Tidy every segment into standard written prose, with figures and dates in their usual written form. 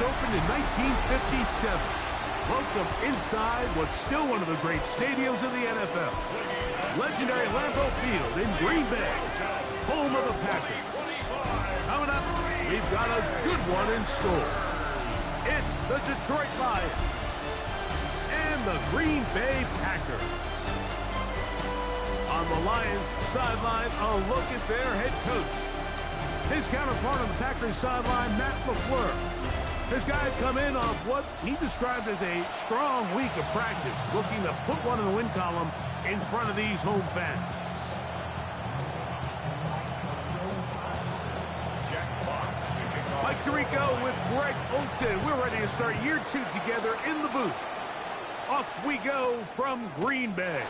opened in 1957. Welcome inside what's still one of the great stadiums in the NFL. Legendary Lambeau Field in Green Bay, home of the Packers. Coming up, we've got a good one in store. It's the Detroit Lions and the Green Bay Packers. On the Lions sideline, a look at their head coach. His counterpart on the Packers sideline, Matt LaFleur. His guys come in off what he described as a strong week of practice, looking to put one in the win column in front of these home fans. Mike Tirico with Greg Olsen. We're ready to start year 2 together in the booth. Off we go from Green Bay.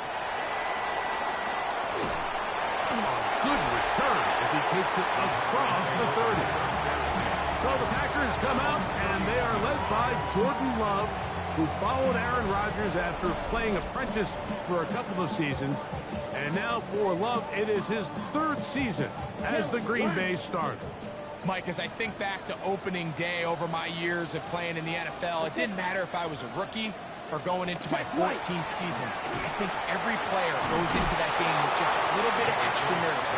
Good return as he takes it across the 30. So the Packers come out, and they are led by Jordan Love, who followed Aaron Rodgers after playing apprentice for a couple of seasons. And now for Love, it is his 3rd season as the Green Bay starter. Mike, as I think back to opening day over my years of playing in the NFL, it didn't matter if I was a rookie or going into my 14th season. I think every player goes into that game with just a little bit of extra nerves.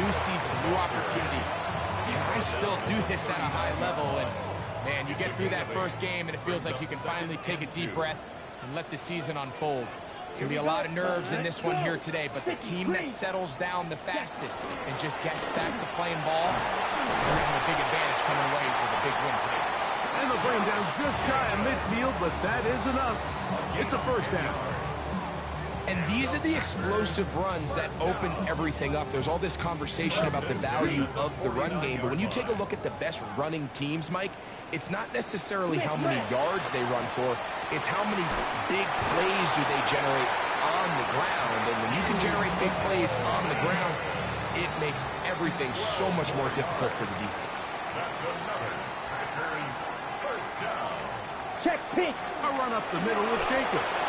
New season, new opportunity. And I still do this at a high level. And, man, you get through that first game, and it feels like you can finally take a deep breath and let the season unfold. There's going to be a lot of nerves in this one here today, but the team that settles down the fastest and just gets back to playing ball, they're going to have a big advantage coming away with a big win today. And they'll bring him down just shy of midfield, but that is enough. It's a first down. And these are the explosive runs that open everything up. There's all this conversation about the value of the run game, but when you take a look at the best running teams, Mike, it's not necessarily how many yards they run for, it's how many big plays do they generate on the ground. And when you can generate big plays on the ground, it makes everything so much more difficult for the defense. Check pink. A run up the middle with Jacobs.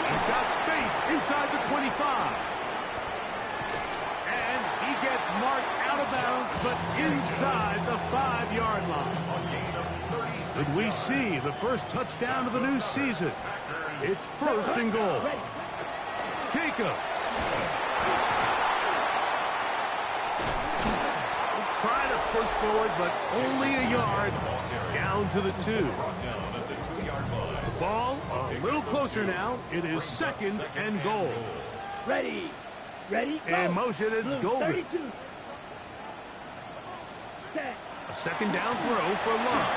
He's got space inside the 25. And he gets marked out of bounds, but inside the 5-yard line. Could we see the first touchdown of the new season? It's 1st and goal. Jacobs. Try to push forward, but only a yard. Down to the 2. The ball a little closer now. It is 2nd and goal. Ready, go. In motion, it's Golden. 32. A 2nd down throw for Love.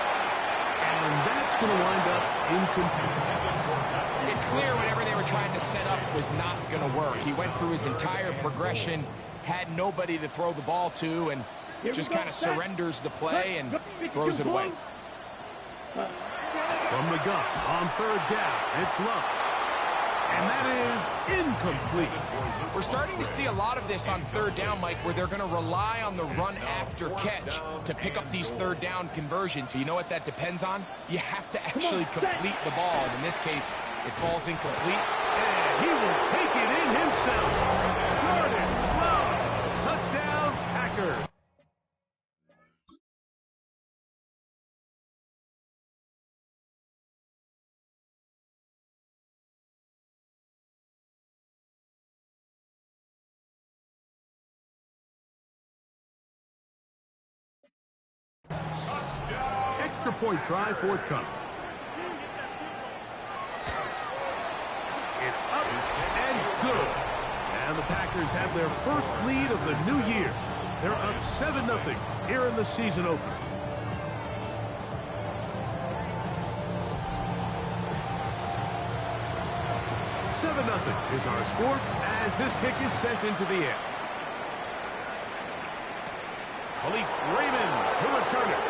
And that's going to wind up incomplete. It's clear whatever they were trying to set up was not going to work. He went through his entire progression, had nobody to throw the ball to, and just kind of surrenders the play and throws it away. From the gun on 3rd down, it's Love. And that is incomplete. We're starting to see a lot of this on 3rd down, Mike, where they're going to rely on the run after catch to pick up these 3rd down conversions. So you know what that depends on? You have to actually complete the ball. And in this case, it falls incomplete. And he will take it in himself. Jordan Love. Touchdown, Packers. Extra point try forthcoming. It's up and good. And the Packers have their first lead of the new year. They're up 7-0 here in the season opener. Is our score as this kick is sent into the air. Khalif Raymond to return it.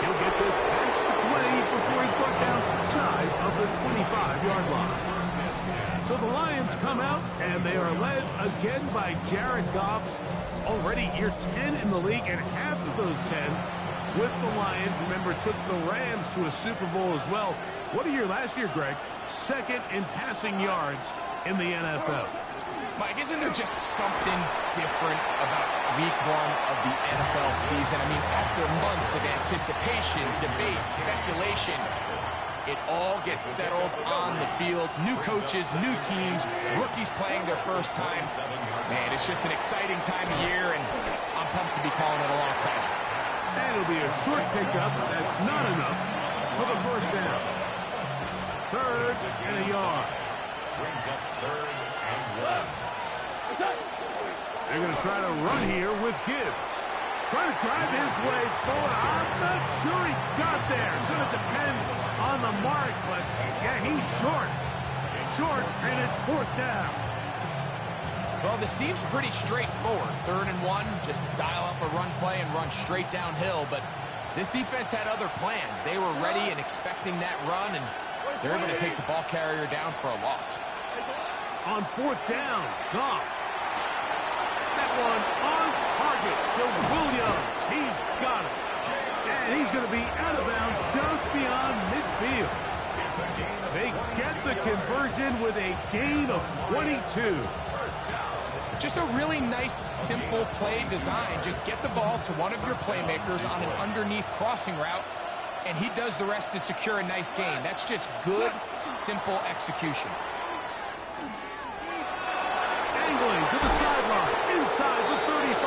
He'll get this past the 20 before he's brought down shy of the 25-yard line. So the Lions come out, and they are led again by Jared Goff. Already year 10 in the league, and half of those 10 with the Lions. Remember, took the Rams to a Super Bowl as well. What a year last year, Greg. 2nd in passing yards in the NFL. Mike, isn't there just something different about week one of the NFL season? I mean, after months of anticipation, debate, speculation, it all gets settled on the field. New coaches, new teams, rookies playing their first time. Man, it's just an exciting time of year, and I'm pumped to be calling it alongside you. And it'll be a short pickup, but that's not enough for the first down. 3rd and a yard. Brings up 3rd and 1. They're going to try to run here with Gibbs. Trying to drive his way forward. I'm not sure he got there. Going to depend on the mark, but yeah, he's short. Short, and it's 4th down. Well, this seems pretty straightforward. 3rd and 1, just dial up a run play and run straight downhill, but this defense had other plans. They were ready and expecting that run, and they're able to take the ball carrier down for a loss. On 4th down, Goff. That one on target to Williams. He's got it. And he's going to be out of bounds just beyond midfield. They get the conversion with a gain of 22. Just a really nice, simple play design. Just get the ball to one of your playmakers on an underneath crossing route, and he does the rest to secure a nice gain. That's just good, simple execution. Angling to the sideline, inside the 35.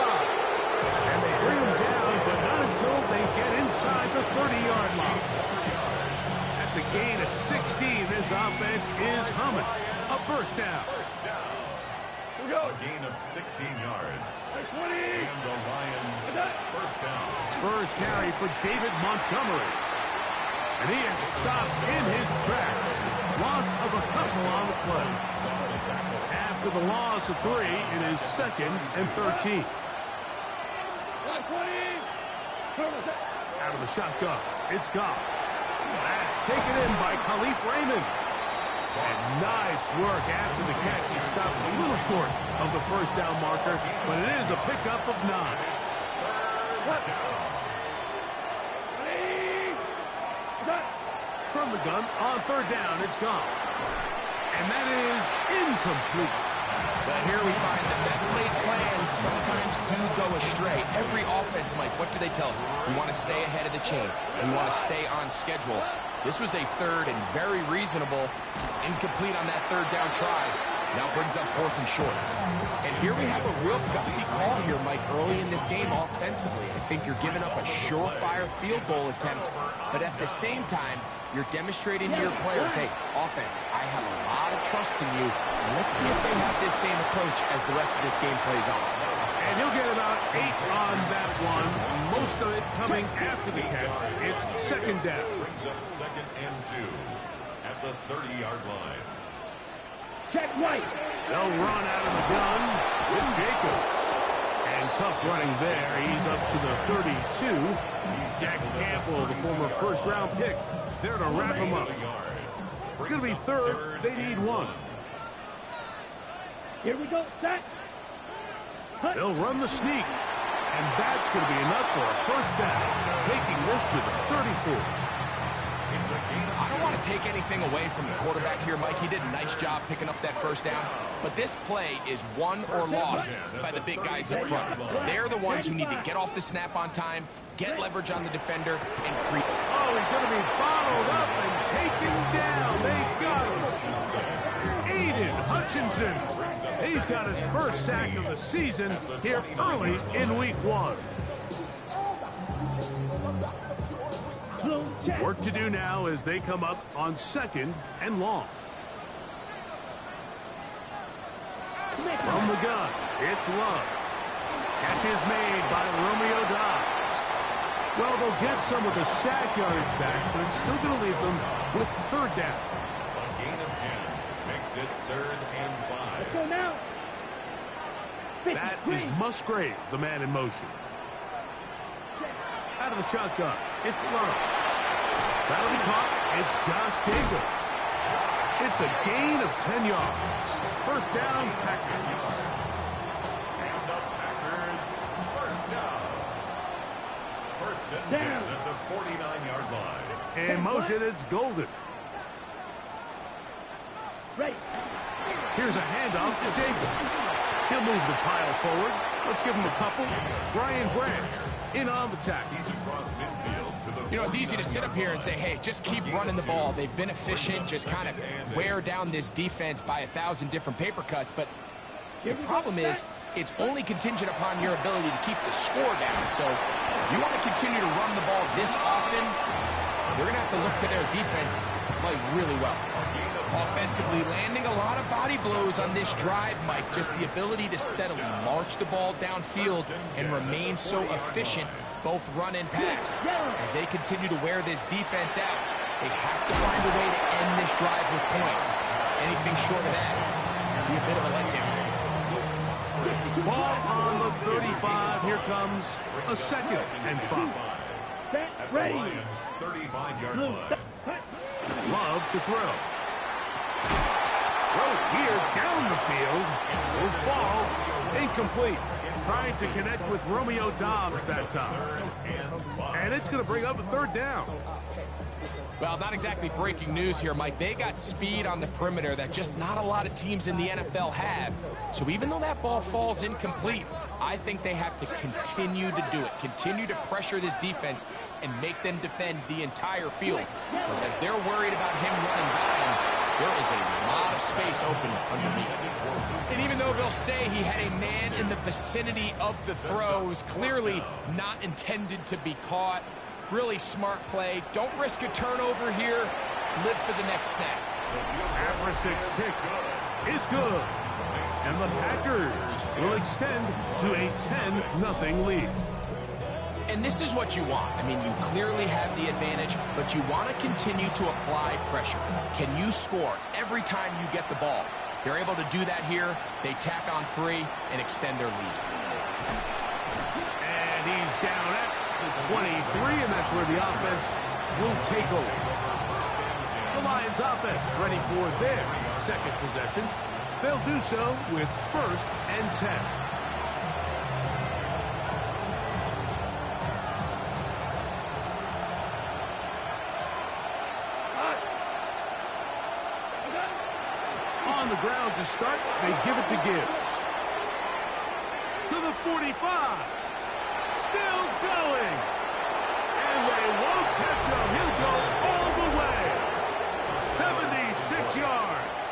And they bring him down, but not until they get inside the 30-yard line. That's a gain of 16. This offense is humming. A first down. A gain of 16 yards. And the Lions first down. First carry for David Montgomery. And he is stopped in his tracks. Loss of a couple on the play. After the loss of 3, it is 2nd and 13. Out of the shotgun, it's Goff. That's taken in by Khalif Raymond. And nice work after the catch. He stopped a little short of the first down marker, but it is a pickup of 9. From the gun, on 3rd down, it's Goff. And that is incomplete. But here we find the best laid plans sometimes do go astray. Every offense, Mike, what do they tell us? We want to stay ahead of the chains. We want to stay on schedule. This was a 3rd and very reasonable. Incomplete on that 3rd down try. Now brings up 4th and short. And here we have a real gutsy call here, Mike, early in this game offensively. I think you're giving up a surefire field goal attempt, but at the same time, you're demonstrating to your players, hey, offense, I have a lot of trust in you. Let's see if they have this same approach as the rest of this game plays on. And he'll get about 8 on that one. Most of it coming after the catch. It's 2nd down. Brings up 2nd and 2 at the 30-yard line. Check right. They'll run out of the gun with Jacobs. And tough running there. He's up to the 32. Jack Campbell, the former first-round pick, there to wrap him up. It's going to be 3rd. They need 1. Here we go. Set. They'll run the sneak. And that's going to be enough for a first down. Taking this to the 34. I don't want to take anything away from the quarterback here, Mike. He did a nice job picking up that first down. But this play is won or lost by the big guys in front. They're the ones who need to get off the snap on time, get leverage on the defender, and create. Oh, he's going to be bottled up and taken down. They got him. Aiden Hutchinson. He's got his first sack of the season here early in week 1. Work to do now as they come up on 2nd and long. From the gun, it's Love. Catch is made by Romeo Dobbs. Well, they'll get some of the sack yardage back, but it's still going to leave them with 3rd down. A gain of 10 makes it 3rd and 5. Let's go now. That is Musgrave, the man in motion. Out of the shotgun, it's Love. That'll be caught. It's Josh Jacobs. It's a gain of 10 yards. First down, Packers. And the Packers first down. 1st and 10 at the 49-yard line. In motion, it's Golden. Ready. Here's Here's a handoff to Jacobs. He'll move the pile forward. Let's give him a couple. Brian Branch in on the tackle. He's across midfield to the You know, it's easy to sit up here and say, hey, just keep running the ball. They've been efficient, just kind of wear down this defense by 1,000 different paper cuts. But the problem is, it's only contingent upon your ability to keep the score down. So if you want to continue to run the ball this often, you're going to have to look to their defense to play really well. Offensively, landing a lot of body blows on this drive, Mike. Just the ability to steadily march the ball downfield and remain so efficient, both run and pass. As they continue to wear this defense out, they have to find a way to end this drive with points. Anything short of that, it's going to be a bit of a letdown. Ball on the 35. Here comes a 2nd and 5. at the Lions' 35-yard line. Love to throw. Throw here down the field. Will fall. Incomplete. Trying to connect with Romeo Doubs that time. And it's going to bring up a 3rd down. Well, not exactly breaking news here, Mike. They got speed on the perimeter that just not a lot of teams in the NFL have. So even though that ball falls incomplete, I think they have to continue to do it. Continue to pressure this defense and make them defend the entire field. Because as they're worried about him running by him, there is a lot of space open underneath. And even though they'll say he had a man in the vicinity of the throw, it was clearly not intended to be caught. Really smart play. Don't risk a turnover here. Live for the next snap. After 6 kick is good. And the Packers will extend to a 10-0 lead. And this is what you want. I mean, you clearly have the advantage, but you want to continue to apply pressure. Can you score every time you get the ball? They're able to do that here. They tack on 3 and extend their lead. And he's down at the 23, and that's where the offense will take over. The Lions offense ready for their 2nd possession. They'll do so with 1st and 10. On the ground to start, they give it to Gibbs. To the 45. Still going. And they won't catch him. He'll go all the way. 76 yards.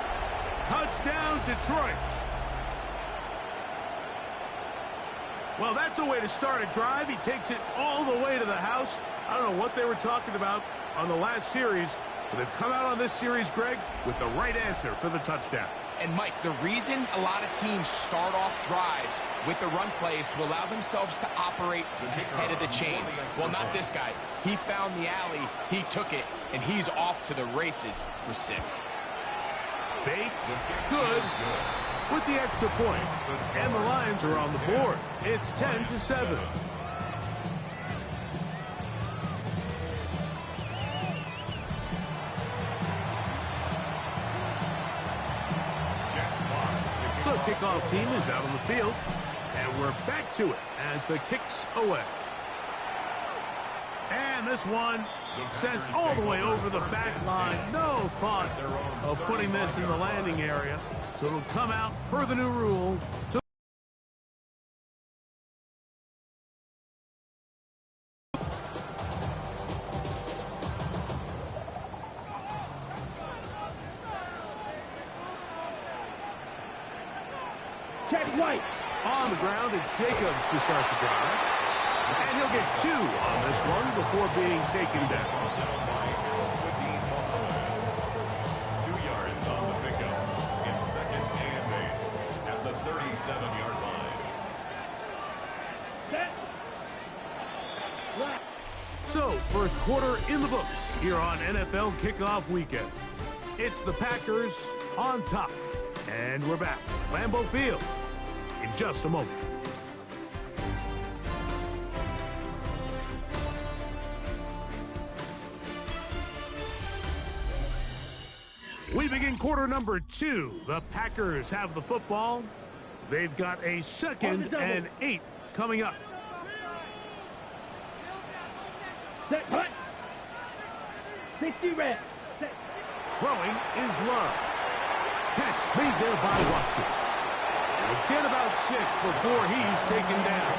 Touchdown, Detroit. Well, that's a way to start a drive. He takes it all the way to the house. I don't know what they were talking about on the last series, but they've come out on this series, Greg, with the right answer for the touchdown. And, Mike, the reason a lot of teams start off drives with the run play is to allow themselves to operate ahead of the chains. Well, not this guy. He found the alley, he took it, and he's off to the races for 6. Bates, good, with the extra point. And the Lions are on the board. It's 10-7. The kickoff team is out on the field, and we're back to it as the kick's away. And this one sent all the way over the back line. No thought of putting this in the landing area, so it'll come out per the new rule. Check White. On the ground, it's Jacobs to start the drive. And he'll get 2 on this one before being taken down. 2 yards on the pickup. It's 2nd and 8 at the 37-yard line. Set. So, first quarter in the books here on NFL Kickoff Weekend. It's the Packers on top. And we're back. Lambeau Field in just a moment. We begin quarter number 2. The Packers have the football. They've got a 2nd and 8 coming up. Set. Hut. 60 reps. Set. Throwing is Love. Catch made there by Watson. We'll get about 6 before he's taken down.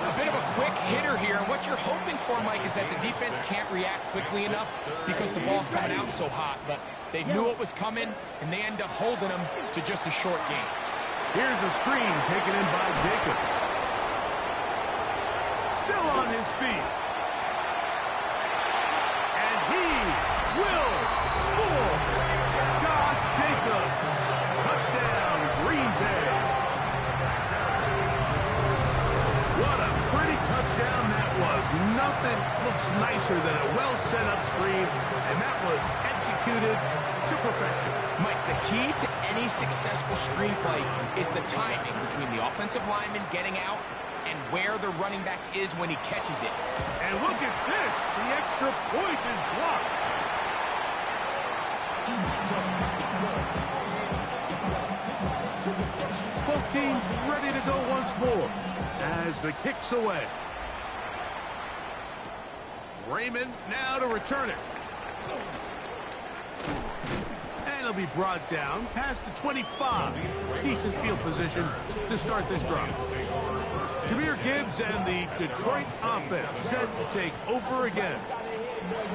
A bit of a quick hitter here, and what you're hoping for, Mike, is that the defense can't react quickly enough because the ball's coming out so hot, but they knew it was coming, and they end up holding them to just a short game. Here's a screen taken in by Jacobs. Still on his feet. And he will score. Josh Jacobs. Touchdown, Green Bay. What a pretty touchdown that was. Nothing looks nicer than a well-set-up screen, and that was executed to perfection. Mike, the key to any successful screenplay is the timing between the offensive lineman getting out and where the running back is when he catches it. And look at this. The extra point is blocked. Both teams ready to go once more as the kick's away. Raymond now to return it. And he'll be brought down past the 25. Decent field position to start this drive. Jahmyr Gibbs and the Detroit offense set to take over again.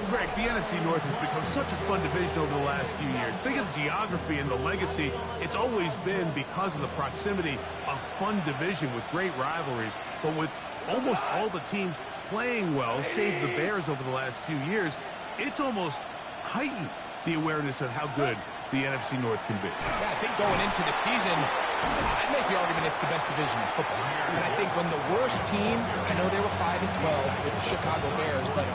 Greg, the NFC North has become such a fun division over the last few years. Think of the geography and the legacy. It's always been, because of the proximity, a fun division with great rivalries. But with almost all the teams playing well, save the Bears over the last few years, it's almost heightened the awareness of how good the NFC North can be. Yeah, I think going into the season, I'd make the argument it's the best division in football. And I think when the worst team, I know they were 5-12 with the Chicago Bears, but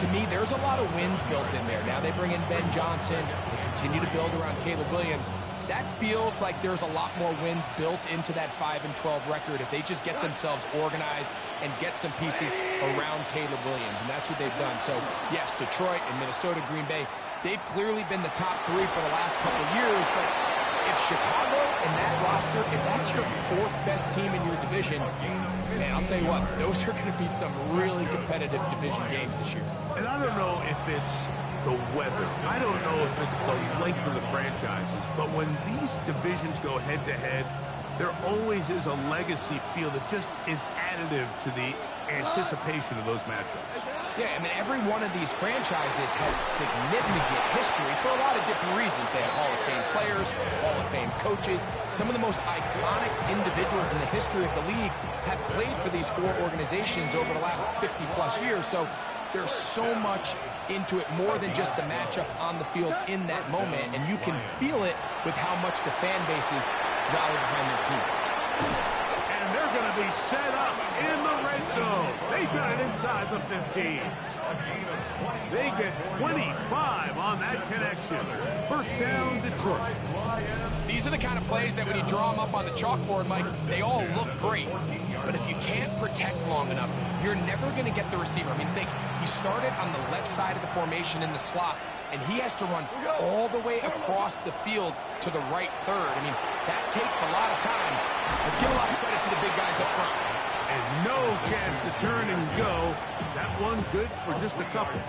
to me, there's a lot of wins built in there. Now they bring in Ben Johnson. They continue to build around Caleb Williams. That feels like there's a lot more wins built into that 5-12 record if they just get themselves organized and get some pieces around Caleb Williams, and that's what they've done. So, yes, Detroit and Minnesota, Green Bay, they've clearly been the top 3 for the last couple of years, but if Chicago and that roster, if that's your 4th best team in your division, man, I'll tell you what, those are going to be some really competitive division games this year. And I don't know if it's the weather. I don't know if it's the length of the franchises, but when these divisions go head-to-head, there always is a legacy feel that just is additive to the anticipation of those matchups. Yeah, I mean, every one of these franchises has significant history for a lot of different reasons. They have Hall of Fame players, Hall of Fame coaches. Some of the most iconic individuals in the history of the league have played for these 4 organizations over the last 50-plus years. So there's so much into it, more than just the matchup on the field in that moment. And you can feel it with how much the fan bases rally behind their team. And they're going to be set up in the red zone. They got it inside the 15. They get 25 on that connection. First down, Detroit. These are the kind of plays that when you draw them up on the chalkboard, Mike, they all look great. But if you can't protect long enough, you're never going to get the receiver. I mean, think, he started on the left side of the formation in the slot, and he has to run all the way across the field to the right third. I mean, that takes a lot of time. Let's give a lot of credit to the big guys up front. And no chance to turn and go. That one good for just a couple.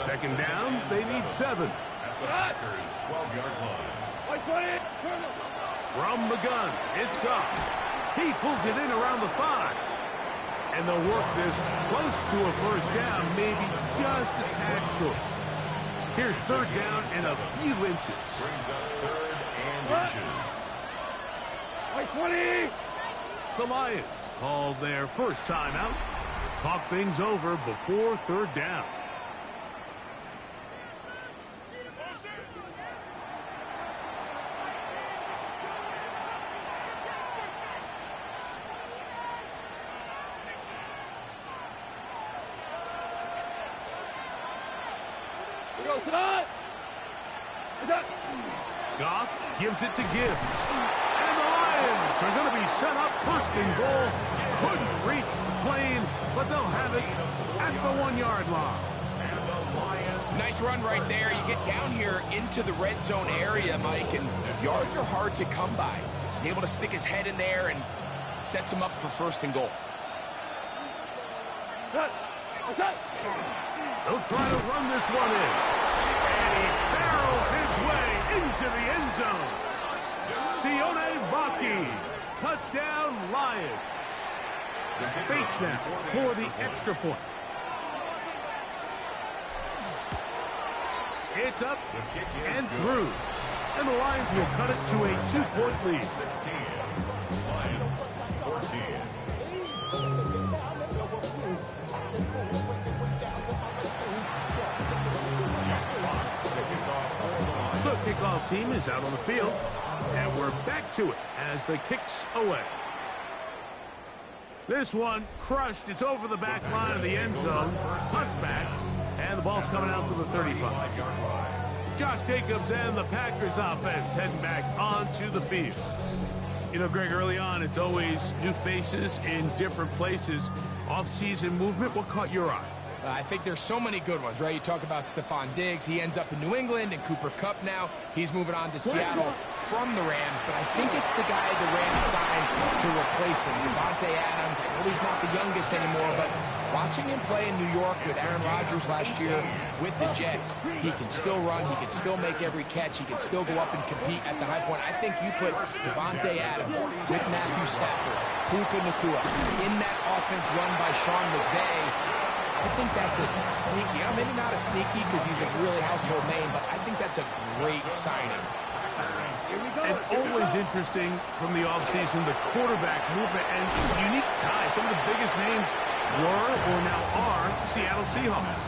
Second down, they need 7. Packers 12-yard line. From the gun, it's gone. He pulls it in around the 5. And they'll work this close to a first down, maybe just a tad short. Here's 3rd down and a few inches. Brings up 3rd and inches. The Lions called their first timeout. Talk things over before 3rd down. Goff gives it to Gibbs. And the Lions are going to be set up 1st and goal. Couldn't reach the plane, but they'll have it at the 1-yard line. Nice run right there. You get down here into the red zone area, Mike, and yards are hard to come by. He's able to stick his head in there and sets him up for 1st and goal. They'll try to run this one in. And he barrels makes his way into the end zone. Sione Vaki, touchdown Lions. Fake snap for the extra point. It's up and through. And the Lions will cut it to a 2-point lead. 16. Lions 14. The kickoff team is out on the field. And we're back to it as the kick's away. This one crushed. It's over the back line of the end zone. Touchback. And the ball's coming out to the 35. Josh Jacobs and the Packers offense heading back onto the field. You know, Greg, early on, it's always new faces in different places. Off-season movement, what caught your eye? I think there's so many good ones, right? You talk about Stephon Diggs. He ends up in New England, and Cooper Kupp now. He's moving on to Seattle from the Rams, but I think it's the guy the Rams signed to replace him, Davante Adams. I know he's not the youngest anymore, but watching him play in New York with Aaron Rodgers last year with the Jets, he can still run, he can still make every catch, he can still go up and compete at the high point. I think you put Davante Adams with Matthew Stafford, Puka Nacua, in that offense run by Sean McVay. I think that's a sneaky, maybe not a sneaky because he's a really household name, but I think that's a great signing. And always interesting from the offseason, the quarterback movement and unique ties. Some of the biggest names were or now are Seattle Seahawks.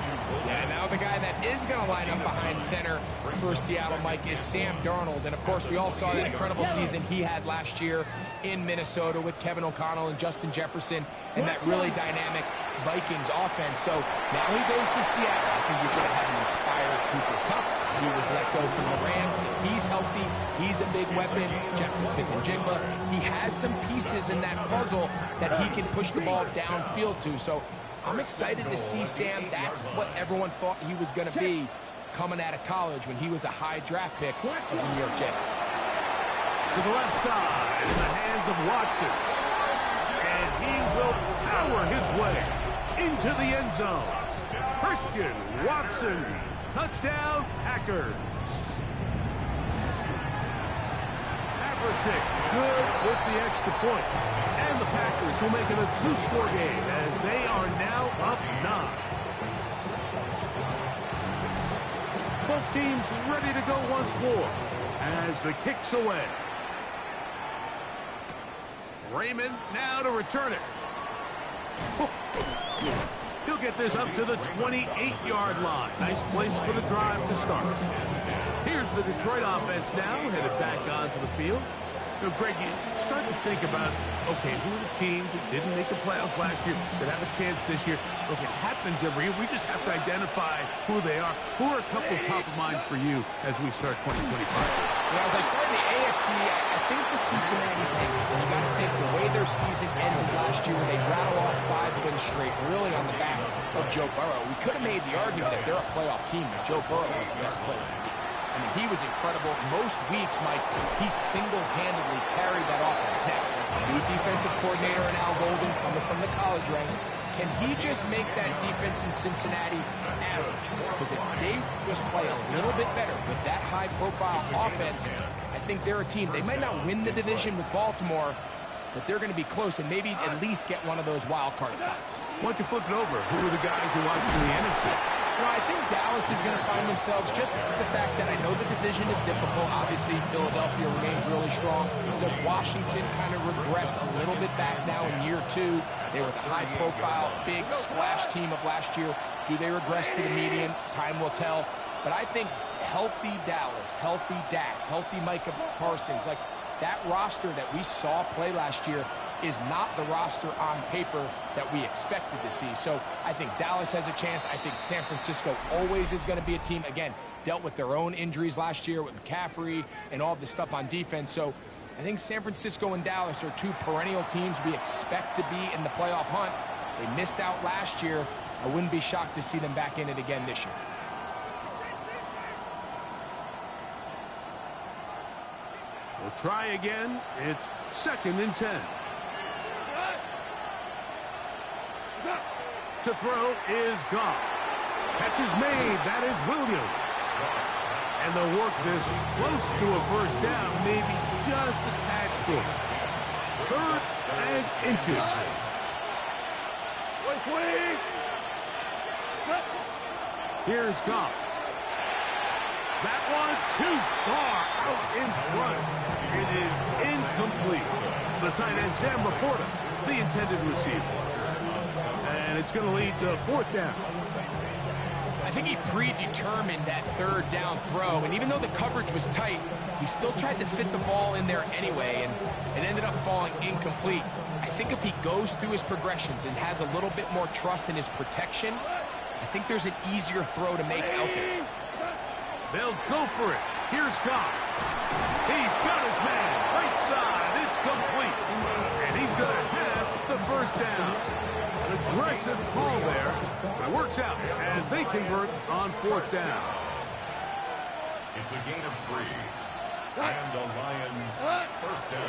Yeah, now the guy that is going to line up behind center for Seattle, Mike, is Sam Darnold. And, of course, we all saw that incredible season he had last year in Minnesota with Kevin O'Connell and Justin Jefferson and that really dynamic Vikings offense. So now he goes to Seattle. I think you could have had an inspired Cooper Kupp. He was let go from the Rams. If he's healthy, he's a big weapon. Jackson Smith-Njigba. He has some pieces in that puzzle that he can push the ball downfield to. So I'm excited to see Sam. That's what everyone thought he was going to be coming out of college when he was a high draft pick of the New York Jets. To the left side in the hands of Watson. And he will power his way into the end zone. Christian Watson. Touchdown, Packers. Haversick, good with the extra point. And the Packers will make it a 2-score game as they are now up 9. Both teams ready to go once more as the kick's away. Raymond now to return it. He'll get this up to the 28-yard line. Nice place for the drive to start. Here's the Detroit offense now, headed back onto the field. So, Greg, you start to think about, okay, who are the teams that didn't make the playoffs last year that have a chance this year? Look, it happens every year. We just have to identify who they are. Who are a couple top of mind for you as we start 2025? Well, as I start in the AFC, I think the Cincinnati Bengals, and you got to think the way their season ended last year, they rattled off 5 wins straight, really on the back of Joe Burrow. We could have made the argument that they're a playoff team, but Joe Burrow was the best player in the league. I mean, he was incredible. Most weeks, Mike, he single-handedly carried that offense. Now, new defensive coordinator in Al Golden coming from the college ranks. Can he just make that defense in Cincinnati average? Because if they just play a little bit better with that high-profile offense, I think they're a team. They might not win the division with Baltimore, but they're going to be close and maybe at least get one of those wild card spots. Why don't you flip it over? Who are the guys who watch in the NFC? Well, I think Dallas is going to find themselves just the fact that I know the division is difficult. Obviously, Philadelphia remains really strong. Does Washington kind of regress a little bit back now in year 2? They were the high-profile, big splash team of last year. Do they regress to the median? Time will tell. But I think healthy Dallas, healthy Dak, healthy Micah Parsons, like that roster that we saw play last year is not the roster on paper that we expected to see. So I think Dallas has a chance. I think San Francisco always is going to be a team, again, dealt with their own injuries last year with McCaffrey and all the stuff on defense. So I think San Francisco and Dallas are 2 perennial teams we expect to be in the playoff hunt. They missed out last year. I wouldn't be shocked to see them back in it again this year. We'll try again. It's 2nd and 10. To throw is Goff. Catch is made. That is Williams. And they'll work this close to a first down, maybe just a tad short. 3rd and inches. Here's Goff. That one too far out in front. It is incomplete. The tight end, Sam Laporta, the intended receiver. And it's going to lead to 4th down. I think he predetermined that 3rd down throw, and even though the coverage was tight, he still tried to fit the ball in there anyway, and it ended up falling incomplete. I think if he goes through his progressions and has a little bit more trust in his protection, I think there's an easier throw to make out there. They'll go for it. Here's Goff. He's got his man. Right side. It's complete. And he's going to have the 1st down. An aggressive call there. But it works out as they convert on 4th down. It's a gain of 3. And the Lions 1st down.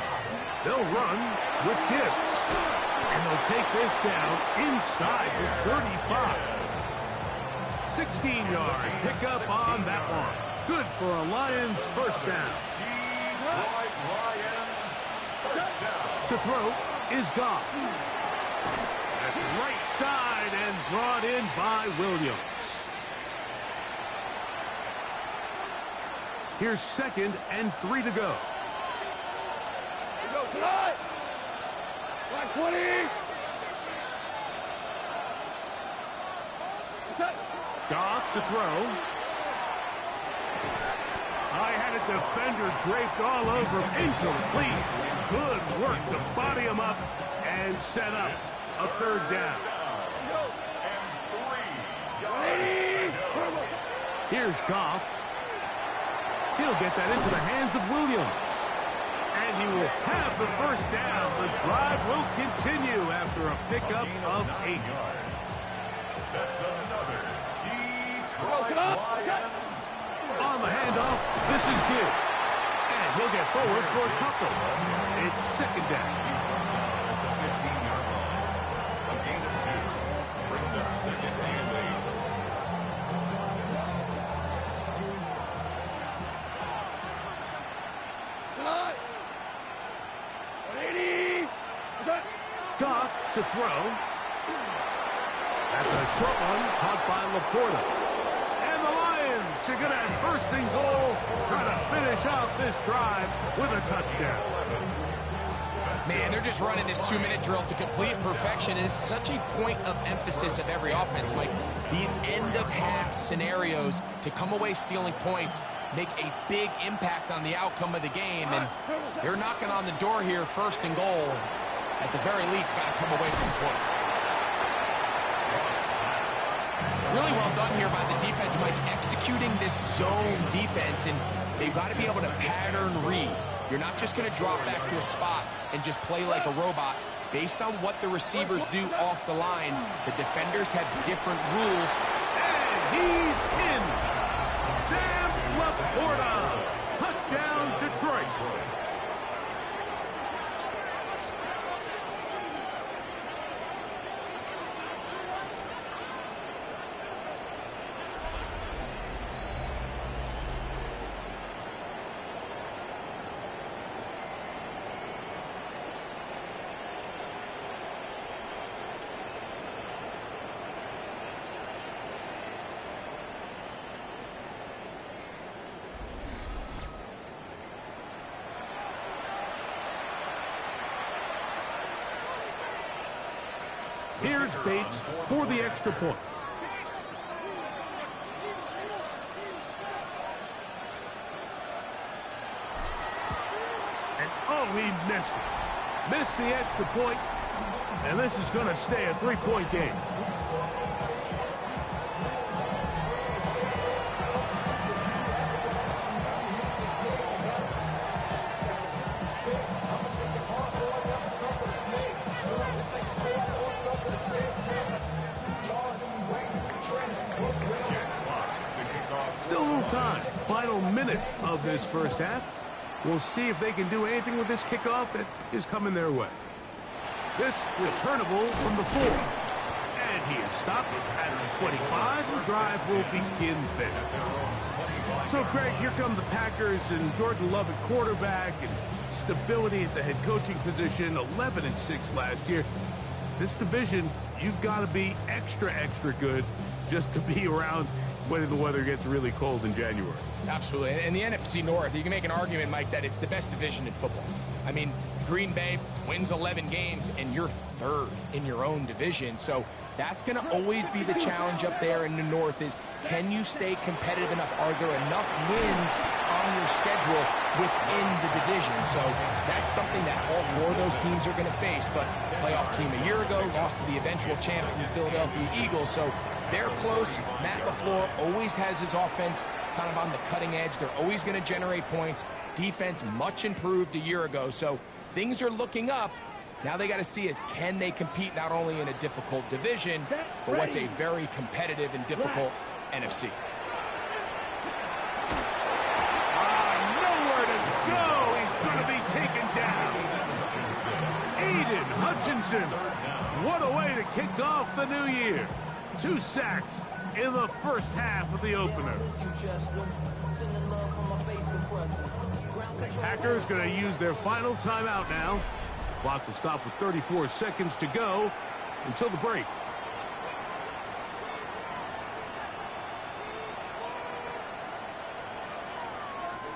They'll run with Gibbs. And they'll take this down inside the 35. 16-yard pickup on that one. Good for a Lions 1st down. Detroit Lions 1st down. To throw is Goff. That's right side and brought in by Williams. Here's 2nd and 3 to go. Black 20. Goff to throw. I had a defender draped all over him. Incomplete. Good work to body him up and set up a 3rd down. Here's Goff. He'll get that into the hands of Williams. And he will have the 1st down. The drive will continue after a pickup of 8 yards. That's another Detroit Lions. On the handoff, this is good. And he'll get forward for a couple. It's 2nd down. He's brought down at the 15-yard line. A gain of 2 brings up 2nd and 8. Goff to throw. That's a short one caught by Laporta. And the Lions are going to have 1st and goal, trying to finish off this drive with a touchdown. Man, they're just running this 2-minute drill to complete perfection. It's such a point of emphasis of every offense, Mike. These end-of-half scenarios to come away stealing points make a big impact on the outcome of the game. And they're knocking on the door here, 1st and goal. At the very least, got to come away with some points. Really well done here by the defense, Mike, executing this zone defense, and they've got to be able to pattern read. You're not just going to drop back to a spot and just play like a robot. Based on what the receivers do off the line, the defenders have different rules. And he's in. Sam Laporta. Touchdown, Detroit. Here's Bates for the extra point. And oh, he missed it. Missed the extra point. And this is going to stay a 3-point game. Still a little time. Final minute of this 1st half. We'll see if they can do anything with this kickoff that is coming their way. This returnable from the 4. And he is stopped at the 25. The drive will begin there. So, Greg, here come the Packers and Jordan Love at quarterback and stability at the head coaching position, 11-6 last year. This division, you've got to be extra good just to be around when the weather gets really cold in January. Absolutely. And the NFC North, you can make an argument, Mike, that it's the best division in football. I mean, Green Bay wins 11 games, and you're third in your own division. So that's going to always be the challenge up there in the North is, can you stay competitive enough? Are there enough wins on your schedule within the division? So that's something that all four of those teams are going to face. But playoff team a year ago lost to the eventual champs in the Philadelphia Eagles. So they're close. Matt LaFleur always has his offense kind of on the cutting edge. They're always going to generate points. Defense much improved a year ago. So things are looking up. Now they got to see is, can they compete not only in a difficult division, but what's a very competitive and difficult NFC. Nowhere to go. He's going to be taken down. Aiden Hutchinson. What a way to kick off the new year. 2 sacks in the first half of the opener. Packers going to use their final timeout now. Clock will stop with 34 seconds to go until the break.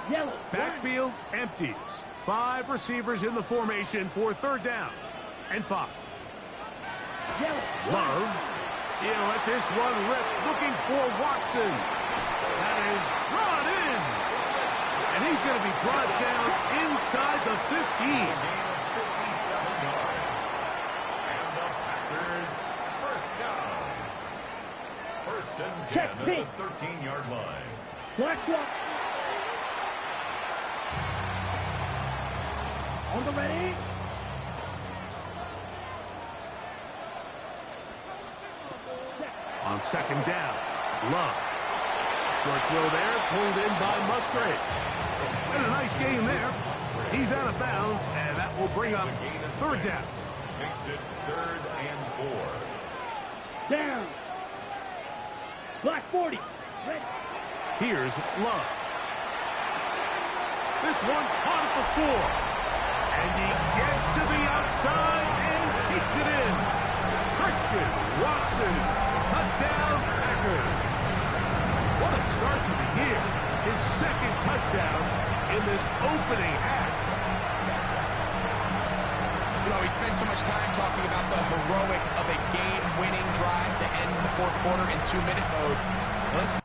Yellow. Backfield empties. 5 receivers in the formation for 3rd down and 5. Yellow. Love. He'll let this one rip, looking for Watson. That is brought in. And he's going to be brought down inside the 15. And the Packers first down. First and 10 Check at the 13-yard line. Black walk. On the ready. On 2nd down, Love. Short throw there, pulled in by Musgrave. And a nice gain there. He's out of bounds, and that will bring up 3rd down. Makes it 3rd and 4. Down. Black 40. Ready. Here's Love. This one caught at the 4. And he gets to the outside and takes it in. Christian Watson. Touchdown, Packers. What a start to the year. His 2nd touchdown in this opening half. You know, we spend so much time talking about the heroics of a game-winning drive to end the 4th quarter in 2-minute mode. Let's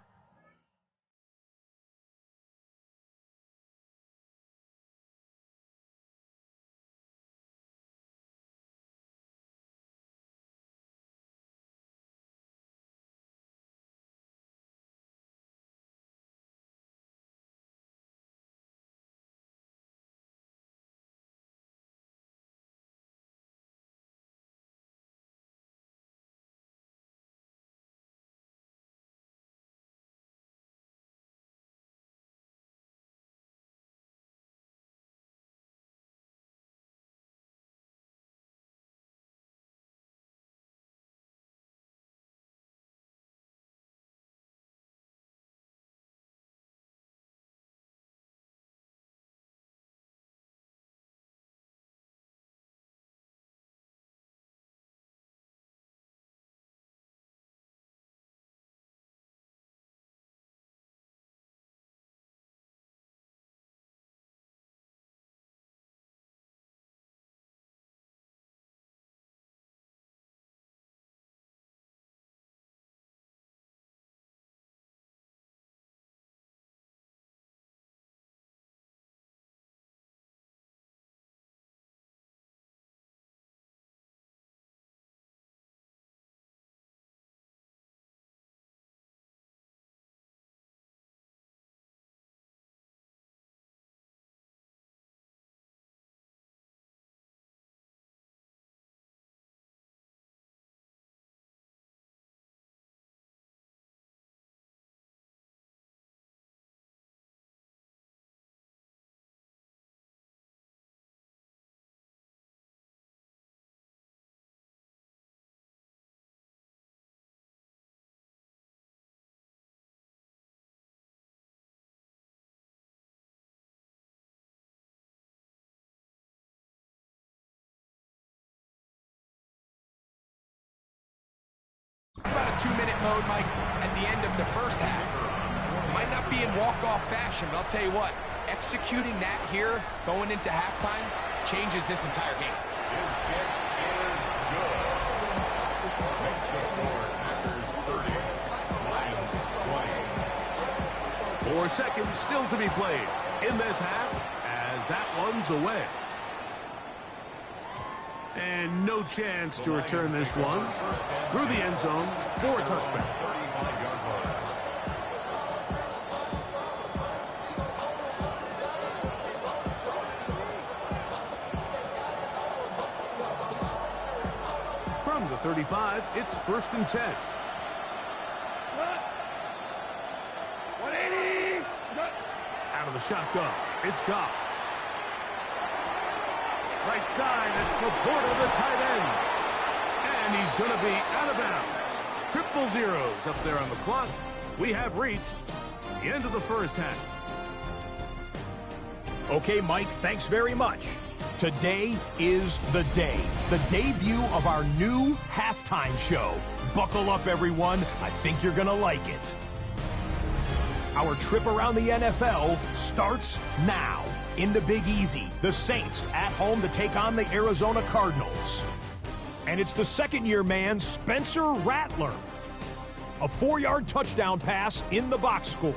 2-minute mode, Mike, at the end of the first half. It might not be in walk-off fashion, but I'll tell you what, executing that here, going into halftime, changes this entire game. His kick is good. Makes the score Packers 30, Lions 20. 4 seconds still to be played in this half as that one's away. And no chance to return this one through the end zone for a touchback. 35-yard line. From the 35, it's 1st and 10. 180. Out of the shotgun, it's Goff. Right side, it's Laporta, the tight end. And he's going to be out of bounds. Triple zeros up there on the clock. We have reached the end of the first half. Okay, Mike, thanks very much. Today is the day. The debut of our new halftime show. Buckle up, everyone. I think you're going to like it. Our trip around the NFL starts now. In the Big Easy, the Saints at home to take on the Arizona Cardinals. And it's the second-year man, Spencer Rattler. A 4-yard touchdown pass in the box score.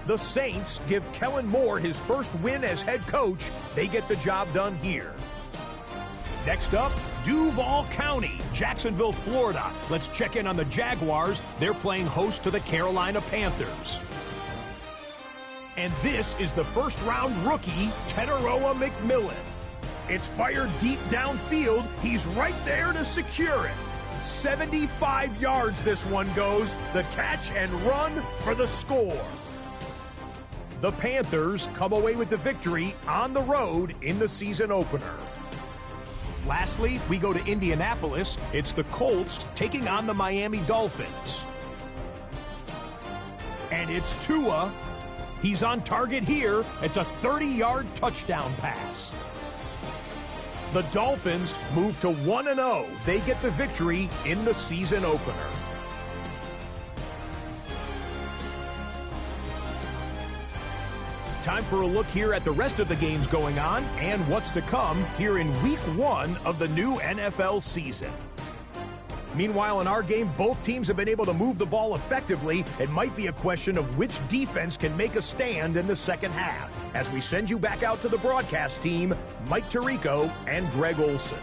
The Saints give Kellen Moore his first win as head coach. They get the job done here. Next up, Duval County, Jacksonville, Florida. Let's check in on the Jaguars. They're playing host to the Carolina Panthers. And this is the first-round rookie, Teteroa McMillan. It's fired deep downfield. He's right there to secure it. 75 yards this one goes. The catch and run for the score. The Panthers come away with the victory on the road in the season opener. Lastly, we go to Indianapolis. It's the Colts taking on the Miami Dolphins. And it's Tua. He's on target here. It's a 30-yard touchdown pass. The Dolphins move to 1-0. They get the victory in the season opener. Time for a look here at the rest of the games going on and what's to come here in Week 1 of the new NFL season. Meanwhile, in our game, both teams have been able to move the ball effectively. It might be a question of which defense can make a stand in the second half. As we send you back out to the broadcast team, Mike Tirico and Greg Olson.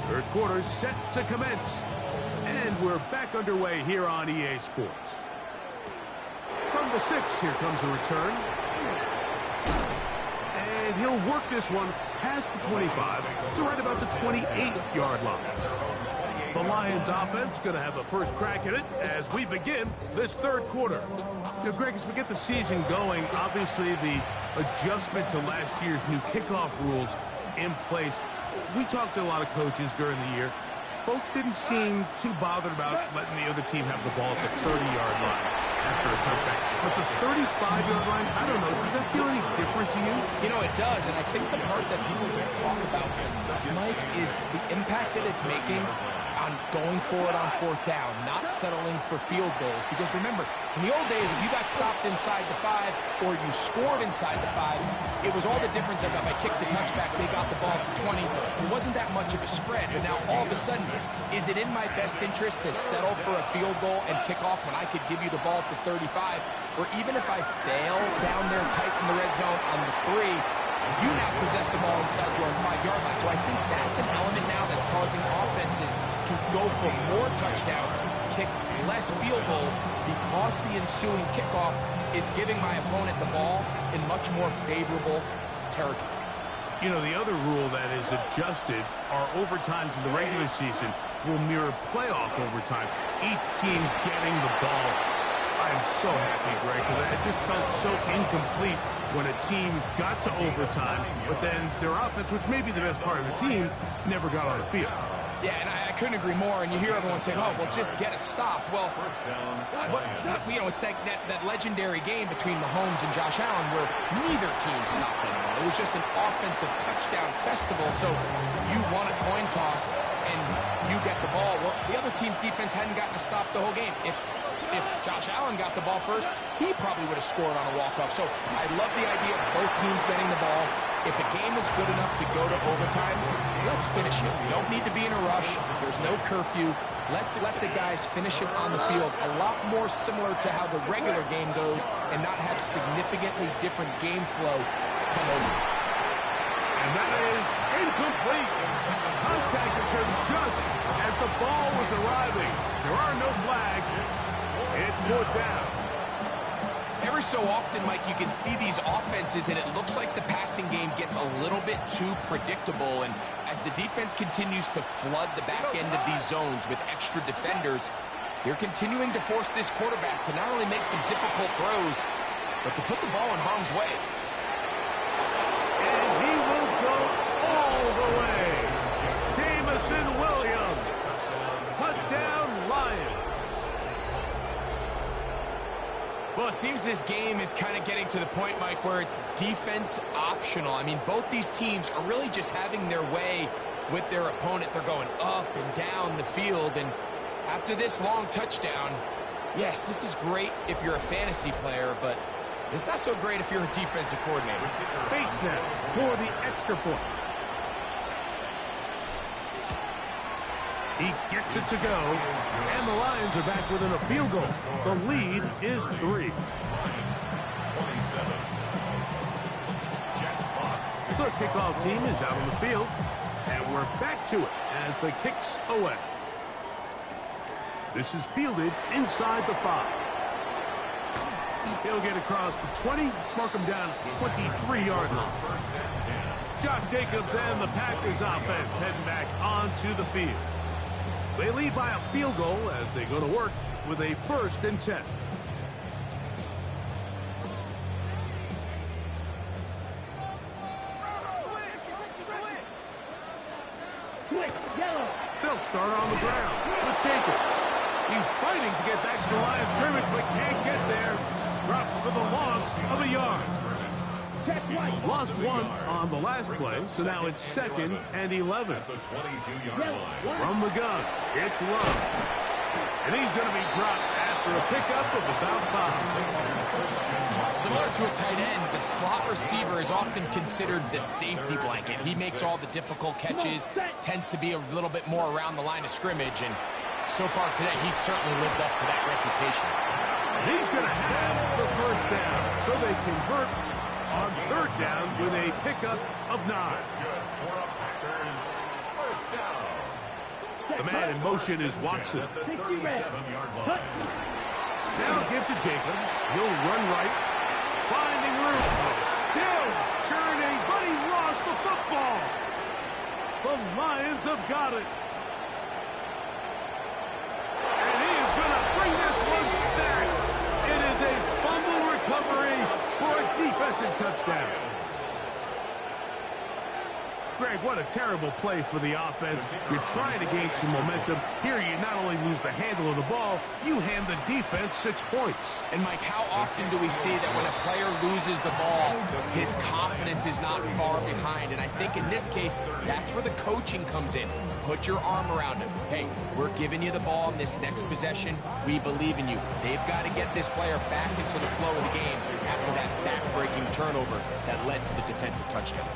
Third quarter set to commence. And we're back underway here on EA Sports. From the 6, here comes a return. And he'll work this one past the 25 to right about the 28-yard line. The Lions offense going to have the first crack at it as we begin this third quarter. Greg, as we get the season going, obviously the adjustment to last year's new kickoff rules in place. We talked to a lot of coaches during the year. Folks didn't seem too bothered about letting the other team have the ball at the 30-yard line after a touchback. But the 35-yard line, I don't know, does that feel any different to you? You know, it does, and I think the part that people don't talk about, Mike, is the impact that it's making on going for it on fourth down, not settling for field goals. Because remember, in the old days, if you got stopped inside the 5 or you scored inside the 5, it was all the difference. If I kicked a touchback, they got the ball at the 20. It wasn't that much of a spread. But now all of a sudden, is it in my best interest to settle for a field goal and kick off when I could give you the ball at the 35? Or even if I fail down there tight in the red zone on the 3, you now possess the ball inside your own 5-yard line. So I think that's an element now that's causing offenses to go for more touchdowns, kick less field goals, because the ensuing kickoff is giving my opponent the ball in much more favorable territory. You know, the other rule that is adjusted are overtimes in the regular season will mirror playoff overtime. Each team getting the ball I am so happy, Greg, because it just felt so incomplete when a team got to overtime, but then their offense, which may be the best part of the team, never got on the field. Yeah, and I couldn't agree more. And you hear everyone saying, oh, well, just get a stop. Well, it's that legendary game between Mahomes and Josh Allen where neither team stopped anyone. It was just an offensive touchdown festival. So you won a coin toss and you get the ball. Well, the other team's defense hadn't gotten a stop the whole game. If Josh Allen got the ball first, he probably would have scored on a walk-off. So I love the idea of both teams getting the ball. If a game is good enough to go to overtime, let's finish it. We don't need to be in a rush. There's no curfew. Let's let the guys finish it on the field. A lot more similar to how the regular game goes and not have significantly different game flow come over. And that is incomplete. Contact occurred just as the ball was arriving. There are no flags. It's fourth down. Every so often, Mike, you can see these offenses, and it looks like the passing game gets a little bit too predictable. And as the defense continues to flood the back end of these zones with extra defenders, they're continuing to force this quarterback to not only make some difficult throws, but to put the ball in harm's way. And he will go all the way. Jamison Williams. Touchdown, Lions. Well, it seems this game is kind of getting to the point, Mike, where it's defense optional. I mean, both these teams are really just having their way with their opponent. They're going up and down the field. And after this long touchdown, yes, this is great if you're a fantasy player, but it's not so great if you're a defensive coordinator. Bates now for the extra point. He gets it to go, and the Lions are back within a field goal. The lead is 3. The kickoff team is out on the field, and we're back to it as the kicks away. This is fielded inside the 5. He'll get across the 20, mark him down at the 23-yard line. Josh Jacobs and the Packers offense heading back onto the field. They lead by a field goal as they go to work with a 1st and 10. Yellow. They'll start on the ground with Jacobs. He's fighting to get back to the line of scrimmage, but can't get there. Dropped for the loss of a yard. Check right. Lost 1 on the last play, so now it's 2nd and 11. From the gun, it's Love. And he's going to be dropped after a pickup of about 5. Similar to a tight end, the slot receiver is often considered the safety blanket. He makes all the difficult catches, tends to be a little bit more around the line of scrimmage, and so far today, he's certainly lived up to that reputation. He's going to have the 1st down, so they convert on 3rd down with a pickup of 9. The man in motion is Watson. Now give to Jacobs. He'll run right. Finding room. Still churning, but he lost the football. The Lions have got it. And he is going to bring this one back. It is a fumble recovery for a defensive touchdown. Greg, what a terrible play for the offense. You're trying to gain some momentum. Here you not only lose the handle of the ball, you hand the defense 6 points. And, Mike, how often do we see that when a player loses the ball, his confidence is not far behind? And I think in this case, that's where the coaching comes in. Put your arm around him. Hey, we're giving you the ball in this next possession. We believe in you. They've got to get this player back into the flow of the game after that back-breaking turnover that led to the defensive touchdown.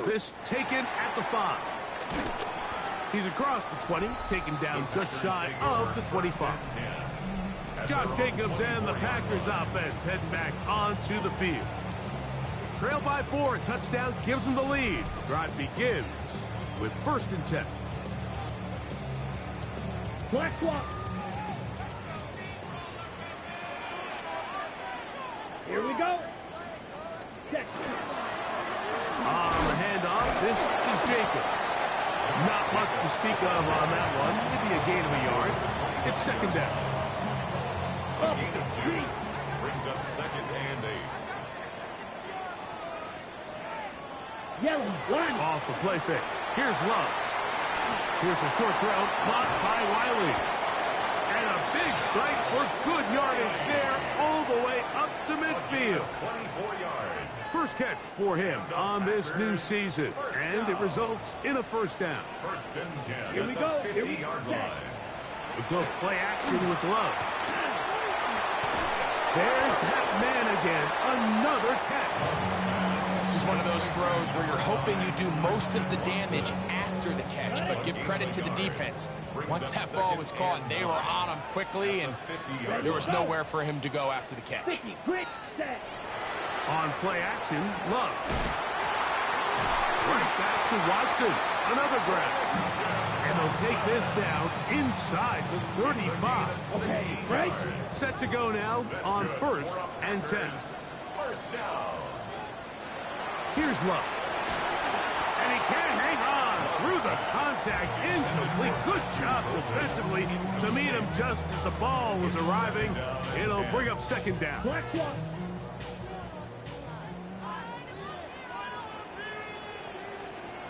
This taken at the 5. He's across the 20, taken down just shy of the 25. Josh Jacobs and the Packers offense heading back onto the field. Trail by 4, a touchdown gives them the lead. Drive begins with 1st and 10. Black swap. Here we go. Check. On the handoff, this is Jacobs. Not much to speak of on that one. Maybe a gain of a yard. It's second down. Gain of 2 brings up second and 8. Yellow, one. Off the play fake. Here's Love. Here's a short throw. Blocked by Wiley. And a big strike for good yardage there all the way up to midfield. 24 yards. First catch for him on this new season. And it results in a first down. First and 10 Here we go. at the 50-yard line. We go play action with Love. There's that man again. Another catch. This is one of those throws where you're hoping you do most of the damage after the catch, but give credit to the defense. Once that ball was caught, they were on him quickly, and there was nowhere for him to go after the catch. 50, quick, set. On play action, Love. Right back to Watson. Another grab. And they'll take this down inside the 35. Okay, right. Set to go now on first and 10. First down. Here's Love. And he can't hang on through the contact. Incomplete. Good job defensively to meet him just as the ball was arriving. It'll bring up second down. Black one.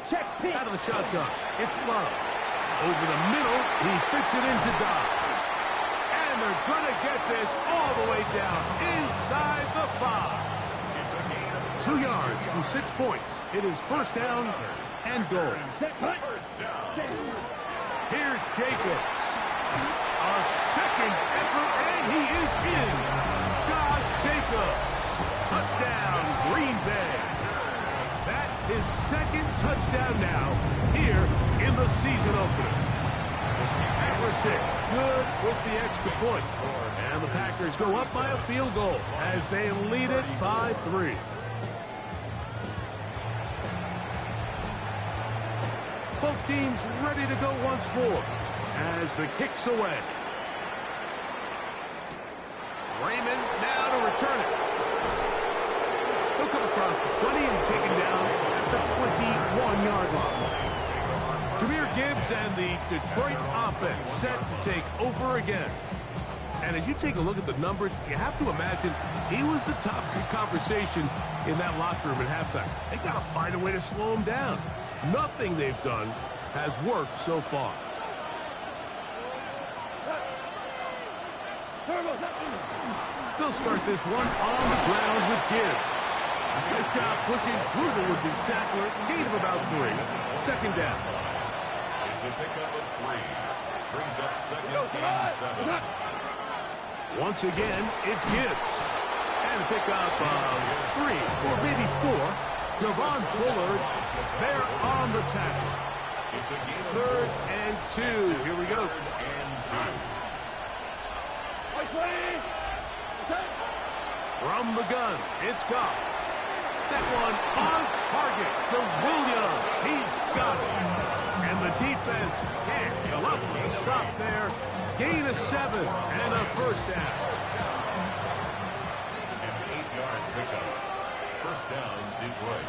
Check pitch. Out of the shotgun. It's Love. Over the middle, he fits it into Dobbs. And they're going to get this all the way down inside the 5. 2 yards from 6 points. It is first down and goal. Set, cut. First down. Here's Jacobs. A second effort, and he is in. Josh Jacobs. Touchdown, Green Bay. That is second touchdown now here in the season opener. Accuracy, good with the extra point. And the Packers go up by a field goal as they lead it by 3. Both teams ready to go once more as the kick's away. Raymond now to return it. He'll come across the 20 and taken down at the 21-yard line. Jahmyr Gibbs and the Detroit offense set to take over again. And as you take a look at the numbers, you have to imagine he was the topic of conversation in that locker room at halftime. They got to find a way to slow him down. Nothing they've done has worked so far. They'll start this one on the ground with Gibbs. Nice job pushing through the would-be tackler. Gain of about 3. Second down. It's a pickup of 3. Brings up second and 7. Once again, it's Gibbs. And pick up 3 or maybe 4. Javon Bullard there on the tackle. It's a gain of 3rd and 2. Here we go. and 2. From the gun, it's Goff. That one on target from Williams. He's got it. And the defense can't come up with a stop there. Gain of 7 and a first down. An 8-yard pickup. First down, Detroit.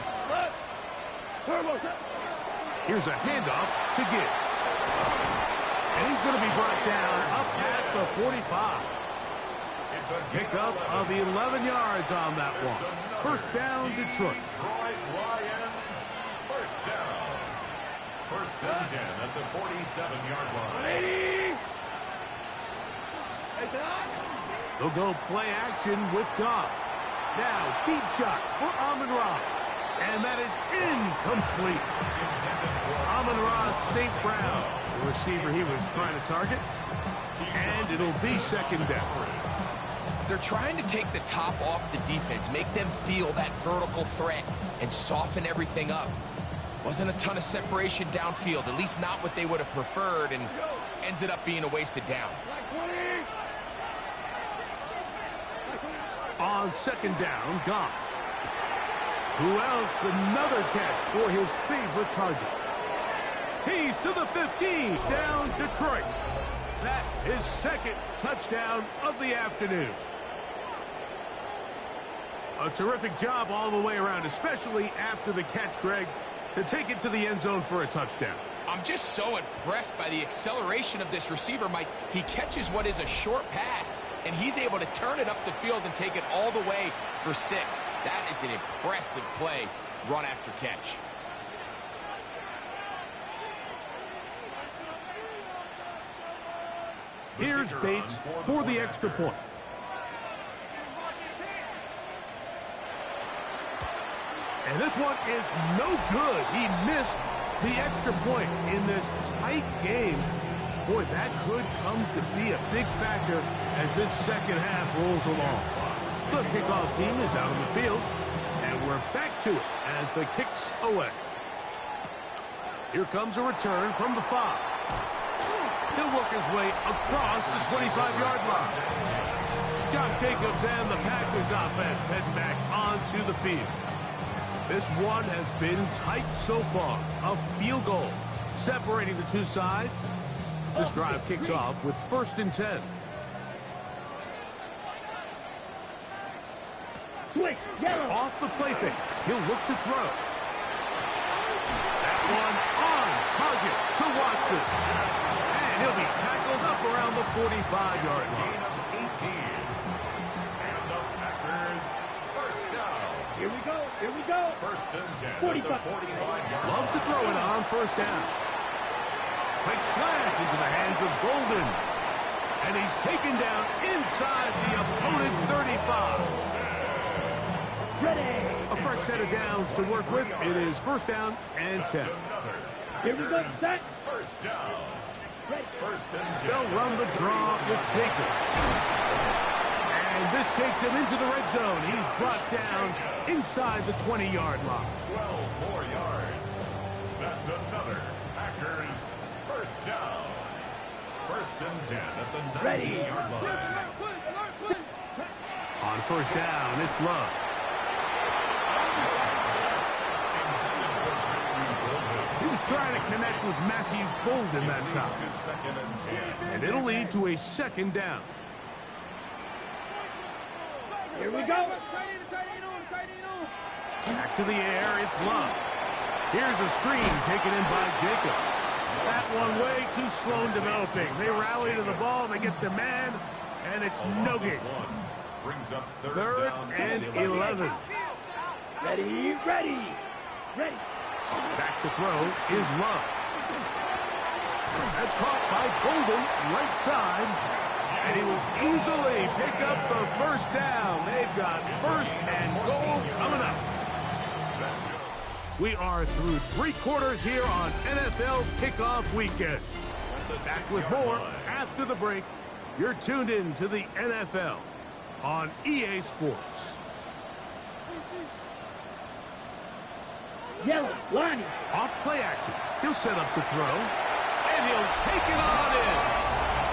Here's a handoff to Gibbs. And he's going to be brought down up past the 45. It's a Pickup of 11 yards on that one. First down, Detroit. Detroit Lions. First down. First and 10 at the 47-yard line. They'll go play action with Goff. Now, deep shot for Amon-Ra. And that is incomplete. Amon-Ra St. Brown, the receiver he was trying to target. And it'll be second down. They're trying to take the top off the defense, make them feel that vertical threat, and soften everything up. Wasn't a ton of separation downfield, at least not what they would have preferred, and ends it up being a wasted down. On second down, Goff. Who else? Another catch for his favorite target. He's to the 15. Down Detroit. That is second touchdown of the afternoon. A terrific job all the way around, especially after the catch, Greg, to take it to the end zone for a touchdown. I'm just so impressed by the acceleration of this receiver, Mike. He catches what is a short pass, and he's able to turn it up the field and take it all the way for 6. That is an impressive play, run after catch. Here's Bates for the extra point. And this one is no good. He missed the extra point in this tight game. Boy, that could come to be a big factor as this second half rolls along. The kickoff team is out on the field, and we're back to it as the kick's away. Here comes a return from the 5. He'll work his way across the 25-yard line. Josh Jacobs and the Packers offense heading back onto the field. This one has been tight so far. A field goal separating the two sides as this drive kicks off with 1st and 10. Switch, yellow. Off the play fake. He'll look to throw. That one on target to Watson. And he'll be tackled up around the 45-yard line. 18. And the Packers, first down. Here we go. Here we go. 1st and 10 at 45. the 45-yard line. Love to throw it on 1st down. Quick slant into the hands of Golden. And he's taken down inside the opponent's 35. Ready. A fresh set of downs to work with. It is 1st down and 10. Here we go. Set. First down. Ready. 1st and 10. They'll run the draw with Jacobs. And this takes him into the red zone. He's brought down inside the 20-yard line. 12 more yards. That's another Packers first down. 1st and 10 at the 19-yard line. On 1st down, it's Love. He was trying to connect with Matthew Golden that time. To 2nd and 10. And it'll lead to a 2nd down. Here we go. Back to the air, it's Love. Here's a screen taken in by Jacobs. That one way too slow in developing. They rally to the ball, they get the man, and it's no gain. Brings up 3rd and 11. Ready. Ready. Ready. Back to throw is Love. That's caught by Golden, right side. And he will easily pick up the 1st down. They've got 1st and goal coming up. We are through 3 quarters here on NFL Kickoff Weekend. Back with more after the break. You're tuned in to the NFL on EA Sports. Yellow. Lonnie. Off play action. He'll set up to throw. And he'll take it on in.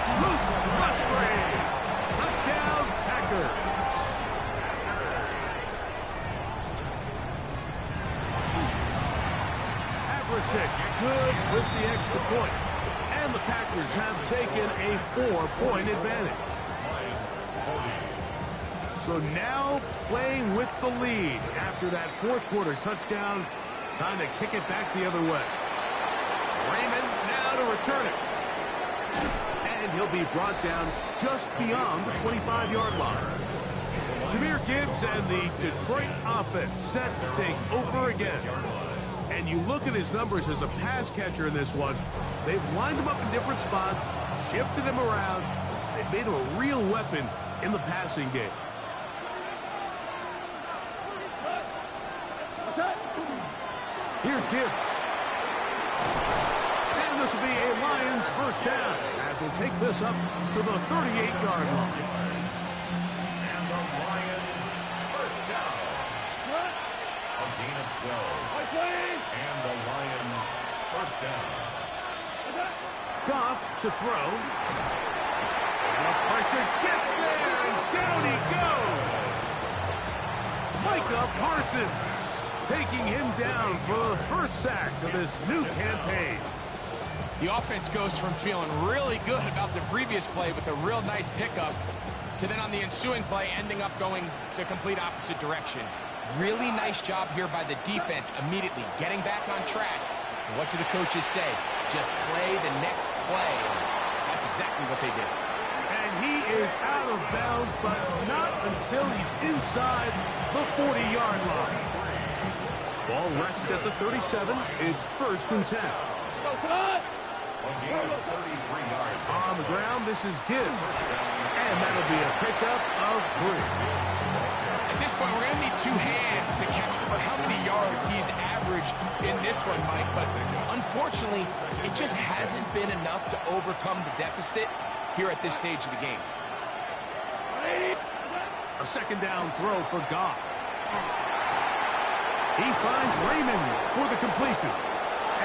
Loose Musgrave. Touchdown, Packers. Aversick good with the extra point. And the Packers have taken a 4-point advantage. So now playing with the lead after that 4th quarter touchdown. Time to kick it back the other way. Raymond now to return it. And he'll be brought down just beyond the 25-yard line. Jahmyr Gibbs and the Detroit offense set to take over again. And you look at his numbers as a pass catcher in this one. They've lined him up in different spots, shifted him around. They've made him a real weapon in the passing game. Here's Gibbs. And this will be a Lions 1st down as he'll take this up to the 38-yard line. And the Lions first down. A gain of 12. And the Lions first down. Goff to throw. And the pressure gets there, and down he goes. Micah Parsons taking him down for the 1st sack of this new campaign. The offense goes from feeling really good about the previous play with a real nice pickup to then on the ensuing play ending up going the complete opposite direction. Really nice job here by the defense immediately getting back on track What do the coaches say? Just play the next play. And that's exactly what they did. And he is out of bounds, but not until he's inside the 40-yard line. Ball rests at the 37. It's 1st and 10. On the ground, this is Gibbs. And that'll be a pickup of 3. At this point, we're going to need 2 hands to count for how many yards he's averaged in this one, Mike. But unfortunately, it just hasn't been enough to overcome the deficit here at this stage of the game. A 2nd down throw for Goff. He finds Raymond for the completion.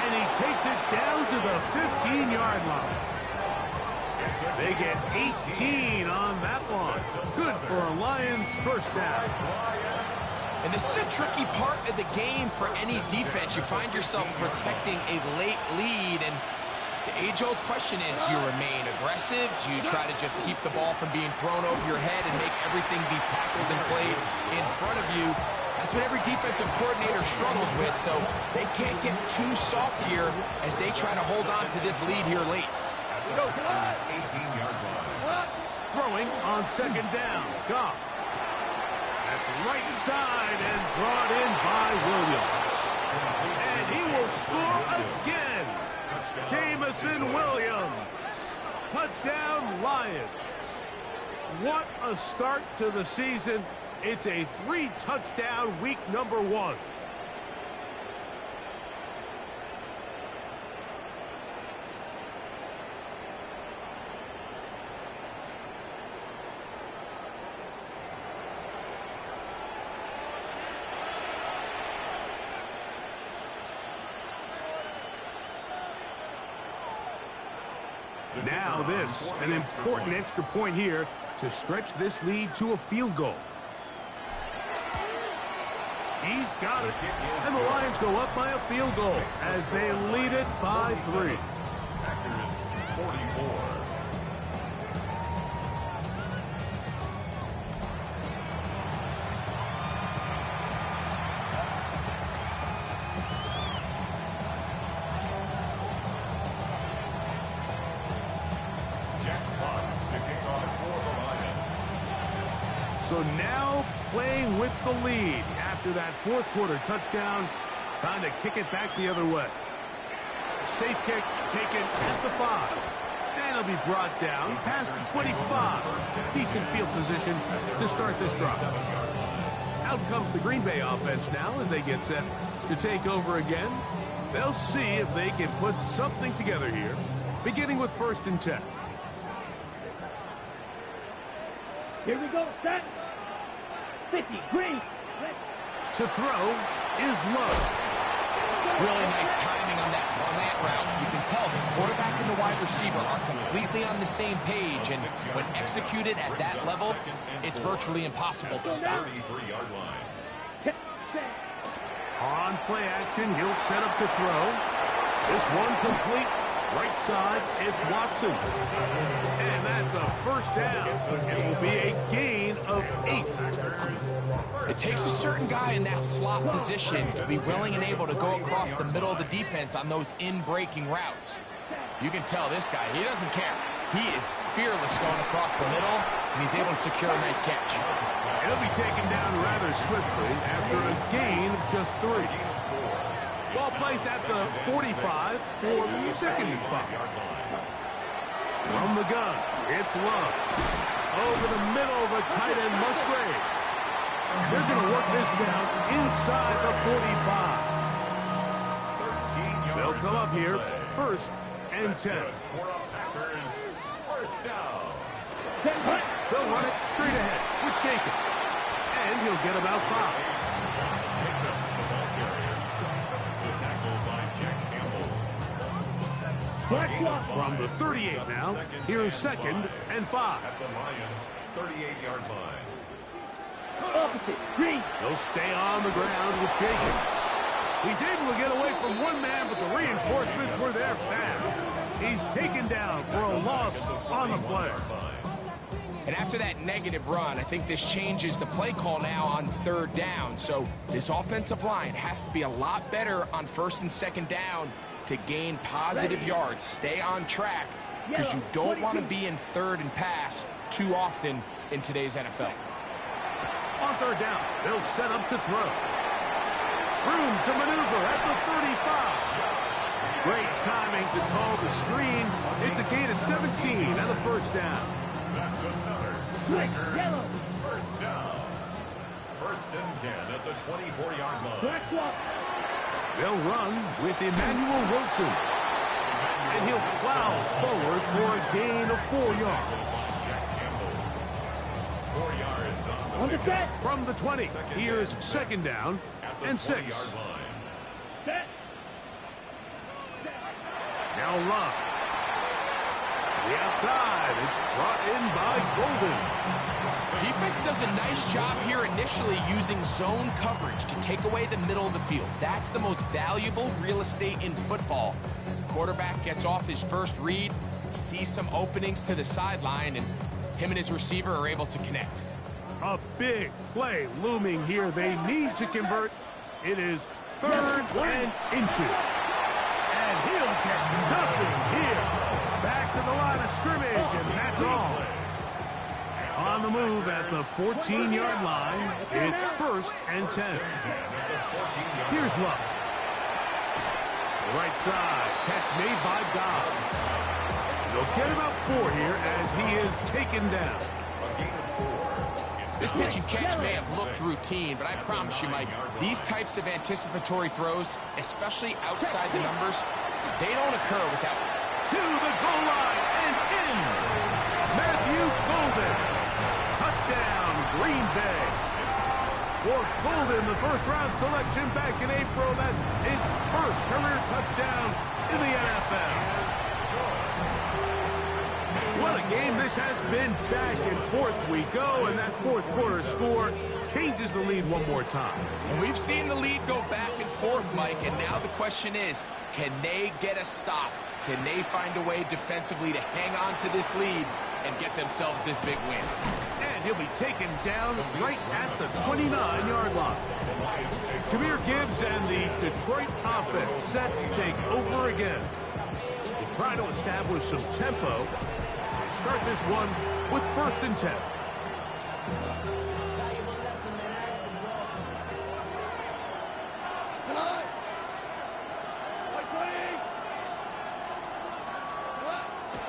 And he takes it down to the 15-yard line. They get 18 on that one. Good for a Lions 1st down. And this is a tricky part of the game for any defense. You find yourself protecting a late lead, and the age-old question is, do you remain aggressive? Do you try to just keep the ball from being thrown over your head and make everything be tackled and played in front of you? That's what every defensive coordinator struggles with, so they can't get too soft here as they try to hold on to this lead here late. 18-yard line. Throwing on 2nd down. Goff. That's right side and brought in by Williams. And he will score again. Jamison Williams. Touchdown, Lions. What a start to the season. It's a 3-touchdown week number 1. Now this, an important extra point here to stretch this lead to a field goal. He's got it. And the Lions go up by a field goal as they lead it by 3. Packers 44. So now playing with the lead after that 4th quarter touchdown. Time to kick it back the other way. Safe kick taken at the 5. And it'll be brought down past the 25. Decent field position to start this drive. Out comes the Green Bay offense now as they get set to take over again. They'll see if they can put something together here, beginning with 1st and 10. Here we go, set. 50, green. To throw is low. Really nice timing on that slant route. You can tell the quarterback and the wide receiver are completely on the same page, and when executed at that level, it's virtually impossible to stop. On play action, he'll set up to throw. This one complete. Right side, it's Watson. And that's a 1st down. It will be a gain of 8. It takes a certain guy in that slot position to be willing and able to go across the middle of the defense on those in-breaking routes. You can tell this guy, he doesn't care. He is fearless going across the middle, and he's able to secure a nice catch. He'll be taken down rather swiftly after a gain of just 3. Ball placed at the 45 for 2nd and 5. From the gun, it's Love. Over the middle of the tight end, Musgrave. They're going to work this down inside the 45. They'll come up here, 1st and 10. They'll run it straight ahead with Jacobs. And he'll get about 5. From the 38 now, here's 2nd and 5. At the Lions' 38-yard line. Opposite, green. He'll stay on the ground with Jacobs. He's able to get away from one man, but the reinforcements were there fast. He's taken down for a loss on the play. And after that negative run, I think this changes the play call now on 3rd down. So this offensive line has to be a lot better on 1st and 2nd down to gain positive yards. Stay on track because you don't want to be in third and pass too often in today's NFL. On third down, they'll set up to throw. Room to maneuver at the 35. Great timing to call the screen. It's a gain of 17 and a first down. That's another Packers first down. First and 10 at the 24-yard line. They'll run with Emmanuel Wilson. And he'll plow forward for a gain of 4 yards. 4 yards on the set. From the 20, here's second down and 6. Set. Now Love. The outside, it's brought in by Golden. Defense does a nice job here initially using zone coverage to take away the middle of the field. That's the most valuable real estate in football. Quarterback gets off his first read, sees some openings to the sideline, and him and his receiver are able to connect. A big play looming here. They need to convert. It is third and inches. And he'll get nothing here. Back to the line of scrimmage, and that's all. On the move at the 14-yard line, it's first and 10. Here's Love. Right side, catch made by Dobbs. They'll get about 4 here as he is taken down. This pitch and catch may have looked routine, but I promise you, Mike, these types of anticipatory throws, especially outside the numbers, they don't occur without... To the goal line and in. Matthew Golden. Touchdown, Green Bay. For Golden, the first-round selection back in April, that's his first career touchdown in the NFL. What a game this has been. Back and forth we go, and that fourth quarter score changes the lead one more time. And we've seen the lead go back and forth, Mike, and now the question is, can they get a stop? Can they find a way defensively to hang on to this lead and get themselves this big win? And he'll be taken down right at the 29-yard line. Jahmyr Gibbs and the Detroit offense set to take over again. They try to establish some tempo. Start this one with first and 10.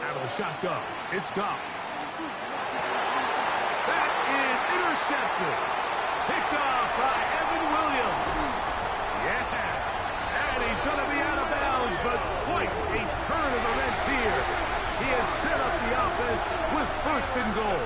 Out of the shotgun, it's Goff. That is intercepted. Picked off by Evan Williams. Yeah, and he's going to be out of bounds, but quite a turn of events here. He has set up the offense with first and goal.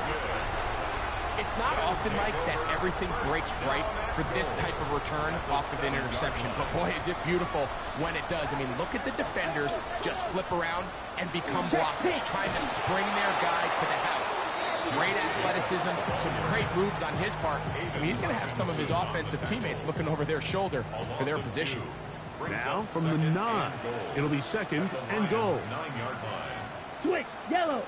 It's not often, Mike, that everything breaks right for this type of return off of an interception. But, boy, is it beautiful when it does. I mean, look at the defenders just flip around and become blockers, trying to spring their guy to the house. Great athleticism, some great moves on his part. I mean, he's going to have some of his offensive teammates looking over their shoulder for their position. Now, from the 9, it'll be second and goal. 9-yard line. Switch, yellow.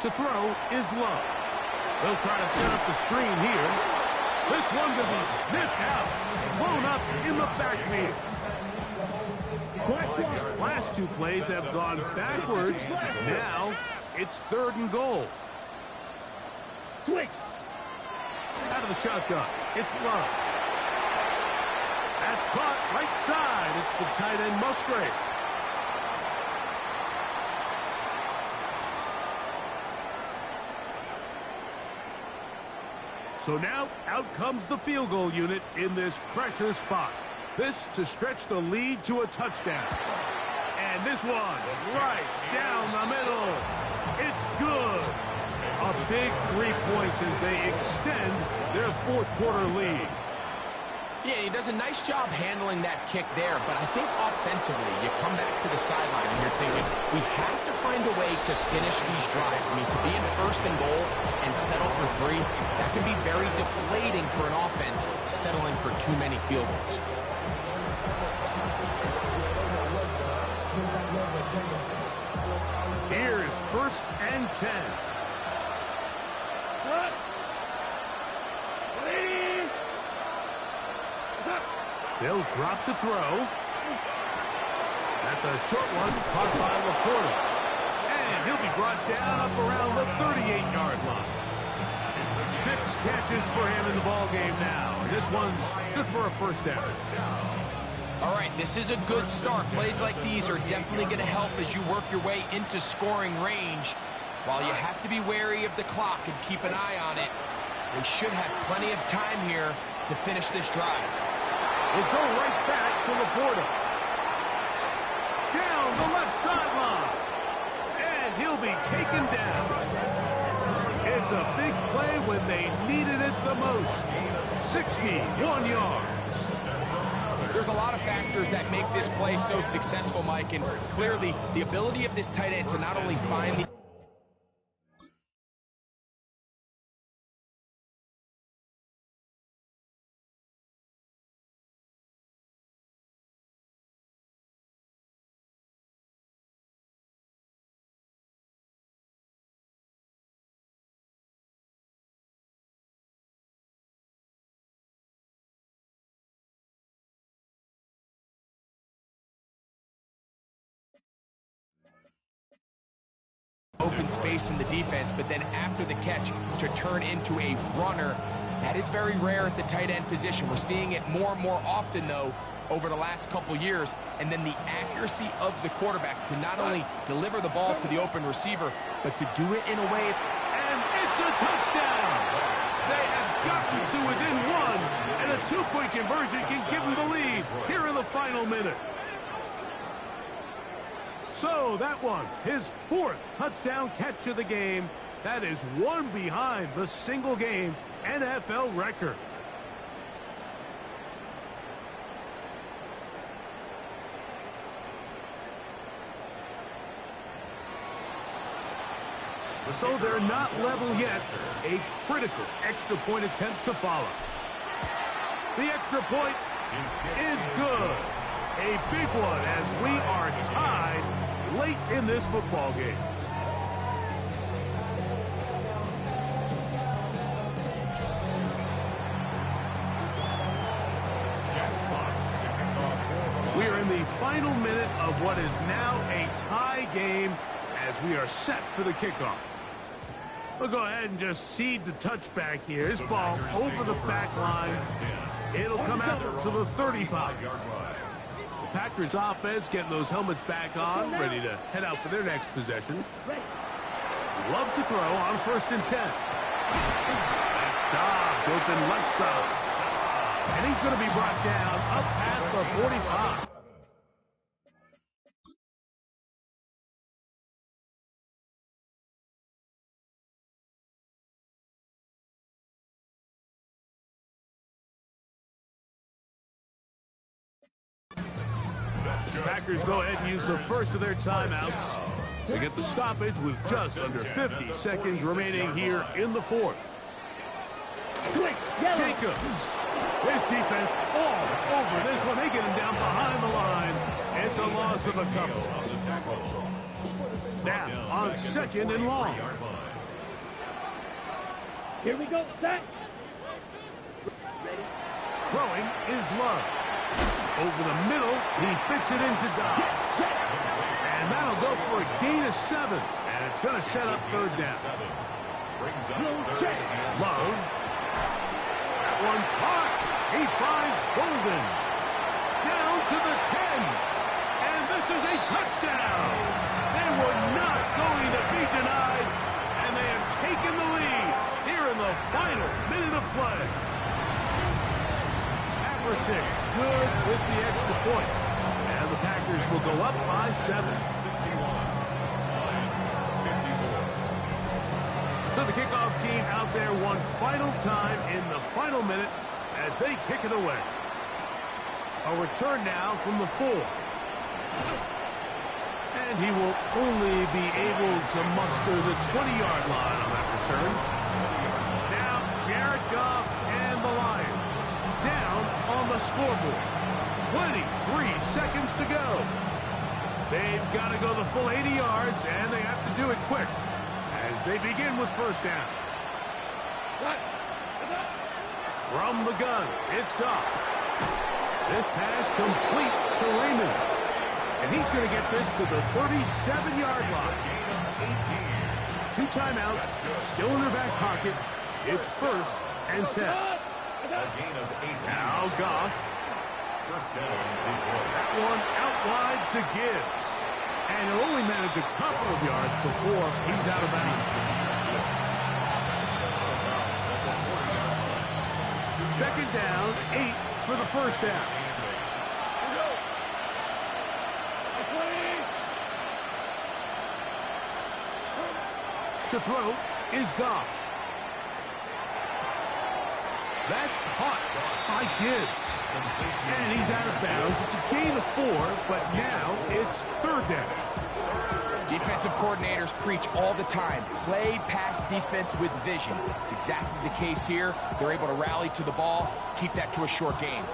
To throw is Love. They'll try to set up the screen here. This one will be sniffed out, blown up in the backfield. These last 2 plays have gone backwards. Now it's third and goal. Switch. Out of the shotgun, it's Love. That's caught right side. It's the tight end Musgrave. So now, out comes the field goal unit in this pressure spot. This to stretch the lead to a touchdown. And this one, right down the middle. It's good. A big 3 points as they extend their fourth quarter lead. Yeah, he does a nice job handling that kick there, but I think offensively, you come back to the sideline and you're thinking, we have to find a way to finish these drives. I mean, to be in first and goal and settle for 3, that can be very deflating for an offense settling for too many field goals. Here's first and 10. What? They'll drop to throw. That's a short one, caught by Laporta. And he'll be brought down up around the 38-yard line. 6 catches for him in the ballgame now. This one's good for a first down. All right, this is a good start. Plays like these are definitely going to help as you work your way into scoring range. While you have to be wary of the clock and keep an eye on it, they should have plenty of time here to finish this drive. We'll go right back to Laporta. Down the left sideline. And he'll be taken down. It's a big play when they needed it the most. 61 yards. There's a lot of factors that make this play so successful, Mike, and clearly the ability of this tight end to not only find the open space in the defense, but then after the catch to turn into a runner. That is very rare at the tight end position. We're seeing it more and more often, though, over the last couple years. And then the accuracy of the quarterback to not only deliver the ball to the open receiver, but to do it in a way. And it's a touchdown. They have gotten to within one, and a 2-point conversion can give them the lead here in the final minute. So that one, his 4th touchdown catch of the game. That is one behind the single-game NFL record. So they're not level yet. A critical extra point attempt to follow. The extra point is good. A big one as we are tied late in this football game. We are in the final minute of what is now a tie game as we are set for the kickoff. We'll go ahead and just seed the touchback here. This ball over the back line. It'll come out to the 35-yard line. The Packers offense getting those helmets back on, ready to head out for their next possession. Love to throw on 1st and 10. That's Dobbs open left side. And he's going to be brought down up past the 45. The Packers go ahead and use the first of their timeouts. They get the stoppage with just under 50 seconds remaining here in the 4th. Jacobs. This defense all over this one. They get him down behind the line. It's a loss of a couple. Now on 2nd and long. Here we go, set. Throwing is Love. Over the middle, he fits it into Dobbs. And that'll go for a gain of 7. And it's going to set up 3rd down. Love. That one caught. He finds Golden. Down to the 10. And this is a touchdown. They were not going to be denied. And they have taken the lead here in the final minute of play. Aversick good with the extra point. And the Packers will go up by 7. 61. So the kickoff team out there one final time in the final minute as they kick it away. A return now from the 4. And he will only be able to muster the 20-yard line on that return. Now Jared Goff and the Lions down on the scoreboard. 23 seconds to go. They've got to go the full 80 yards, and they have to do it quick as they begin with 1st down. From the gun, it's Goff. This pass complete to Raymond. And he's going to get this to the 37-yard line. 2 timeouts, still in their back pockets. It's 1st and 10. Now Goff. First down, Detroit. That one out wide to Gibbs. And he'll only manage a couple of yards before he's out of bounds. 2nd down, 8 for the 1st down. To throw is Goff. That's caught by Gibbs. And he's out of bounds. It's a gain of 4, but now it's 3rd down. Defensive coordinators preach all the time, play pass defense with vision. It's exactly the case here. They're able to rally to the ball, keep that to a short game.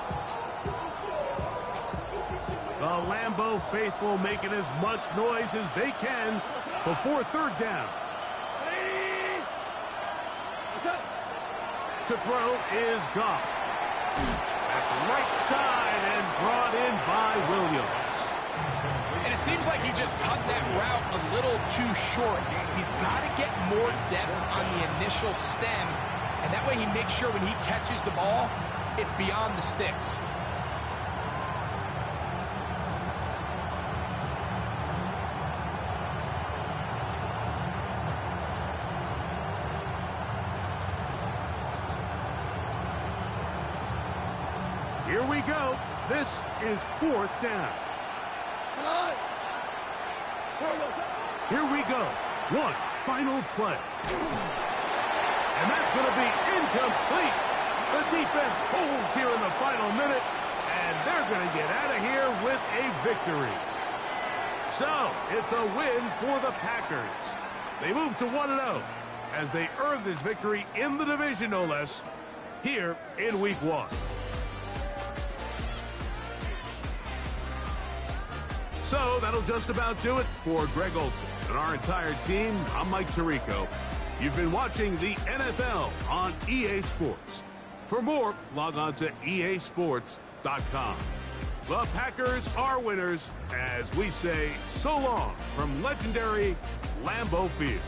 The Lambeau faithful making as much noise as they can before 3rd down. To throw is Goff. That's right side and brought in by Williams. And it seems like he just cut that route a little too short. He's got to get more depth on the initial stem, and that way he makes sure when he catches the ball, it's beyond the sticks. Here we go. This is 4th down. Here we go. One final play. And that's going to be incomplete. The defense holds here in the final minute, and they're going to get out of here with a victory. So, it's a win for the Packers. They move to 1-0 as they earn this victory in the division, no less, here in Week 1. So that'll just about do it for Greg Olson and our entire team. I'm Mike Tirico. You've been watching the NFL on EA Sports. For more, log on to easports.com. The Packers are winners as we say so long from legendary Lambeau Field.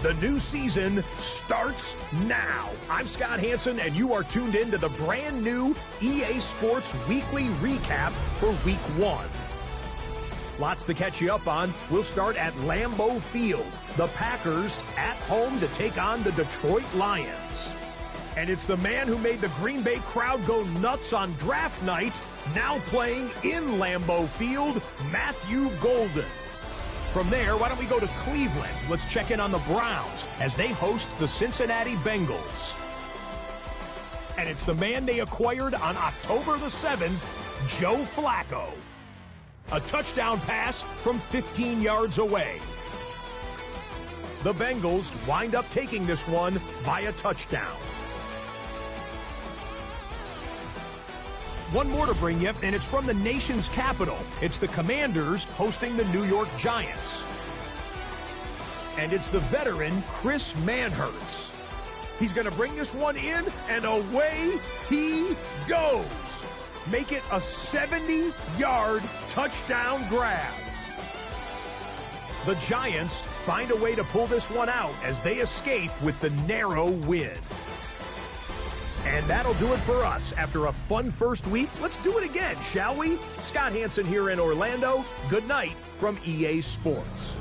The new season starts now. I'm Scott Hansen, and you are tuned in to the brand new EA Sports Weekly Recap for Week 1. Lots to catch you up on. We'll start at Lambeau Field. The Packers at home to take on the Detroit Lions. And it's the man who made the Green Bay crowd go nuts on draft night, now playing in Lambeau Field, Matthew Golden. From there, why don't we go to Cleveland? Let's check in on the Browns as they host the Cincinnati Bengals. And it's the man they acquired on October the 7th, Joe Flacco. A touchdown pass from 15 yards away. The Bengals wind up taking this one by a touchdown. One more to bring you, and it's from the nation's capital. It's the Commanders hosting the New York Giants. And it's the veteran Chris Manhertz. He's going to bring this one in, and away he goes. Make it a 70-yard touchdown grab. The Giants find a way to pull this one out as they escape with the narrow win. And that'll do it for us. After a fun first week, let's do it again, shall we? Scott Hansen here in Orlando. Good night from EA Sports.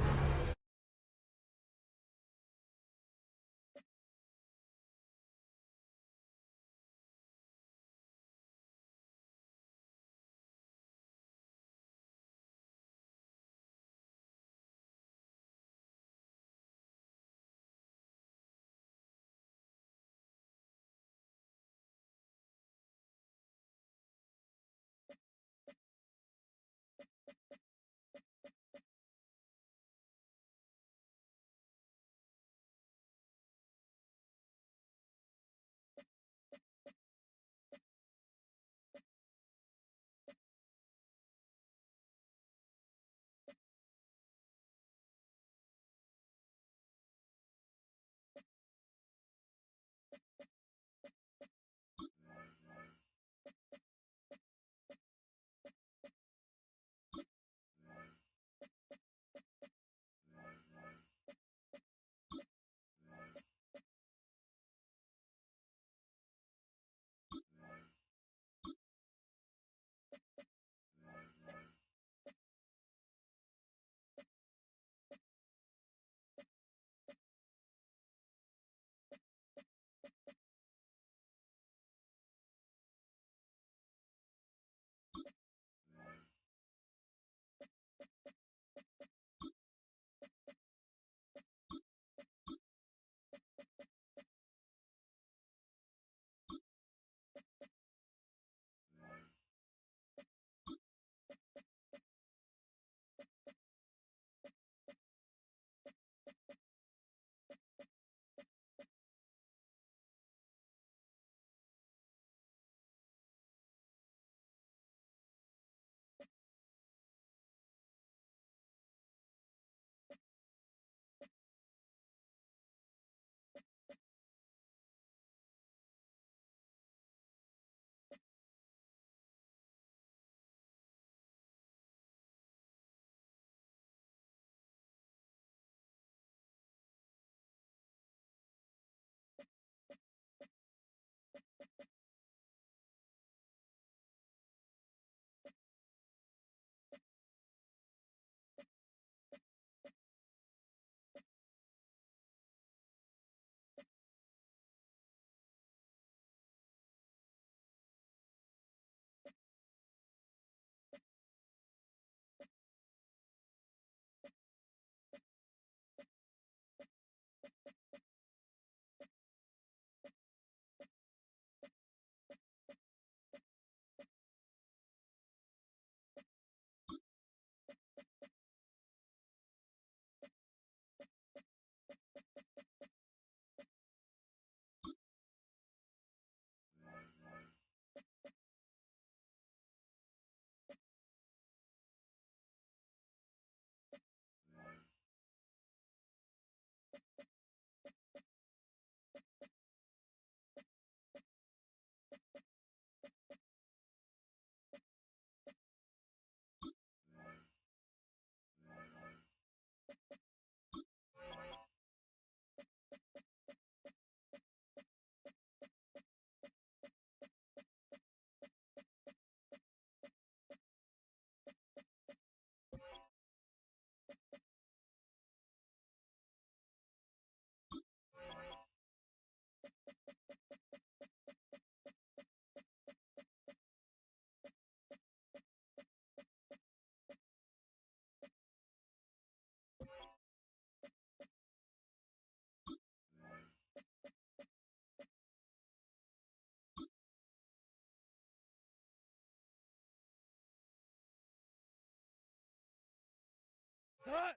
Cut.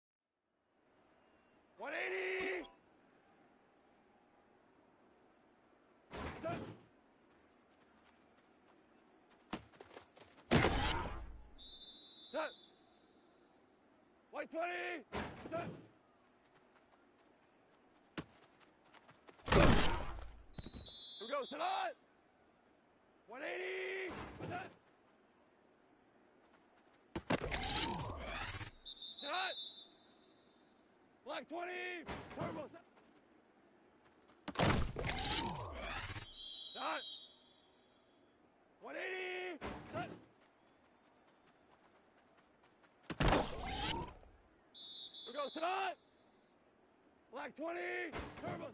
180. Cut. Cut. White 20. Cut. Here we go. Tonight. 180. Cut. Cut. Black 20. Turbo. Cut. 180. Cut. Here goes tonight. Black 20. Turbo.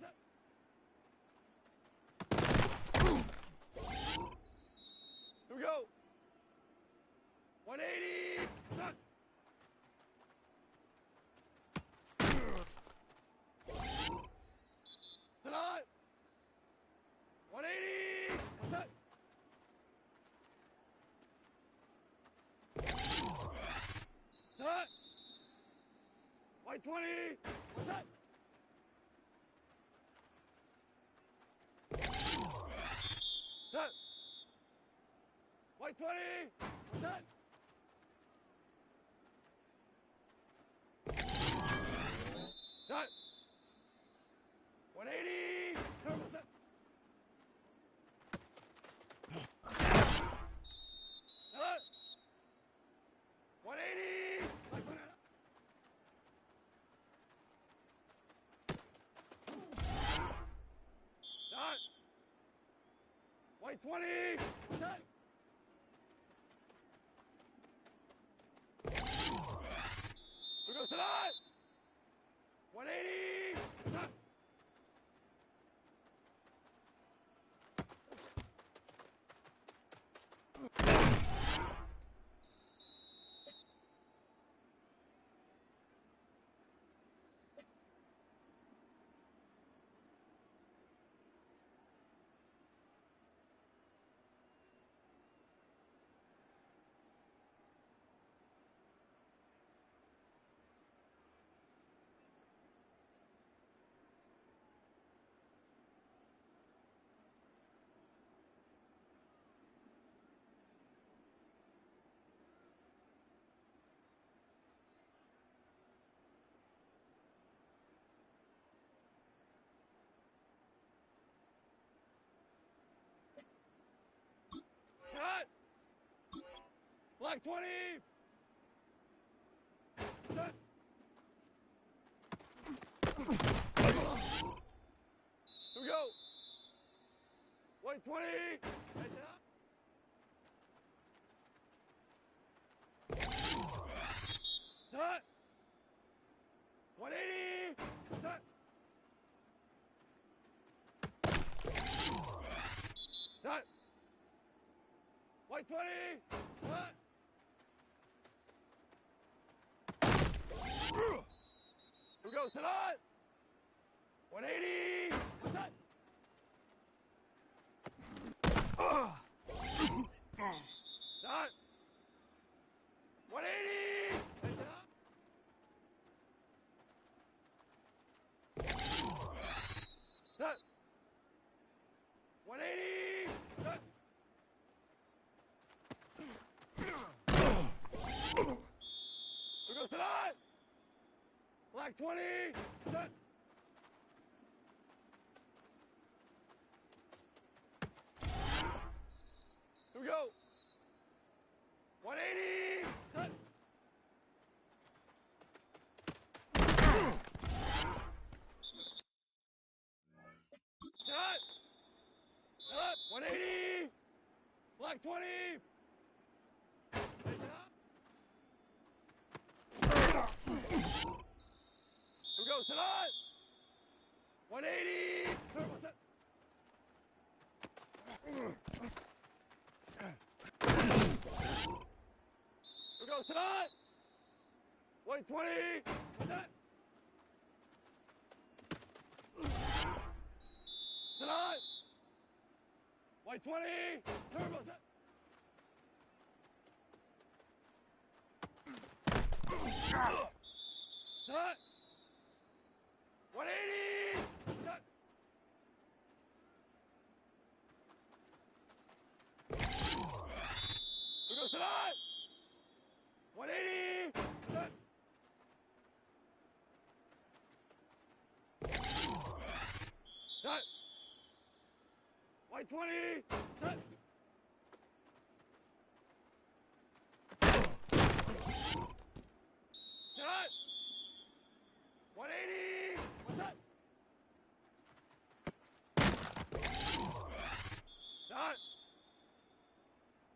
Here we go. 180. Cut. Tonight. 180. Cut. Cut. White 20. Cut. Cut. White 20. Cut. Cut. 180. Turbo set. Cut. 180. Like that. Cut. White 20. Cut. Here goes tonight. 180. Cut. Cut! Black 20! Cut! Here we go! White 20! Heads up! Cut! 180! Cut! Cut! White 20! Cut! Here we go, tonight! 180! Cut! Cut! 180! Heads up! Cut! 180! Cut! Here goes tonight! Black 20! Cut! Here we go! 180! Cut! Cut! Cut! 180! Black 20! Heads up! Here we go, tonight! 180! Turbo set! Here we go, tonight! White 20! Set! Tonight! White 20! Turbo set! White 20. Set. Shot. 180. What's that? Shot.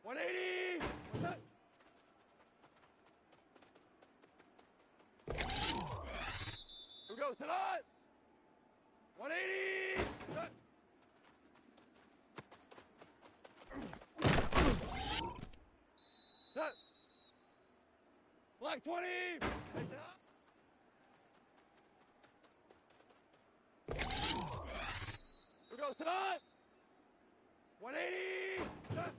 180. What's that? Who goes tonight? 180. Shot. Shot. Black 20. Heads up. Who goes tonight? 180. Shot.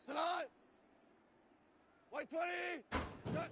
Tonight. White 20. Shot.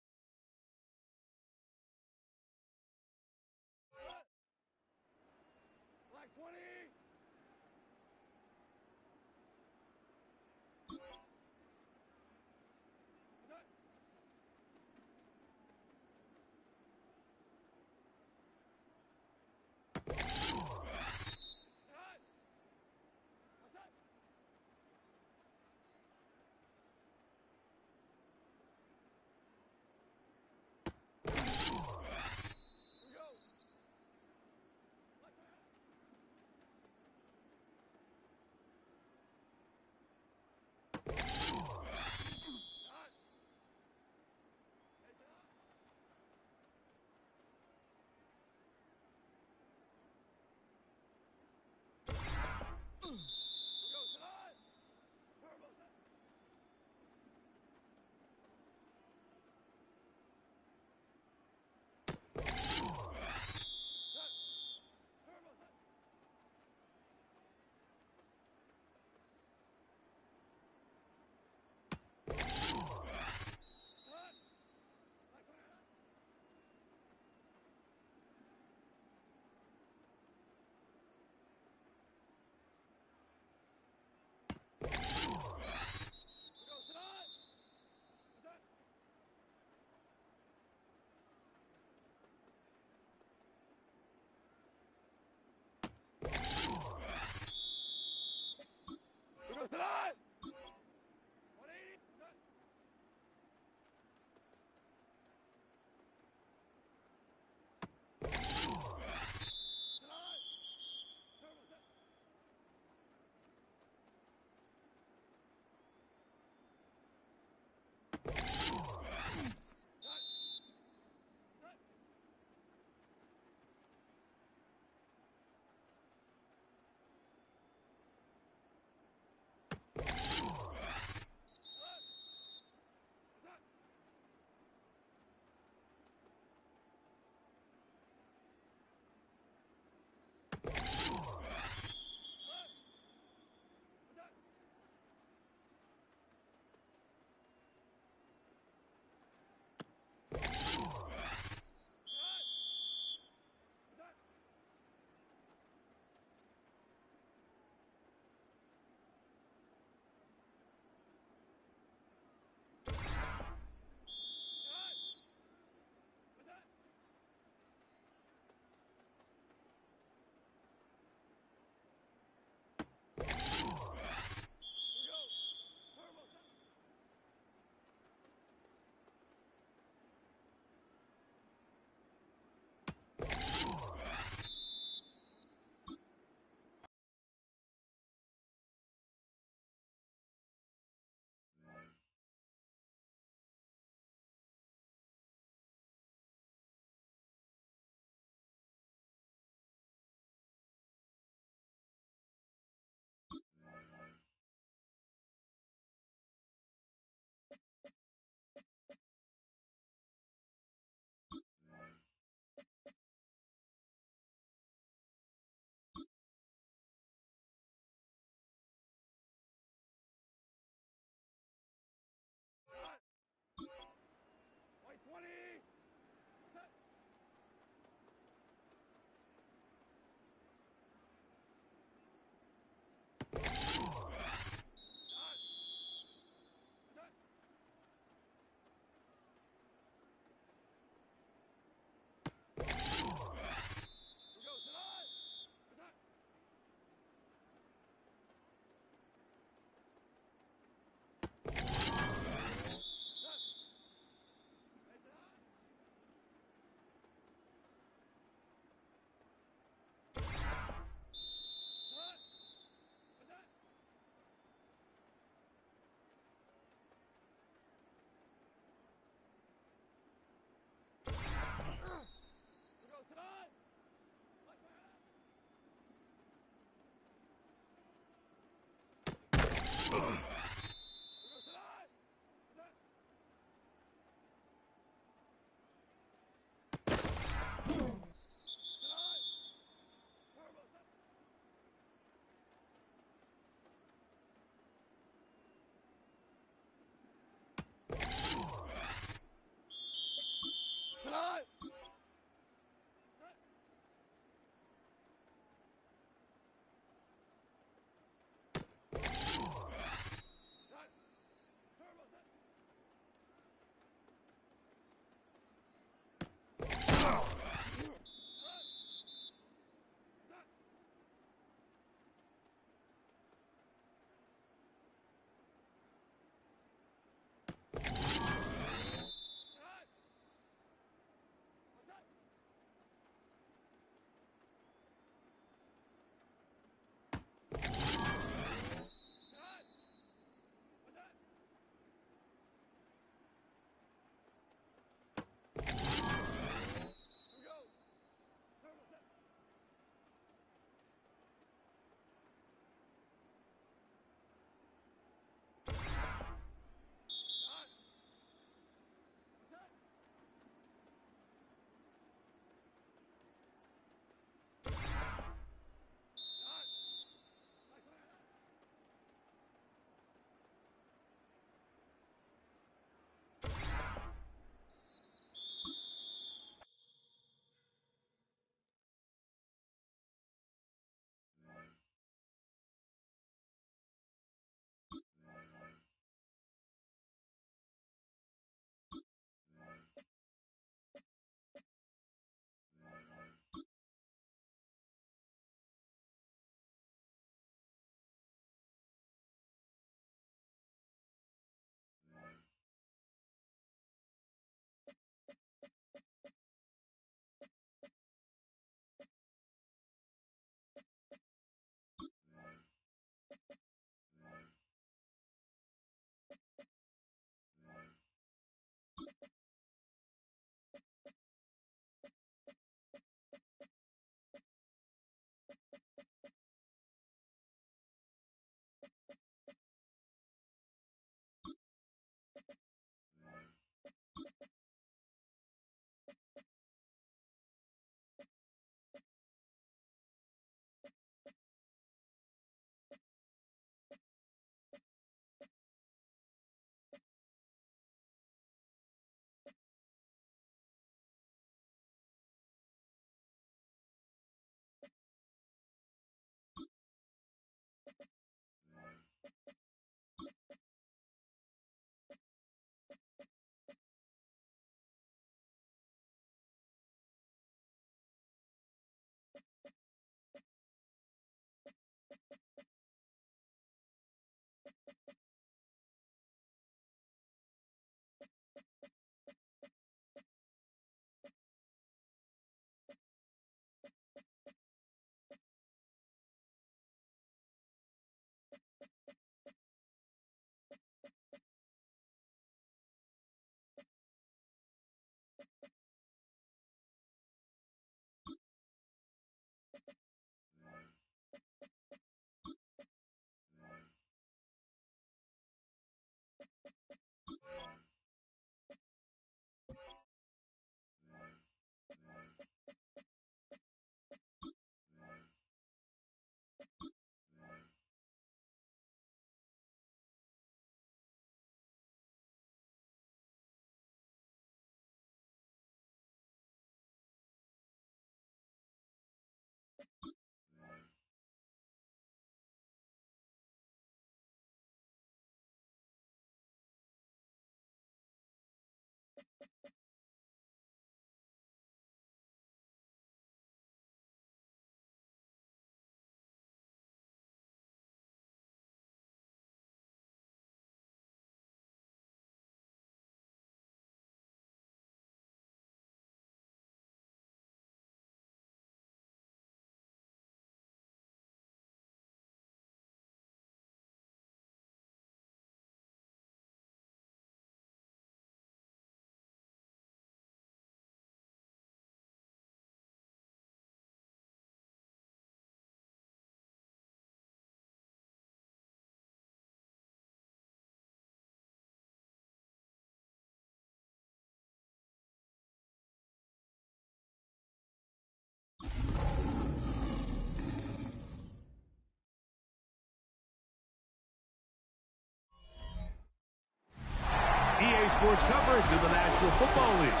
sports coverage of the National Football League.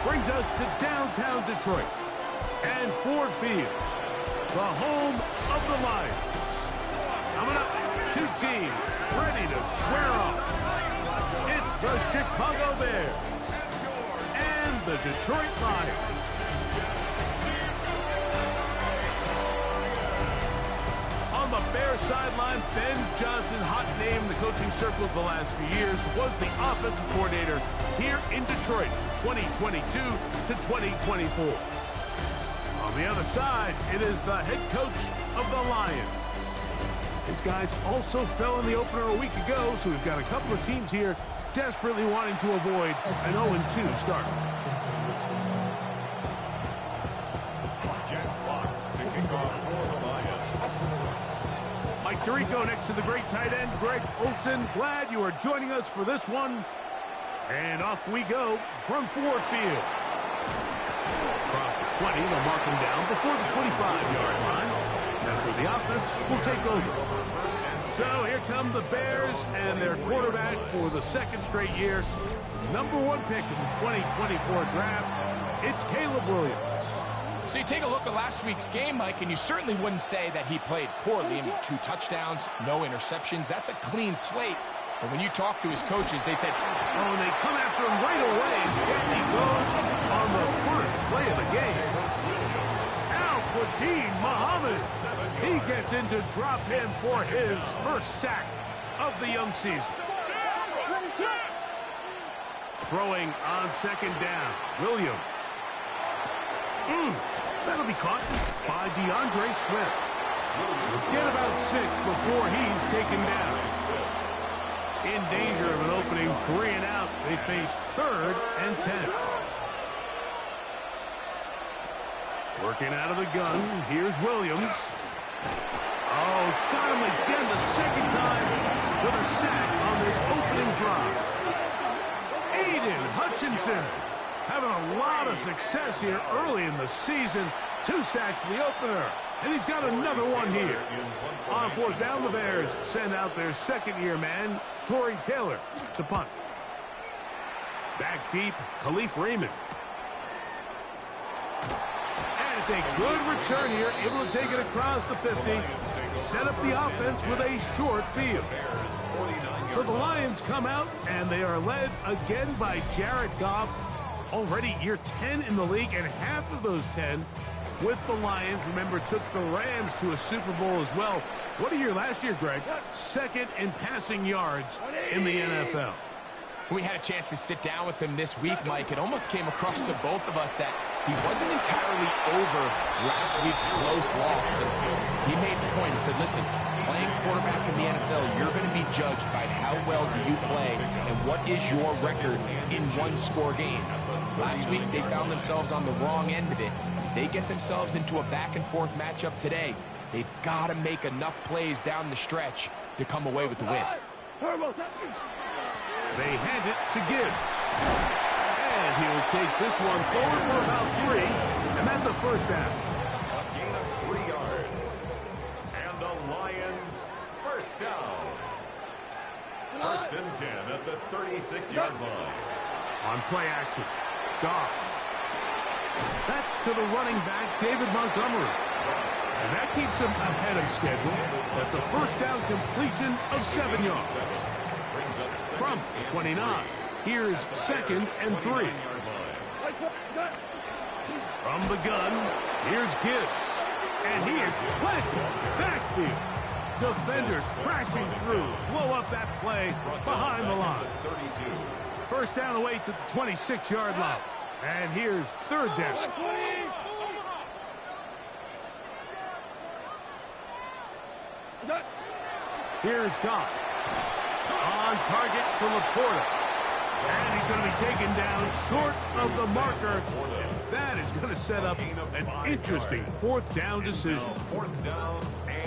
Brings us to downtown Detroit and Ford Field, the home of the Lions. Coming up, two teams ready to square off. It's the Chicago Bears and the Detroit Lions. On the Bears sideline, Ben Johnson, hot name in the coaching circles the last few years, was the offensive coordinator here in Detroit from 2022 to 2024. On the other side, it is the head coach of the Lions. These guys also fell in the opener a week ago, so we've got a couple of teams here desperately wanting to avoid an 0-2 start. Mike Tirico next to the great tight end, Greg Olsen. Glad you are joining us for this one. And off we go from Ford Field. Across the 20, they'll mark him down before the 25-yard line. That's where the offense will take over. So here come the Bears and their quarterback for the second straight year. #1 pick in the 2024 draft. It's Caleb Williams. So you take a look at last week's game, Mike, and you certainly wouldn't say that he played poorly. I mean, 2 touchdowns, no interceptions. That's a clean slate. But when you talk to his coaches, they said, oh, and they come after him right away, and down he goes on the first play of the game. Al-Quadin Muhammad. He gets into drop him for his first sack of the young season. Throwing on second down, Williams. That'll be caught by DeAndre Swift. Get about 6 before he's taken down. In danger of an opening 3 and out. They face 3rd and 10. Working out of the gun. Here's Williams. Oh, got him again the second time with a sack on this opening drive. Aiden Hutchinson having a lot of success here early in the season. 2 sacks in the opener, and he's got another one here. On 4th down, the Bears send out their second-year man, Torrey Taylor, to punt. Back deep, Khalif Raymond. And it's a good return here, able to take it across the 50. Set up the offense with a short field. So the Lions come out, and they are led again by Jared Goff. Already year 10 in the league, and half of those 10 with the Lions. Remember, took the Rams to a Super Bowl as well. What a year last year, Greg. 2nd in passing yards in the NFL. We had a chance to sit down with him this week, Mike. It almost came across to both of us that he wasn't entirely over last week's close loss. And he made the point. He said, listen, playing quarterback in the NFL, you're going to be judged by how well do you play and what is your record in one-score games. Last week, they found themselves on the wrong end of it. They get themselves into a back-and-forth matchup today. They've got to make enough plays down the stretch to come away with the win. They hand it to Gibbs. And he'll take this one forward for about 3, and that's a first down. A gain of 3 yards. And the Lions first down. 1st and 10 at the 36-yard line. On play action, Goff. That's to the running back, David Montgomery. And that keeps him ahead of schedule. That's a first down completion of 7 yards. From the 29, here's 2nd and 3. From the gun, here's Gibbs. And he is planted backfield. Defenders crashing through. Blow up that play behind the line. First down awaits at the 26-yard line. And here's 3rd down. Here's Goff. On target to Laporta. And he's going to be taken down short of the marker. And that is going to set up an interesting 4th down decision.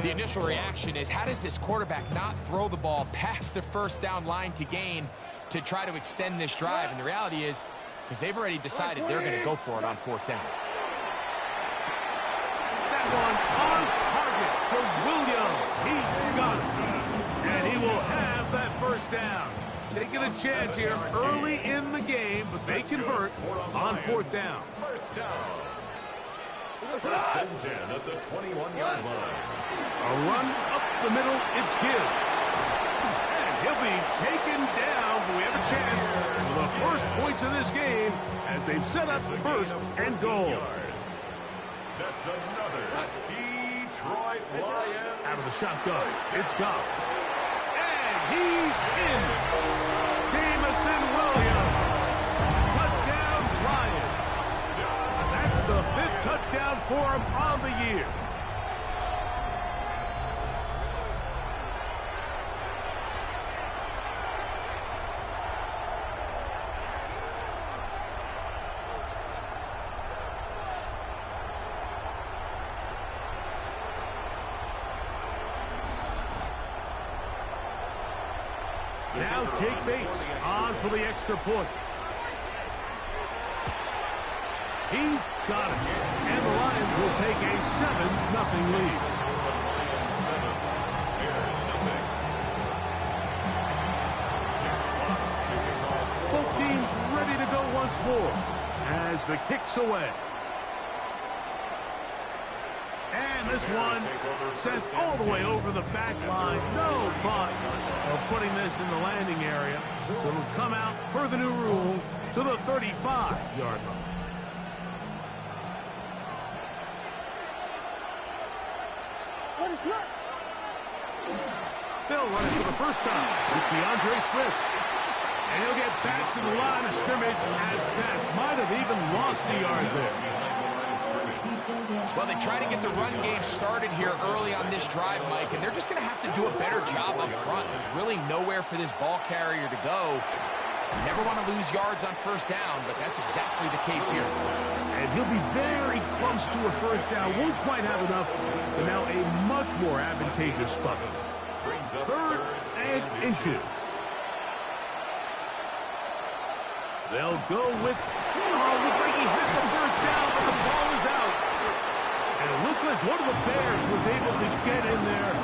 The initial reaction is, how does this quarterback not throw the ball past the first down line to gain to try to extend this drive? And the reality is, because they've already decided they're going to go for it on 4th down. That one on target to Williams. He's got it. And he will have that first down. Taking taking a chance here early in the game, but they convert on 4th down. First down. First and 10 at the 21-yard line. A run up the middle, it's Gibbs. And he'll be taken down, but we have a chance for the first points of this game as they've set up 1st and goal. That's another Detroit Lions. Out of the shotgun, it's Goff. And he's in. Jameson Williams. Touchdown, Lions. That's the 5th touchdown for him on the year. Now Jake Bates on for the extra point. He's got it. And the Lions will take a 7-0 lead. Both teams ready to go once more as the kick's away. And this one sends all the way over the back line. No fun of putting this in the landing area. So it'll come out per the new rule to the 35-yard line. They'll run it for the first time with DeAndre Swift. And he'll get back to the line of scrimmage at best. Might have even lost a yard there. Well, they try to get the run game started here early on this drive, Mike, and they're just going to have to do a better job up front. There's really nowhere for this ball carrier to go. You never want to lose yards on 1st down, but that's exactly the case here. And he'll be very close to a 1st down. Won't quite have enough, so now a much more advantageous spot. 3rd and inches. They'll go with, looks like he hits the 1st down, but the ball is out. And it looked like one of the Bears was able to get in there.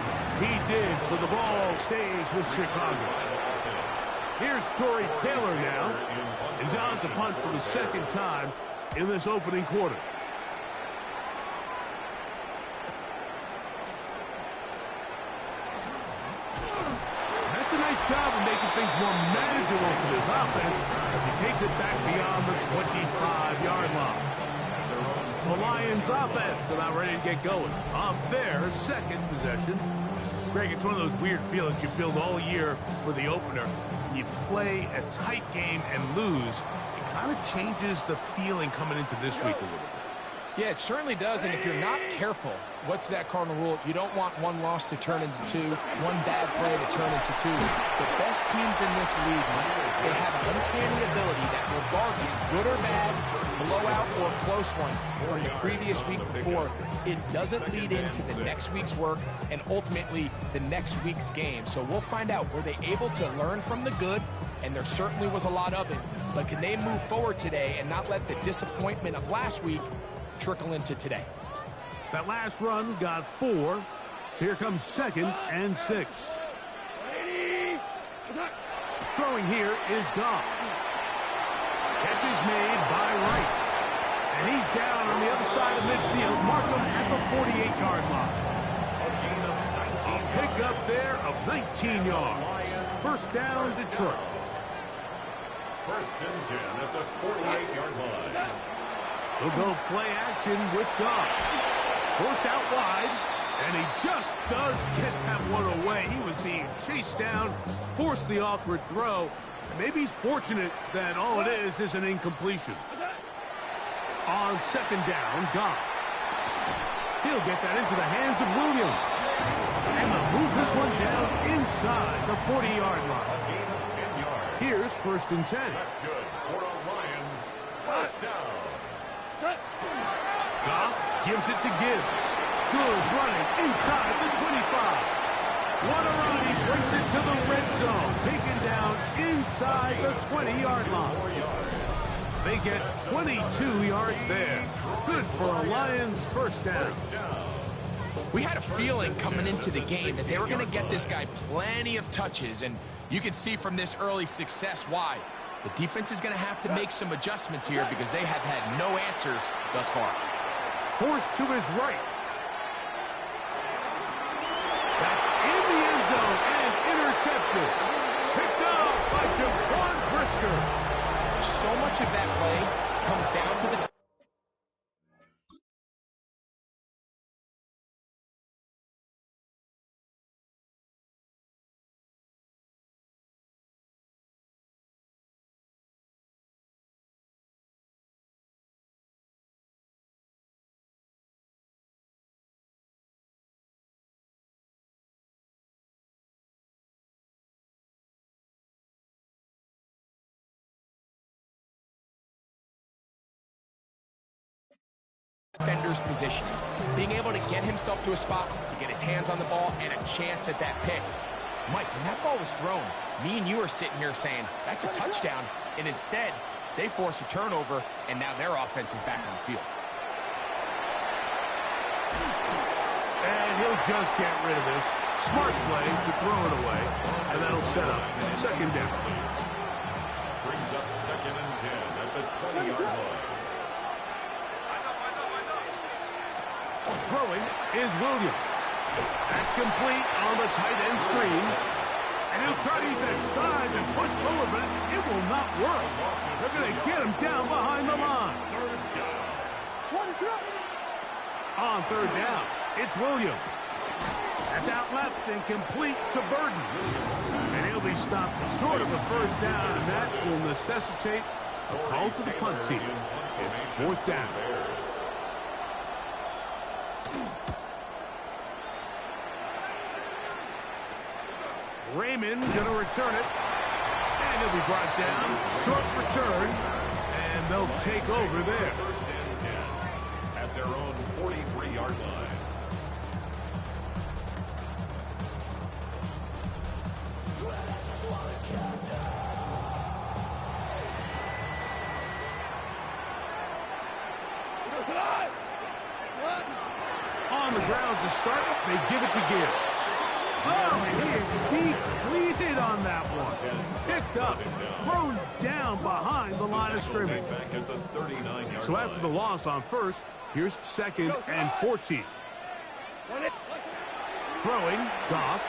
He did, so the ball stays with Chicago. Here's Torrey Taylor now, and John's to punt for the 2nd time in this opening quarter. That's a nice job of making things more manageable for this offense as he takes it back beyond the 25-yard line. The Lions offense about ready to get going on their 2nd possession. Greg, it's one of those weird feelings you build all year for the opener. You play a tight game and lose, it kind of changes the feeling coming into this week a little bit. Yeah, it certainly does, and if you're not careful, what's that cardinal rule? You don't want one loss to turn into 2, one bad play to turn into 2. The best teams in this league, they have an uncanny ability that regardless, good or bad, blowout or close one from the previous week before, it doesn't lead into the next week's work and ultimately the next week's game. So we'll find out, were they able to learn from the good? And there certainly was a lot of it. But can they move forward today and not let the disappointment of last week trickle into today? That last run got 4. So here comes 2nd and 6. Throwing here is Goff. Catch is made by Wright. And he's down on the other side of midfield. Mark him at the 48-yard line. A pickup there of 19 yards. 1st down, Detroit. 1st and 10 at the 48-yard line. He'll go play action with Goff. Forced out wide, and he just does get that one away. He was being chased down, forced the awkward throw, and maybe he's fortunate that all it is an incompletion. On 2nd down, Goff. He'll get that into the hands of Williams. And they'll move this one down inside the 40-yard line. Here's 1st and 10. That's good for the Lions. 1st down. Goff gives it to Gibbs. Good running inside the 25. What a run. He brings it to the red zone. Taken down inside the 20-yard line. They get 22 yards there. Good for a Lions 1st down. We had a feeling coming into the game that they were going to get this guy plenty of touches, and You can see from this early success why. The defense is going to have to make some adjustments here because they have had no answers thus far. Forced to his right. That's in the end zone and intercepted. Picked off by Jaquan Brisker. So much of that play comes down to the defender's positioning. Being able to get himself to a spot, to get his hands on the ball, and a chance at that pick. Mike, when that ball was thrown, me and you are sitting here saying, that's a touchdown, and instead, they force a turnover, and now their offense is back on the field. And he'll just get rid of this. Smart play to throw it away, and that'll set up second down. Brings up 2nd and 10 at the 20-yard line. Throwing is Williams. That's complete on the tight end screen. And he'll try to use that size and push forward, but it will not work. They're going to get him down behind the line. On third down, it's Williams. That's out left and complete to Burden. And he'll be stopped short of the first down, and that will necessitate a call to the punt team. It's 4th down. Raymond going to return it. And he'll be brought down. Short return. And they'll take over there. 1st and 10 at their own 43-yard line. On the ground to start, they give it to Gibbs. Oh, he is depleted on that one. Picked up, thrown down behind the line of scrimmage. Back at the 39-yard So after the loss on first, here's 2nd and 14. Throwing, Goff.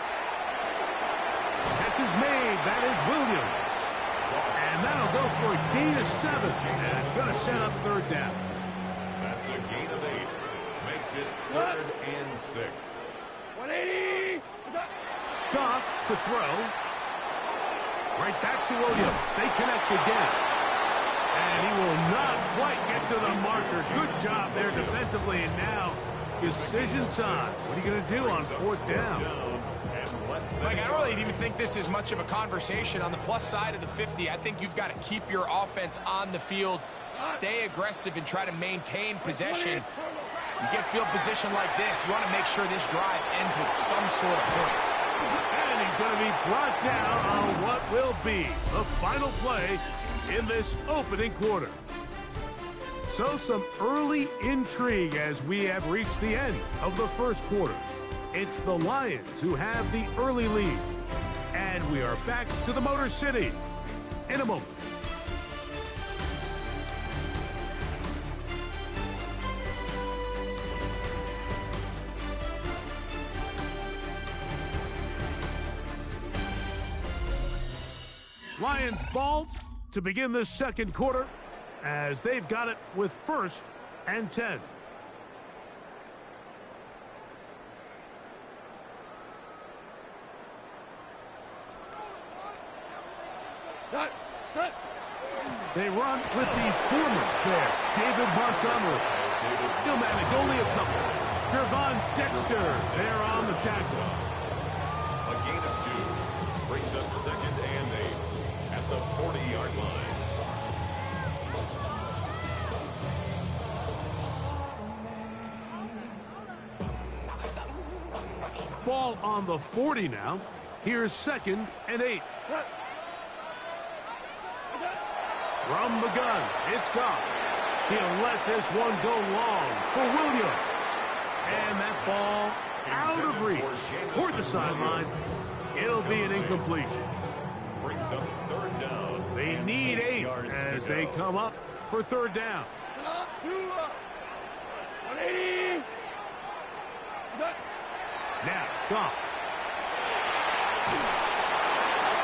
Catch is made, that is Williams. And that'll go for a gain of 7. And it's going to set up 3rd down. That's a gain of 8. Makes it 3rd and 6. 180. Goff to throw. Right back to Williams. They connect again. And he will not quite get to the marker. Good job there defensively. And now, decision time. What are you going to do on 4th down? Mike, I don't really even think this is much of a conversation. On the plus side of the 50, I think you've got to keep your offense on the field, stay aggressive, and try to maintain possession. You get field position like this, you want to make sure this drive ends with some sort of points. And he's going to be brought down on what will be the final play in this opening quarter. So some early intrigue as we have reached the end of the first quarter. It's the Lions who have the early lead. And we are back to the Motor City in a moment. Lions ball to begin this second quarter as they've got it with 1st and 10. They run with the former there, David Montgomery. He'll manage only a couple. Gervon Dexter there on the tackle. A gain of 2 brings up 2nd and 8 at the 40-yard line. Ball on the 40 now. Here's 2nd and 8. From the gun, it's Goff. He'll let this one go long for Williams. And that ball out of reach toward the sideline. It'll be an incompletion. So third down. They need 8 as they come up for third down. 180. Now, Goff.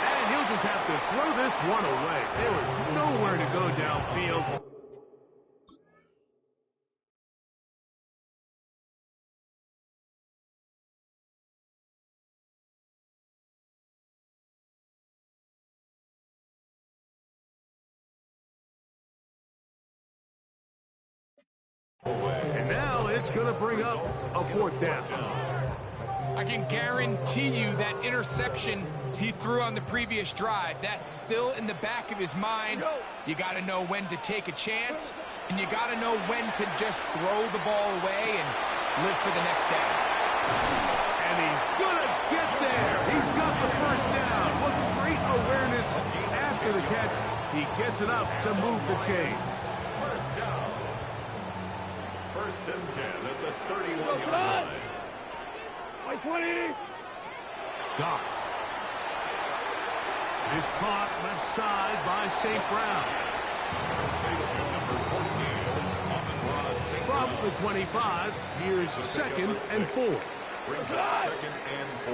And he'll just have to throw this one away. There was nowhere to go downfield. And now it's going to bring up a fourth down. I can guarantee you that interception he threw on the previous drive, that's still in the back of his mind. You got to know when to take a chance, and you got to know when to just throw the ball away and live for the next down. And he's going to get there. He's got the first down. What great awareness after the catch. He gets enough to move the chains. First down. First and 10 at the 31-yard line. 120. Goff is caught left side by St. Brown. From the 25, here's 2nd and 4. Brings up 2nd and 4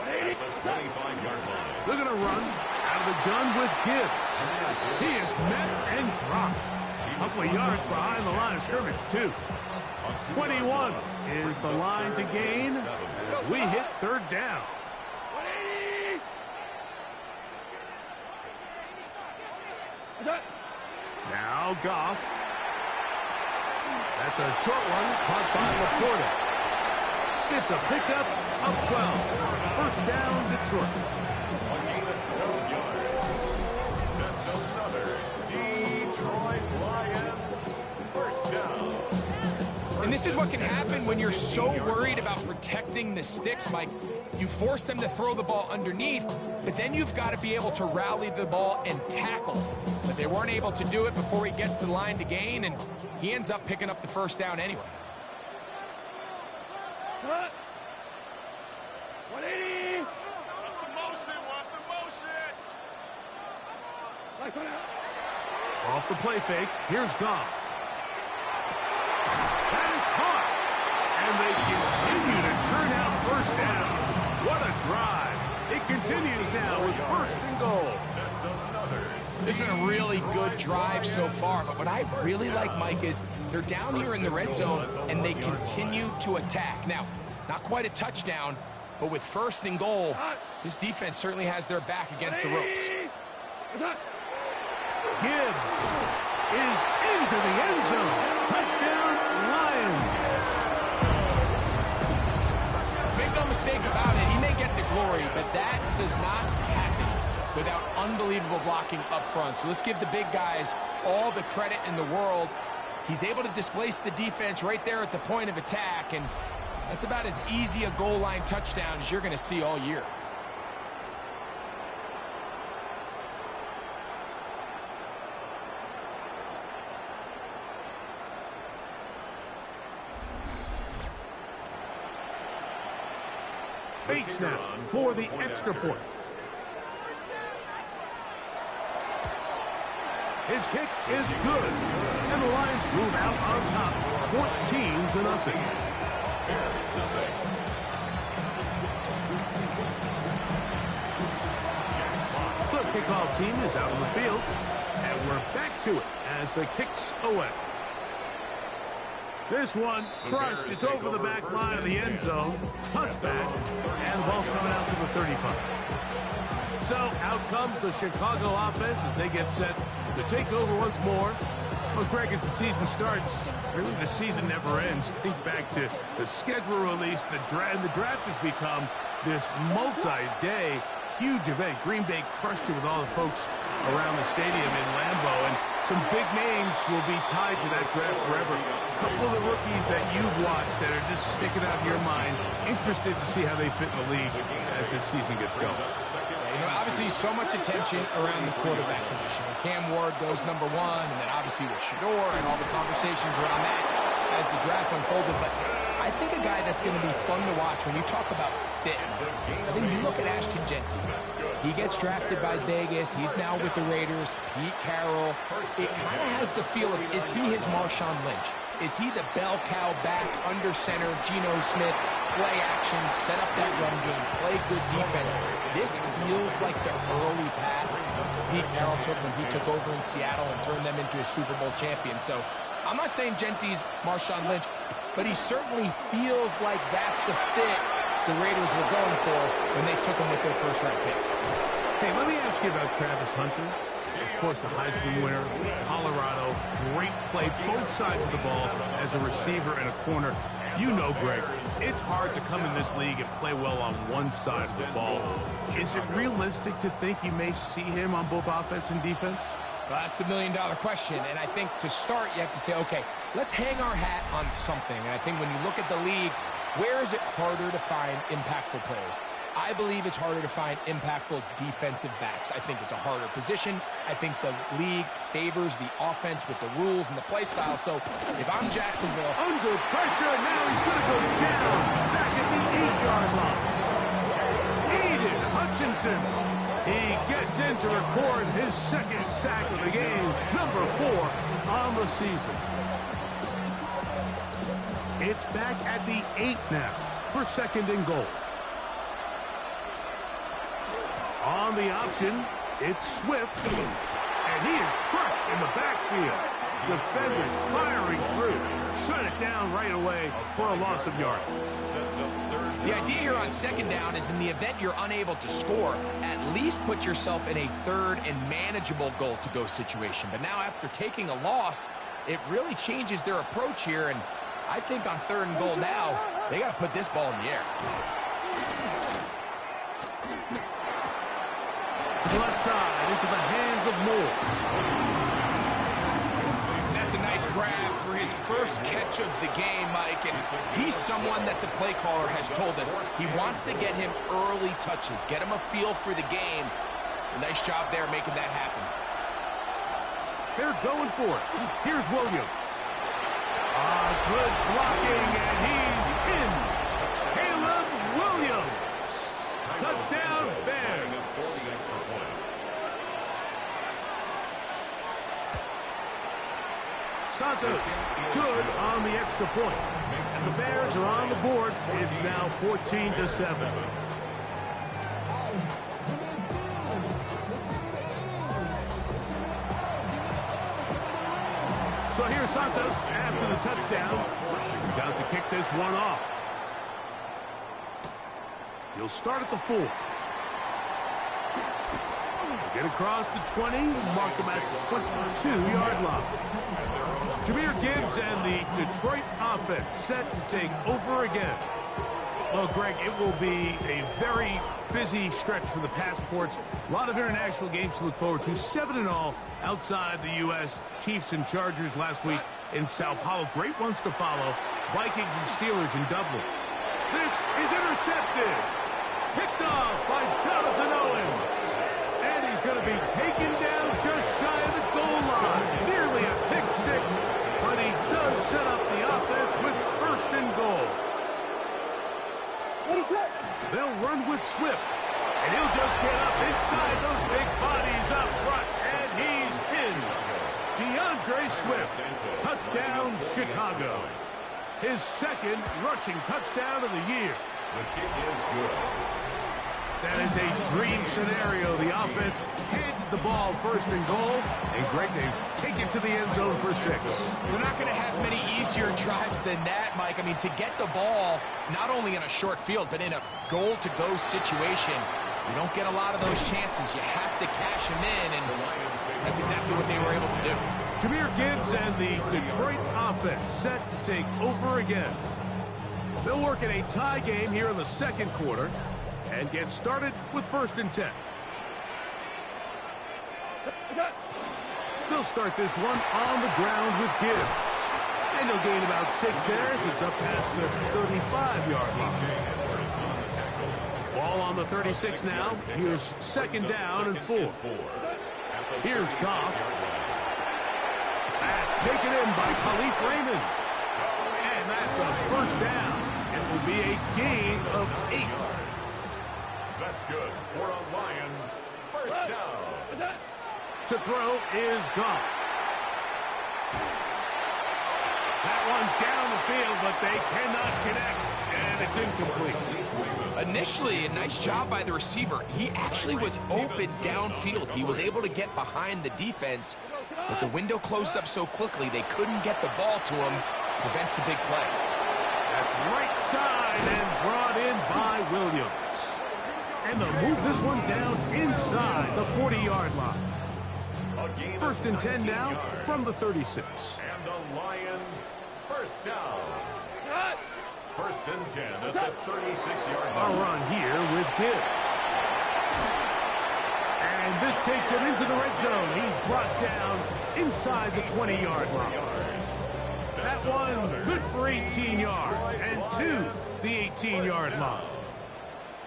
at the 25-yard line. They're going to run out of the gun with Gibbs. He is met and dropped. A couple of yards behind the line of scrimmage, too. 21 is the line to gain as we hit third down. 180. Now Goff. That's a short one caught by Laporta. It's a pickup of 12. First down, Detroit. A gain of 12 yards. That's another Detroit Lions first down. And this is what can happen when you're so worried about protecting the sticks, Mike. You force them to throw the ball underneath, but then you've got to be able to rally the ball and tackle. But they weren't able to do it before he gets to the line to gain, and he ends up picking up the first down anyway. 180. Off the play fake, here's Goff. That is caught. And they continue to churn out first down. What a drive. It continues now with 1st and goal. That's another. This has been a really good drive so far, but what I really like, Mike, is they're down here in the red zone, and they continue to attack. Now, not quite a touchdown, but with 1st and goal, this defense certainly has their back against the ropes. Gibbs is into the end zone. Touchdown, Lions. Make no mistake about it, he may get the glory, but that does not happen without unbelievable blocking up front. So let's give the big guys all the credit in the world. He's able to displace the defense right there at the point of attack, and that's about as easy a goal line touchdown as you're going to see all year. Bates now for the extra point. His kick is good. And the Lions move out on top, 14-0. The kickoff team is out on the field. And we're back to it as the kick's away. This one crushed. It's over the back line of the end zone. Touchback. And the ball's coming out to the 35. So out comes the Chicago offense as they get set to take over once more. Well, Greg, as the season starts, really the season never ends. Think back to the schedule release, the draft has become this multi-day huge event. Green Bay crushed it with all the folks around the stadium in Lambeau, and some big names will be tied to that draft forever. A couple of the rookies that you've watched that are just sticking out in your mind, interested to see how they fit in the league as this season gets going. You know, obviously so much attention around the quarterback position. Cam Ward goes #1, and then obviously with Shador and all the conversations around that as the draft unfolded. But I I think a guy that's going to be fun to watch when you talk about fit. I think you look at Ashton Jeanty. He gets drafted by Vegas. He's now with the Raiders. Pete Carroll. It kind of has the feel of, is he his Marshawn Lynch? Is he the bell cow back, under center, Geno Smith, play action, set up that run game, play good defense? This feels like the early path Pete Carroll took when he took over in Seattle and turned them into a Super Bowl champion. So I'm not saying Jeanty's Marshawn Lynch, but he certainly feels like that's the fit the Raiders were going for when they took him with their first-round pick. Hey, let me ask you about Travis Hunter. Of course, the Heisman winner, Colorado, great play, both sides of the ball as a receiver and a corner. You know, Greg, it's hard to come in this league and play well on one side of the ball. Is it realistic to think you may see him on both offense and defense? Well, that's the million-dollar question, and I think to start, you have to say, okay, let's hang our hat on something. And I think when you look at the league, where is it harder to find impactful players? I believe it's harder to find impactful defensive backs. I think it's a harder position. I think the league favors the offense with the rules and the play style. So if I'm Jacksonville... Under pressure, now he's going to go down back at the 8-yard line. Aiden Hutchinson. He gets in to record his second sack of the game, number 4 on the season. It's back at the 8 now for second and goal. On the option, it's Swift, and he is crushed in the backfield. Defenders firing through. Shut it down right away for a loss of yards. The idea here on second down is in the event you're unable to score, at least put yourself in a third and manageable goal-to-go situation. But now after taking a loss, it really changes their approach here, and I think on third and goal now, they got to put this ball in the air. To the left side, into the hands of Moore. That's a nice grab for his first catch of the game, Mike, and he's someone that the play caller has told us he wants to get him early touches, get him a feel for the game. A nice job there making that happen. They're going for it. Here's Williams. Good blocking, and he's in. Caleb Williams. Touchdown, Bears. Santos, good on the extra point. And the Bears are on the board. It's now 14-7. So here's Santos after the touchdown. He's out to kick this one off. He'll start at the 4. Get across the 20, mark him at the 22-yard line. Jahmyr Gibbs and the Detroit offense set to take over again. Well, Greg, it will be a very busy stretch for the Passports. A lot of international games to look forward to. 7 in all outside the U.S. Chiefs and Chargers last week in Sao Paulo. Great ones to follow. Vikings and Steelers in Dublin. This is intercepted. Picked off by Jonathan Owens. And he's going to be taken down just shy of the goal line. Nearly a pick 6, but he does set up the offense with first and goal. They'll run with Swift, and he'll just get up inside those big bodies up front, and he's in. DeAndre Swift, touchdown Chicago. His second rushing touchdown of the year. The kick is good. That is a dream scenario. The offense handed the ball first and goal, and Greg, they take it to the end zone for 6. They're not going to have many easier drives than that, Mike. I mean, to get the ball, not only in a short field, but in a goal-to-go situation, you don't get a lot of those chances. You have to cash them in, and that's exactly what they were able to do. Jahmyr Gibbs and the Detroit offense set to take over again. They'll work in a tie game here in the second quarter and get started with first and 10. They'll start this one on the ground with Gibbs. And he'll gain about 6 there as it's up past the 35-yard line. Ball on the 36 now. Here's second down and 4. Here's Goff. That's taken in by Khalif Raymond. And that's a first down. It will be a gain of 8. That's good for a Lions first down. To throw is gone. That one down the field, but they cannot connect, and it's incomplete. Initially, a nice job by the receiver. He actually was open downfield. He was able to get behind the defense, but the window closed up so quickly they couldn't get the ball to him. Prevents the big play. That's right side and brought in by Williams. And they'll move this one down inside the 40-yard line. First and 10 now from the 36. And the Lions first down. First and 10 at the 36-yard line. A run here with Gibbs. And this takes him into the red zone. He's brought down inside the 20-yard line. That one good for 18 yards and to the 18-yard line.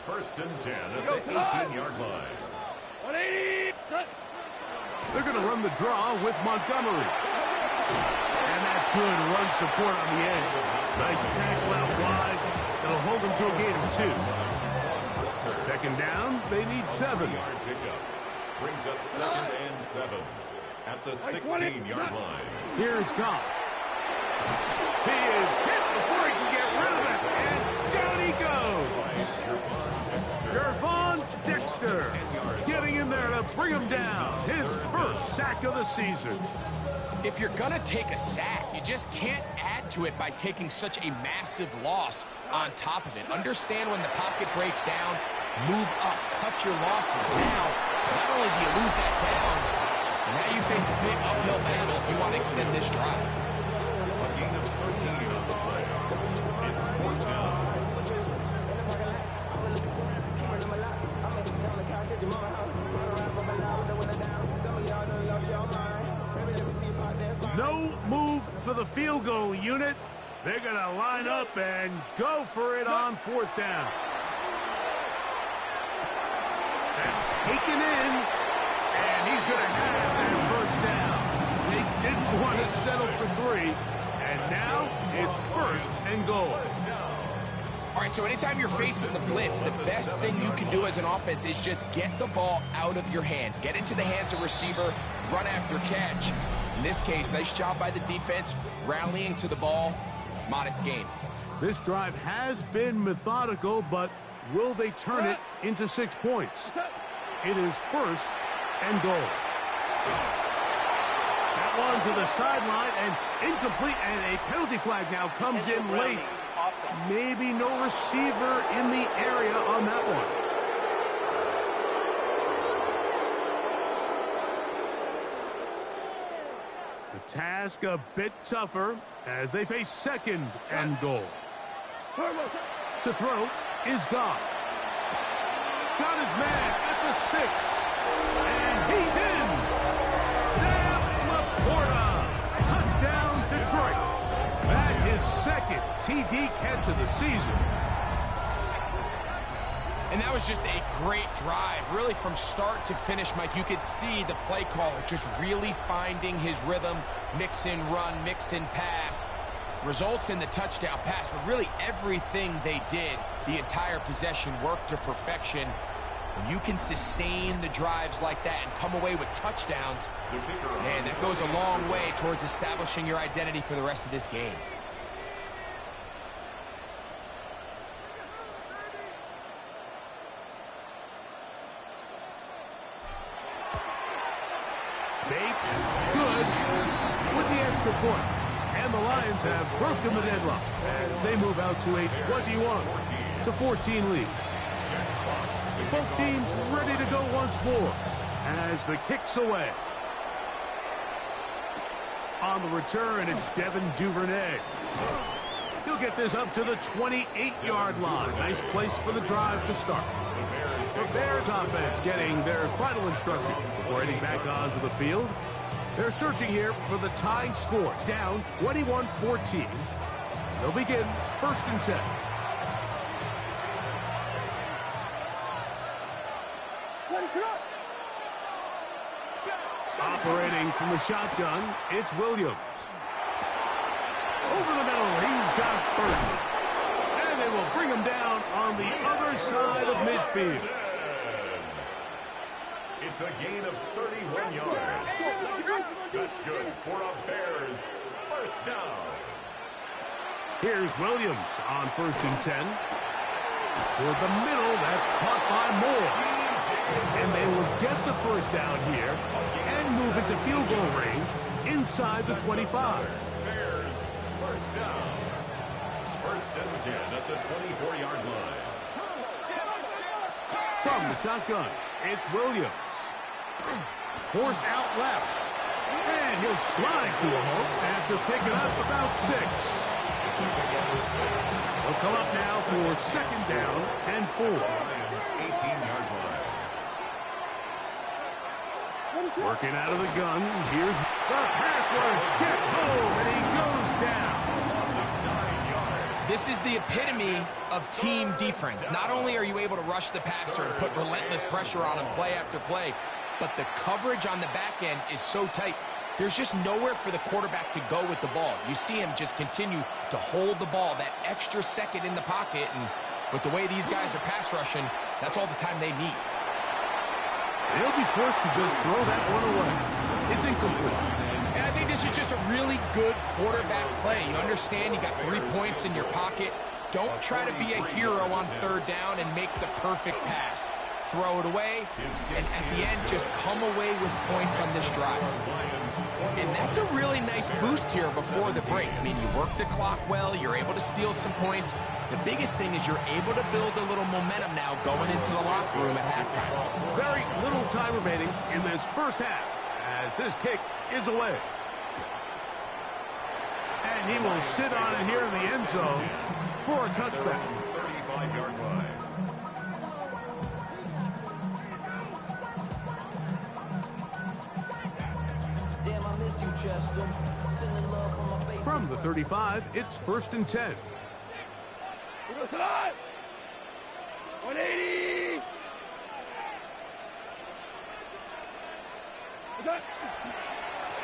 First and 10 at the 18-yard line. 180. They're going to run the draw with Montgomery. And that's good run support on the edge. Nice tackle out wide. It'll hold them to a gain of 2. Second down, they need 7. Pickup brings up 2nd and 7 at the 16-yard line. Here's Goff. He is hit before he can get rid of it. And down he goes. Gervon Dexter getting in there to bring him down. His first sack of the season. If you're going to take a sack, you just can't add to it by taking such a massive loss on top of it. Understand when the pocket breaks down, move up, cut your losses. Now, not only do you lose that down, now you face a big uphill battle if you want to extend this drive. A gain of 13 on the play. It's 4th down. No move for the field goal unit. They're going to line up and go for it on 4th down. That's taken in, and he's going to have that first down. They didn't want to settle for 3, and now it's 1st and goal. All right, so anytime you're facing the blitz, the best thing you can do as an offense is just get the ball out of your hand. Get into the hands of receiver, run after catch. In this case, nice job by the defense, rallying to the ball. Modest gain. This drive has been methodical, but will they turn it into 6 points? It is 1st and goal. That one to the sideline and incomplete, and a penalty flag now comes in late. Maybe no receiver in the area on that one. The task a bit tougher as they face 2nd and goal. To throw is Goff. Got his man at the 6. And he's in. Sam Laporta. Touchdown, Detroit. That is 2nd TD catch of the season. And that was just a great drive, really from start to finish, Mike. You could see the play caller just really finding his rhythm, mix in run, mix in pass. Results in the touchdown pass, but really everything they did, the entire possession worked to perfection. When you can sustain the drives like that and come away with touchdowns, man, that goes a long way towards establishing your identity for the rest of this game. Bates, good with the extra point. And the Lions have broken the deadlock as they move out to a 21-14 lead. Both teams ready to go once more as the kick's away. On the return, it's Devin Duvernay. He'll get this up to the 28-yard line. Nice place for the drive to start. The Bears offense getting their final instruction before heading back onto the field. They're searching here for the tying score, down 21-14. They'll begin 1st and 10. Operating from the shotgun, it's Williams. Over the middle, he's got Burton. And one down on the other side of midfield. It's a gain of 31 yards. That's good for a Bears first down. Here's Williams on 1st and 10. Toward the middle, that's caught by Moore. And they will get the first down here and move it to field goal range inside the 25. Bears first down. 1st and 10 at the 24-yard line. From the shotgun, it's Williams. Forced out left. And he'll slide to a home after picking up about 6. He'll come up now for 2nd down and 4. Lions 18-yard line. Working out of the gun. Here's the pass rush. Gets home and he goes down. This is the epitome of team defense. Not only are you able to rush the passer and put relentless pressure on him play after play, but the coverage on the back end is so tight. There's just nowhere for the quarterback to go with the ball. You see him just continue to hold the ball, that extra second in the pocket, and with the way these guys are pass rushing, that's all the time they need. They'll be forced to just throw that one away. It's incomplete. And I think this is just a really good quarterback play. You understand you got 3 points in your pocket. Don't try to be a hero on 3rd down and make the perfect pass. Throw it away, and at the end, just come away with points on this drive. And that's a really nice boost here before the break. I mean, you work the clock well, you're able to steal some points. The biggest thing is you're able to build a little momentum now going into the locker room at halftime. Very little time remaining in this first half as this kick is away. And he will sit on it here in the end zone for a touchback. 35-yard line. From the 35, it's 1st and 10. 180.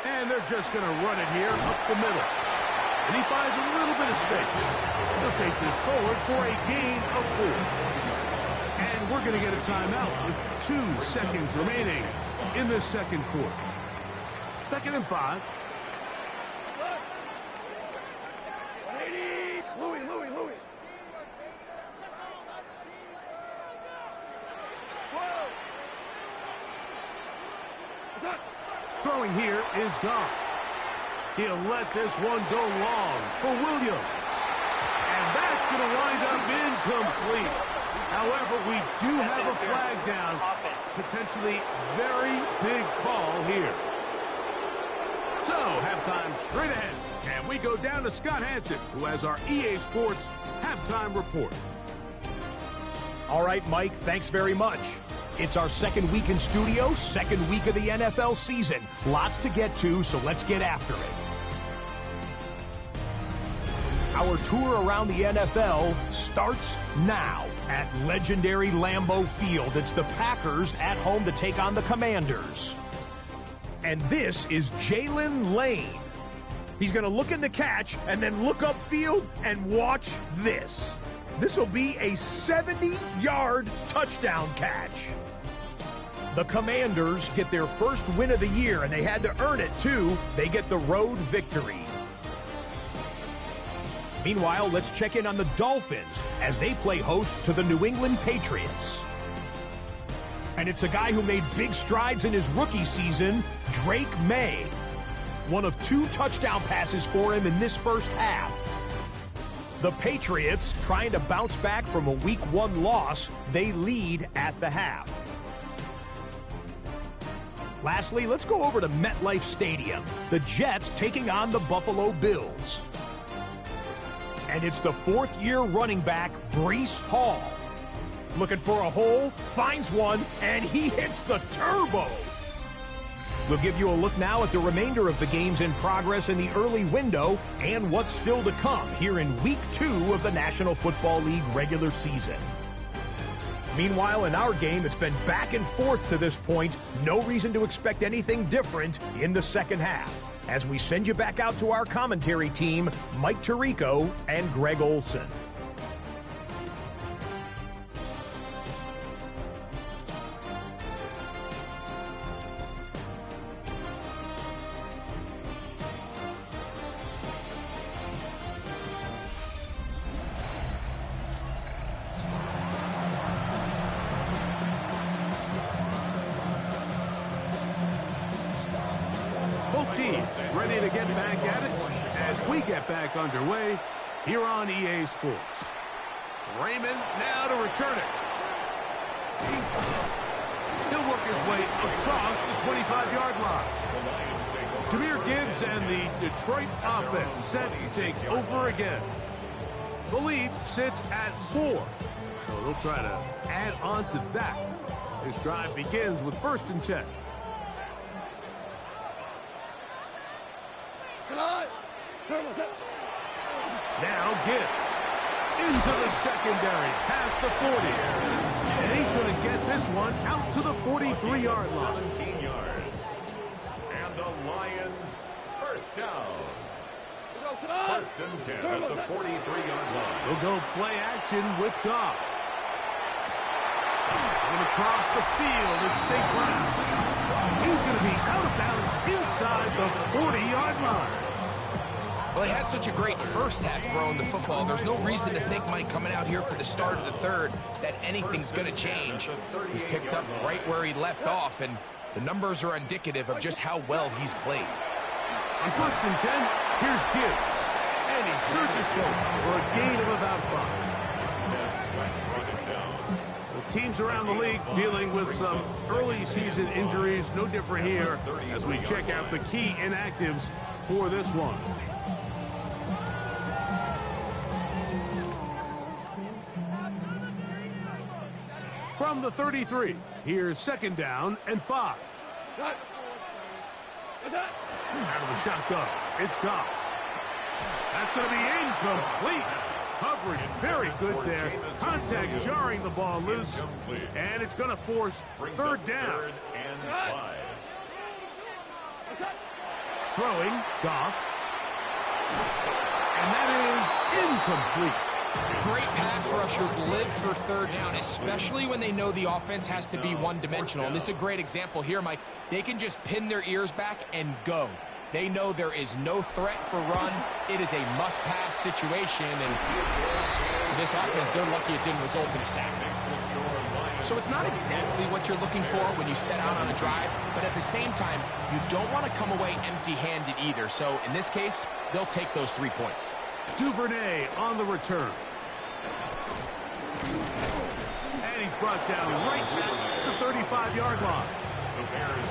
And they're just going to run it here up the middle. And he finds a little bit of space. He'll take this forward for a gain of 4. And we're going to get a timeout with 2 seconds remaining in the 2nd quarter. 2nd and 5. 180. Louis. Throwing here is gone. He'll let this one go long for Williams. And that's going to wind up incomplete. However, we do have a flag down. Potentially very big call here. So, halftime straight ahead. And we go down to Scott Hanson, who has our EA Sports halftime report. All right, Mike, thanks very much. It's our 2nd week in studio, 2nd week of the NFL season. Lots to get to, so let's get after it. Our tour around the NFL starts now at legendary Lambeau Field. It's the Packers at home to take on the Commanders. And this is Jalen Lane. He's going to look in the catch and then look upfield and watch this. This will be a 70-yard touchdown catch. The Commanders get their first win of the year, and they had to earn it, too. They get the road victory. Meanwhile, let's check in on the Dolphins as they play host to the New England Patriots. And it's a guy who made big strides in his rookie season, Drake May. One of 2 touchdown passes for him in this first half. The Patriots, trying to bounce back from a Week 1 loss, they lead at the half. Lastly, let's go over to MetLife Stadium. The Jets taking on the Buffalo Bills. And it's the 4th-year running back, Breece Hall. Looking for a hole, finds one, and he hits the turbo. We'll give you a look now at the remainder of the games in progress in the early window and what's still to come here in Week 2 of the National Football League regular season. Meanwhile, in our game, it's been back and forth to this point. No reason to expect anything different in the second half. As we send you back out to our commentary team, Mike Tirico and Greg Olson. ready to get back at it as we get back underway here on EA Sports. Raymond now to return it. He'll work his way across the 25-yard line. Jahmyr Gibbs and the Detroit offense set to take over again. The lead sits at 4, so they'll try to add on to that. This drive begins with 1st and 10. Now Gibbs into the secondary, past the 40. And he's going to get this one out to the 43-yard line. 17 yards. And the Lions first down. 1st and 10 at the 43-yard line. We'll go play action with Goff. And across the field, it's St. Brown. He's going to be out of bounds inside the 40-yard line. Well, he had such a great first half throwing the football. There's no reason to think, Mike, coming out here for the start of the third, that anything's going to change. He's picked up right where he left off, and the numbers are indicative of just how well he's played. On 1st and 10, here's Gibbs. And he searches for a gain of about 5. Well, teams around the league dealing with some early season injuries. No different here as we check out the key inactives for this one. From the 33, here's 2nd down and 5. Out of the shotgun, it's Goff. That's going to be incomplete. Coverage very good there. Contact jarring the ball loose. And it's going to force 3rd down. Throwing, Goff. And that is incomplete. Great pass rushers live for 3rd down, especially when they know the offense has to be one-dimensional. And this is a great example here, Mike. They can just pin their ears back and go. They know there is no threat for run. It is a must-pass situation, and for this offense, they're lucky it didn't result in a sack. So it's not exactly what you're looking for when you set out on a drive, but at the same time, you don't want to come away empty-handed either. So in this case, they'll take those 3 points. Duvernay on the return. And he's brought down right at the 35-yard line.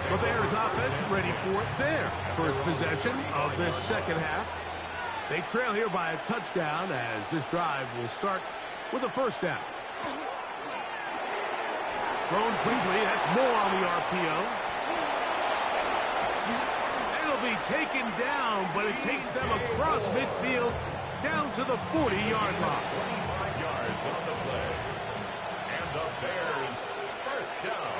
The Bears offense ready for their first possession of this 2nd half. They trail here by a touchdown as this drive will start with a 1st down. Thrown quickly, that's more on the RPO. It'll be taken down, but it takes them across midfield down to the 40-yard line. 25 yards on the play. And the Bears first down.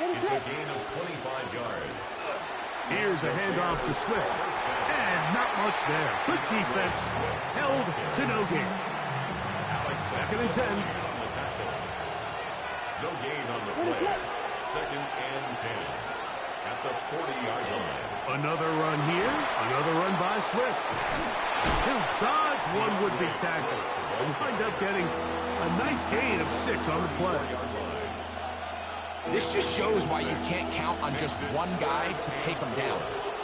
It's a gain of 25 yards. Here's a handoff to Swift. And not much there. Good defense. Held to no gain. 2nd and 10. No gain on the play. 2nd and 10. At the 40-yard line. Another run here. Another run by Swift. He'll dodge one would-be tackle. And wind up getting a nice gain of 6 on the play. This just shows why you can't count on just one guy to take him down.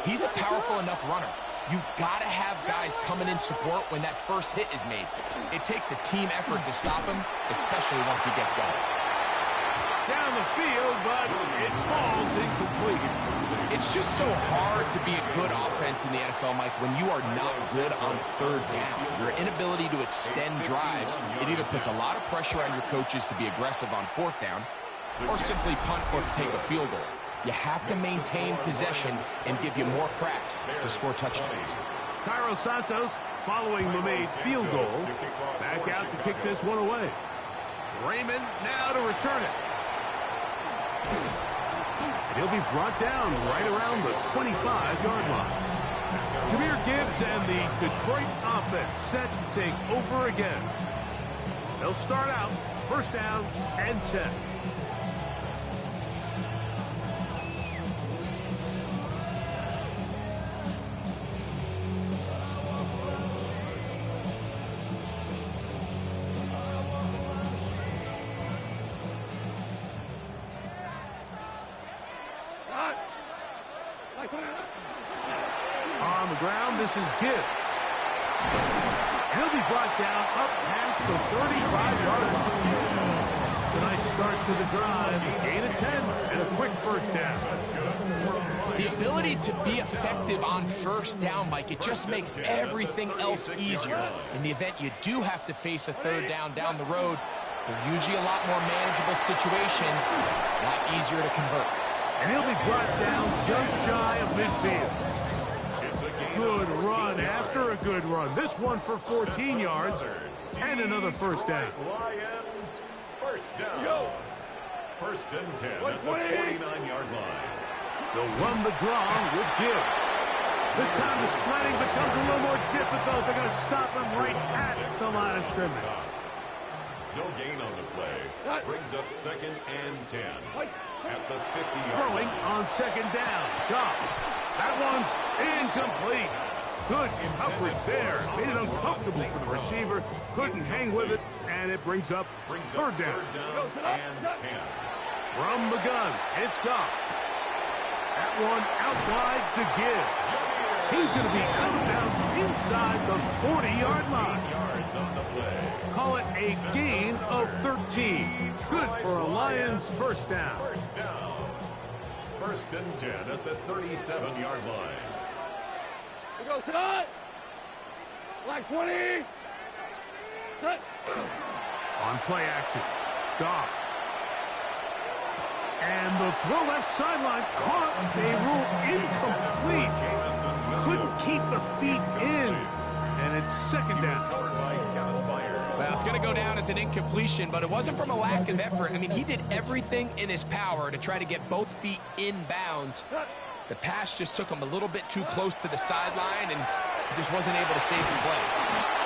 He's a powerful enough runner. You've got to have guys coming in support when that first hit is made. It takes a team effort to stop him, especially once he gets going. Down the field, but it falls incomplete. It's just so hard to be a good offense in the NFL, Mike, when you are not good on 3rd down. Your inability to extend drives, it either puts a lot of pressure on your coaches to be aggressive on 4th down, or simply punt or take a field goal. You have to maintain possession and give you more cracks to score touchdowns. Cairo Santos, following the made field goal, back out to kick this one away. Raymond now to return it. And he'll be brought down right around the 25-yard line. Jahmyr Gibbs and the Detroit offense set to take over again. They'll start out 1st down and 10. the ground. This is Gibbs. And he'll be brought down up past the 35-yard line. It's a nice start to the drive. Gain of 10 and a quick first down. The ability to be effective on first down, Mike, it just makes everything else easier. In the event you do have to face a third down the road, they're usually a lot more manageable situations, a lot easier to convert. And he'll be brought down just shy of midfield. Good run after a good run. This one for 14 yards and another first down. Lions, first down. First and 10 at the 49-yard line. They'll run the draw with Gibbs. This time the sledding becomes a little more difficult. They're going to stop him right at the line of scrimmage. No gain on the play. Brings up second and 10 at the 50-yard Throwing line. on second down. Goff. That one's incomplete. Good coverage there. Made it uncomfortable for the receiver. Couldn't hang with it, and it brings up third down. And 10. From the gun, it's Goff. That one out wide to Gibbs. He's going to be out of bounds inside the 40-yard line. Yards on the play. Call it a gain of 13. Good for a Lions first down. First down. First and 10 at the 37-yard line. We go tonight. Black 20. Cut. On play action, Goff. And the throw left sideline caught. They rule incomplete. Couldn't keep the feet in. And it's second down. Well, it's going to go down as an incompletion, but it wasn't from a lack of effort. I mean, he did everything in his power to try to get both feet in bounds. The pass just took him a little bit too close to the sideline, and he just wasn't able to save the play.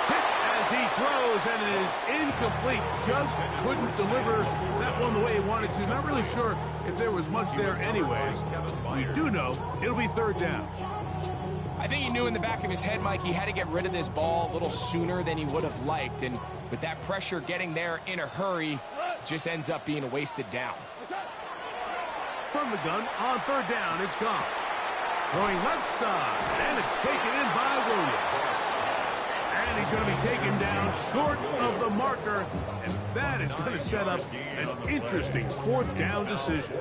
Hit as he throws, and it is incomplete. Just couldn't deliver that one the way he wanted to. Not really sure if there was much there anyways. We do know it'll be third down. I think he knew in the back of his head, Mike, he had to get rid of this ball a little sooner than he would have liked. And with that pressure getting there in a hurry, it just ends up being a wasted down. From the gun, on third down, it's Goff. Throwing left side, and it's taken in by Williams. And he's going to be taken down short of the marker, and that is going to set up an interesting fourth down decision.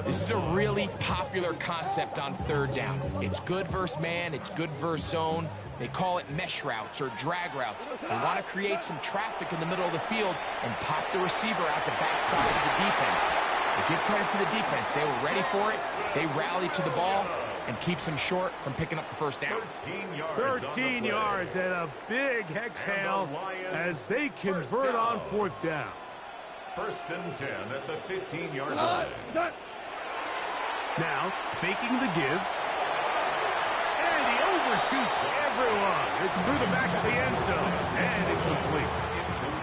This is a really popular concept on third down. It's good versus man, it's good versus zone. They call it mesh routes or drag routes. They want to create some traffic in the middle of the field and pop the receiver out the backside of the defense. But give credit to the defense. They were ready for it. They rallied to the ball and keeps them short from picking up the first down. 13 yards and a big exhale as they convert on fourth down. First and 10 at the 15-yard line. Now, faking the give. And he overshoots everyone. It's through the back of the end zone. And incomplete.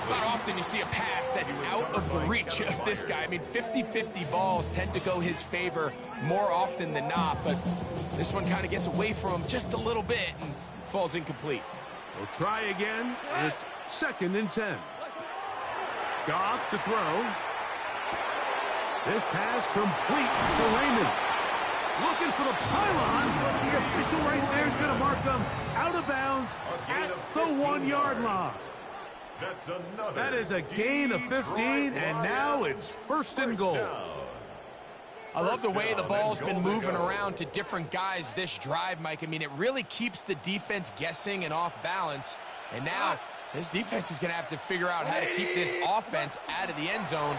It's not often you see a pass that's out of the reach of this guy. I mean, 50-50 balls tend to go his favor more often than not, but this one kind of gets away from him just a little bit and falls incomplete. We'll try again. It's second and 10. Goff to throw. This pass complete to Raymond. Looking for the pylon, but the official right there is going to mark them out of bounds at the 1-yard line. That is a gain of 15, and now it's first and goal. I love the way the ball's been moving around to different guys this drive, Mike. I mean, it really keeps the defense guessing and off balance. And now this defense is going to have to figure out how to keep this offense out of the end zone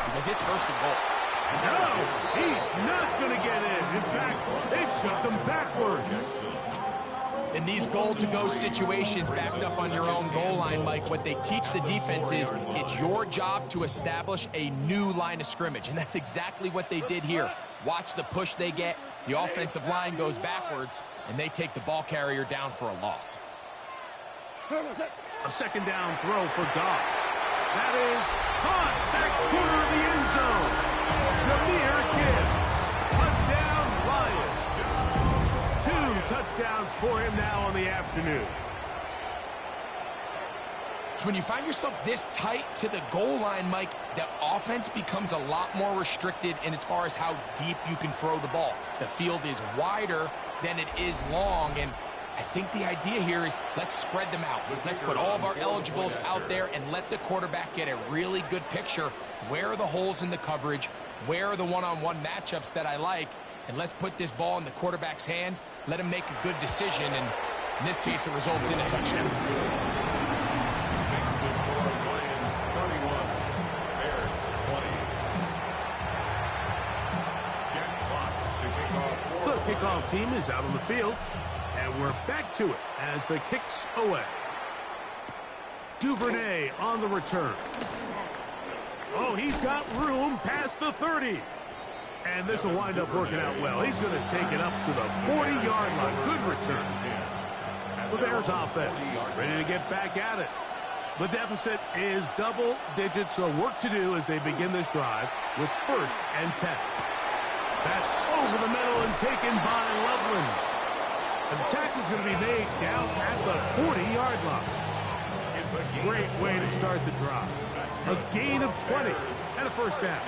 because it's first and goal. No, he's not going to get in. In fact, they've shoved him backwards. In these goal-to-go situations backed up on your own goal line, Mike, what they teach the defense is it's your job to establish a new line of scrimmage, and that's exactly what they did here. Watch the push they get. The offensive line goes backwards, and they take the ball carrier down for a loss. A second down throw for Goff. That is caught back corner of the end zone. Jahmyr Gibbs. Touchdown, Lions. 2 touchdowns for him now on the afternoon. So when you find yourself this tight to the goal line, Mike, the offense becomes a lot more restricted in as far as how deep you can throw the ball. The field is wider than it is long, and I think the idea here is let's spread them out. Let's put all of our eligibles out there and let the quarterback get a really good picture. Where are the holes in the coverage? Where are the one-on-one matchups that I like? And let's put this ball in the quarterback's hand. Let him make a good decision, and in this case, it results in a touchdown. The kickoff team is out on the field, and we're back to it as the kick's away. Duvernay on the return. Oh, he's got room past the 30. And this will wind up working out well. He's going to take it up to the 40-yard line. Good return. The Bears offense ready to get back at it. The deficit is double digits, so work to do as they begin this drive with 1st and 10. That's over the middle and taken by Loveland. And the tackle is going to be made down at the 40-yard line. It's a great way to start the drive. A gain of 20 and a 1st down.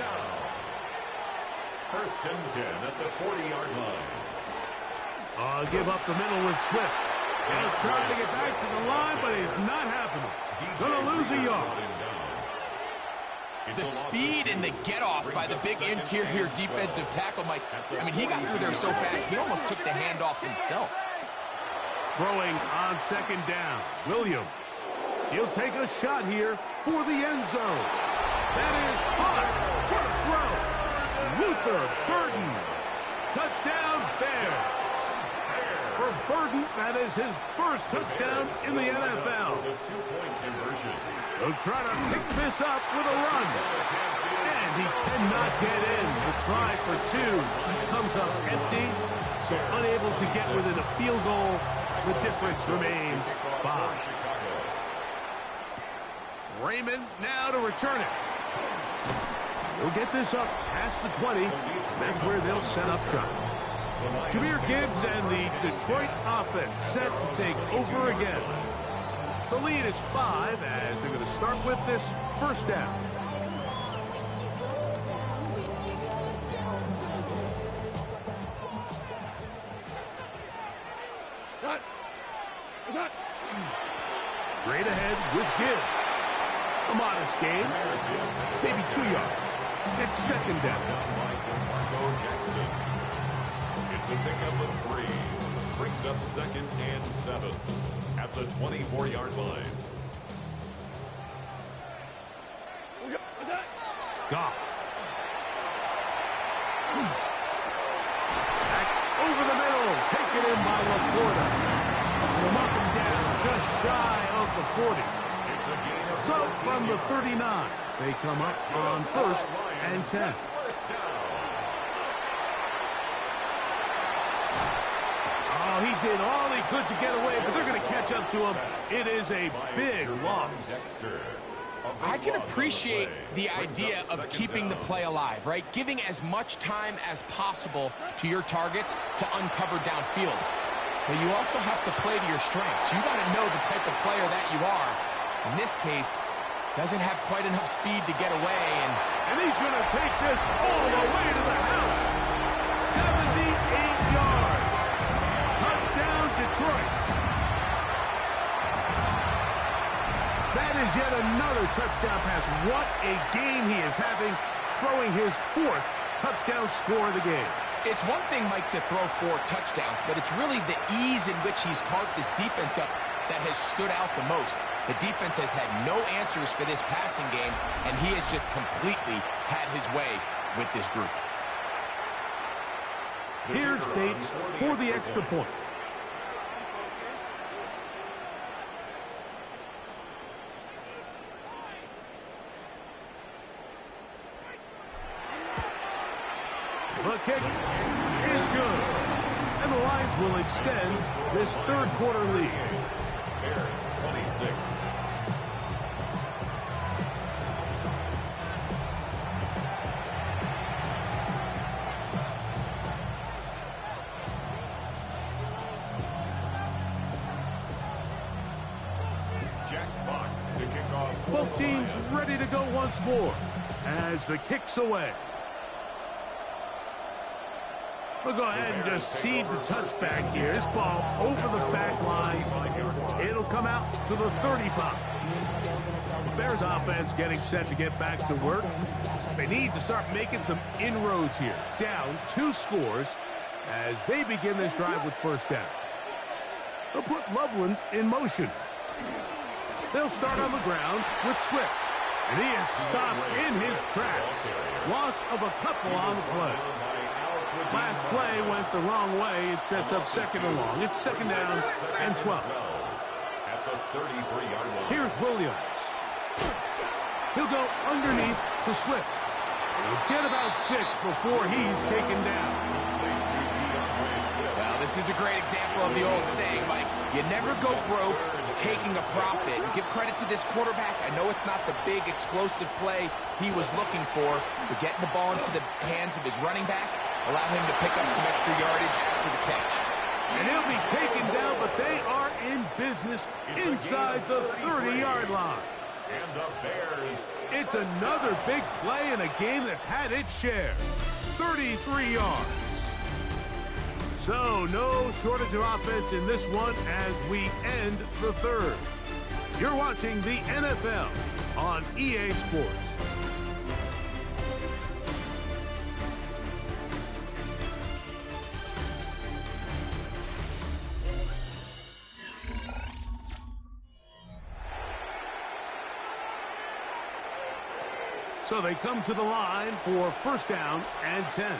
1st and 10 at the 40-yard line. Give up the middle with Swift. He'll try to get back to the line, but it's not happening. Gonna lose a yard. The speed and the get-off by the big interior defensive tackle, Mike. I mean, he got through there so fast, he almost took the handoff himself. Throwing on 2nd down. Williams. He'll take a shot here for the end zone. That is hot. What a throw. Luther Burden. Touchdown, Bears. For Burden, that is his 1st touchdown in the NFL. The 2-point conversion. He'll try to pick this up with a run. And he cannot get in. The try for 2 comes up empty, so unable to get within a field goal. The difference remains 5. Raymond now to return it. He'll get this up past the 20, and that's where they'll set up shop. Jahmyr Gibbs and the Detroit offense set to take over again. The lead is 5 as they're going to start with this 1st down. Straight ahead with Gibbs. A modest gain, maybe 2 yards. It's 2nd down. It's a pickup of 3. Brings up 2nd and 7 at the 24-yard line. Goff. Back over the middle. Taken in by Laporta. We'll knock him down just shy of the 40. So from the 39, they come up on 1st and 10. Oh, he did all he could to get away, but they're going to catch up to him. It is a big loss. I can appreciate the idea of keeping the play alive, right? Giving as much time as possible to your targets to uncover downfield. But you also have to play to your strengths. You got to know the type of player that you are. In this case, doesn't have quite enough speed to get away. And he's going to take this all the way to the house. 78 yards. Touchdown, Detroit. That is yet another touchdown pass. What a game he is having, throwing his 4th touchdown score of the game. It's one thing, Mike, to throw 4 touchdowns, but it's really the ease in which he's carved this defense up that has stood out the most. The defense has had no answers for this passing game, and he has just completely had his way with this group. Here's Bates for the extra point. The kick is good. And the Lions will extend this 3rd quarter lead. Bears 26. Jack Fox to kick Both teams ready to go once more as the kick's away. We'll go ahead and just seed the touchback here. This ball over the back line. It'll come out to the 35. The Bears offense getting set to get back to work. They need to start making some inroads here. Down 2 scores as they begin this drive with first down. They'll put Loveland in motion. They'll start on the ground with Swift. And he is stopped in his tracks. Loss of a couple on the play. Last play went the wrong way. It sets up second and long. It's second down and 12. Here's Williams. He'll go underneath to Swift. He'll get about 6 before he's taken down. Well, this is a great example of the old saying, Mike. You never go broke taking a profit. Give credit to this quarterback. I know it's not the big explosive play he was looking for, but getting the ball into the hands of his running back allow him to pick up some extra yardage after the catch. And he'll be taken down, but they are in business inside the 30-yard line. And the Bears. It's another big play in a game that's had its share. 33 yards. So no shortage of offense in this one as we end the third. You're watching the NFL on EA Sports. So they come to the line for first down and 10.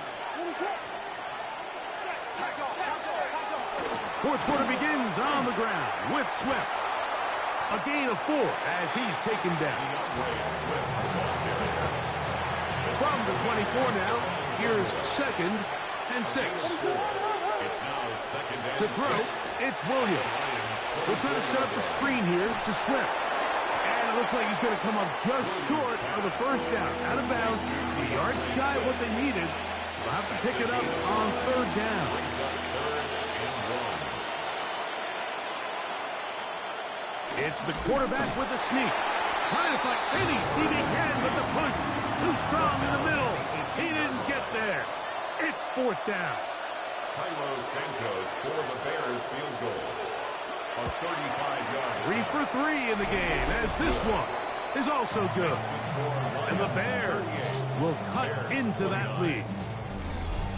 Fourth quarter begins on the ground with Swift. A gain of 4 as he's taken down. From the 24 now, here's second and 6. To throw, it's Williams. We'll try to set up the screen here to Swift. It looks like he's going to come up just short of the first down. Out of bounds, a yard shy of what they needed. They'll have to pick it up on third down. It's the quarterback with the sneak. Trying to find any seam he can, but the push too strong in the middle. He didn't get there. It's fourth down. Carlos Santos for the Bears field goal. A 35-yard. 3 for 3 in the game, as this one is also good. And the Bears will cut into that lead.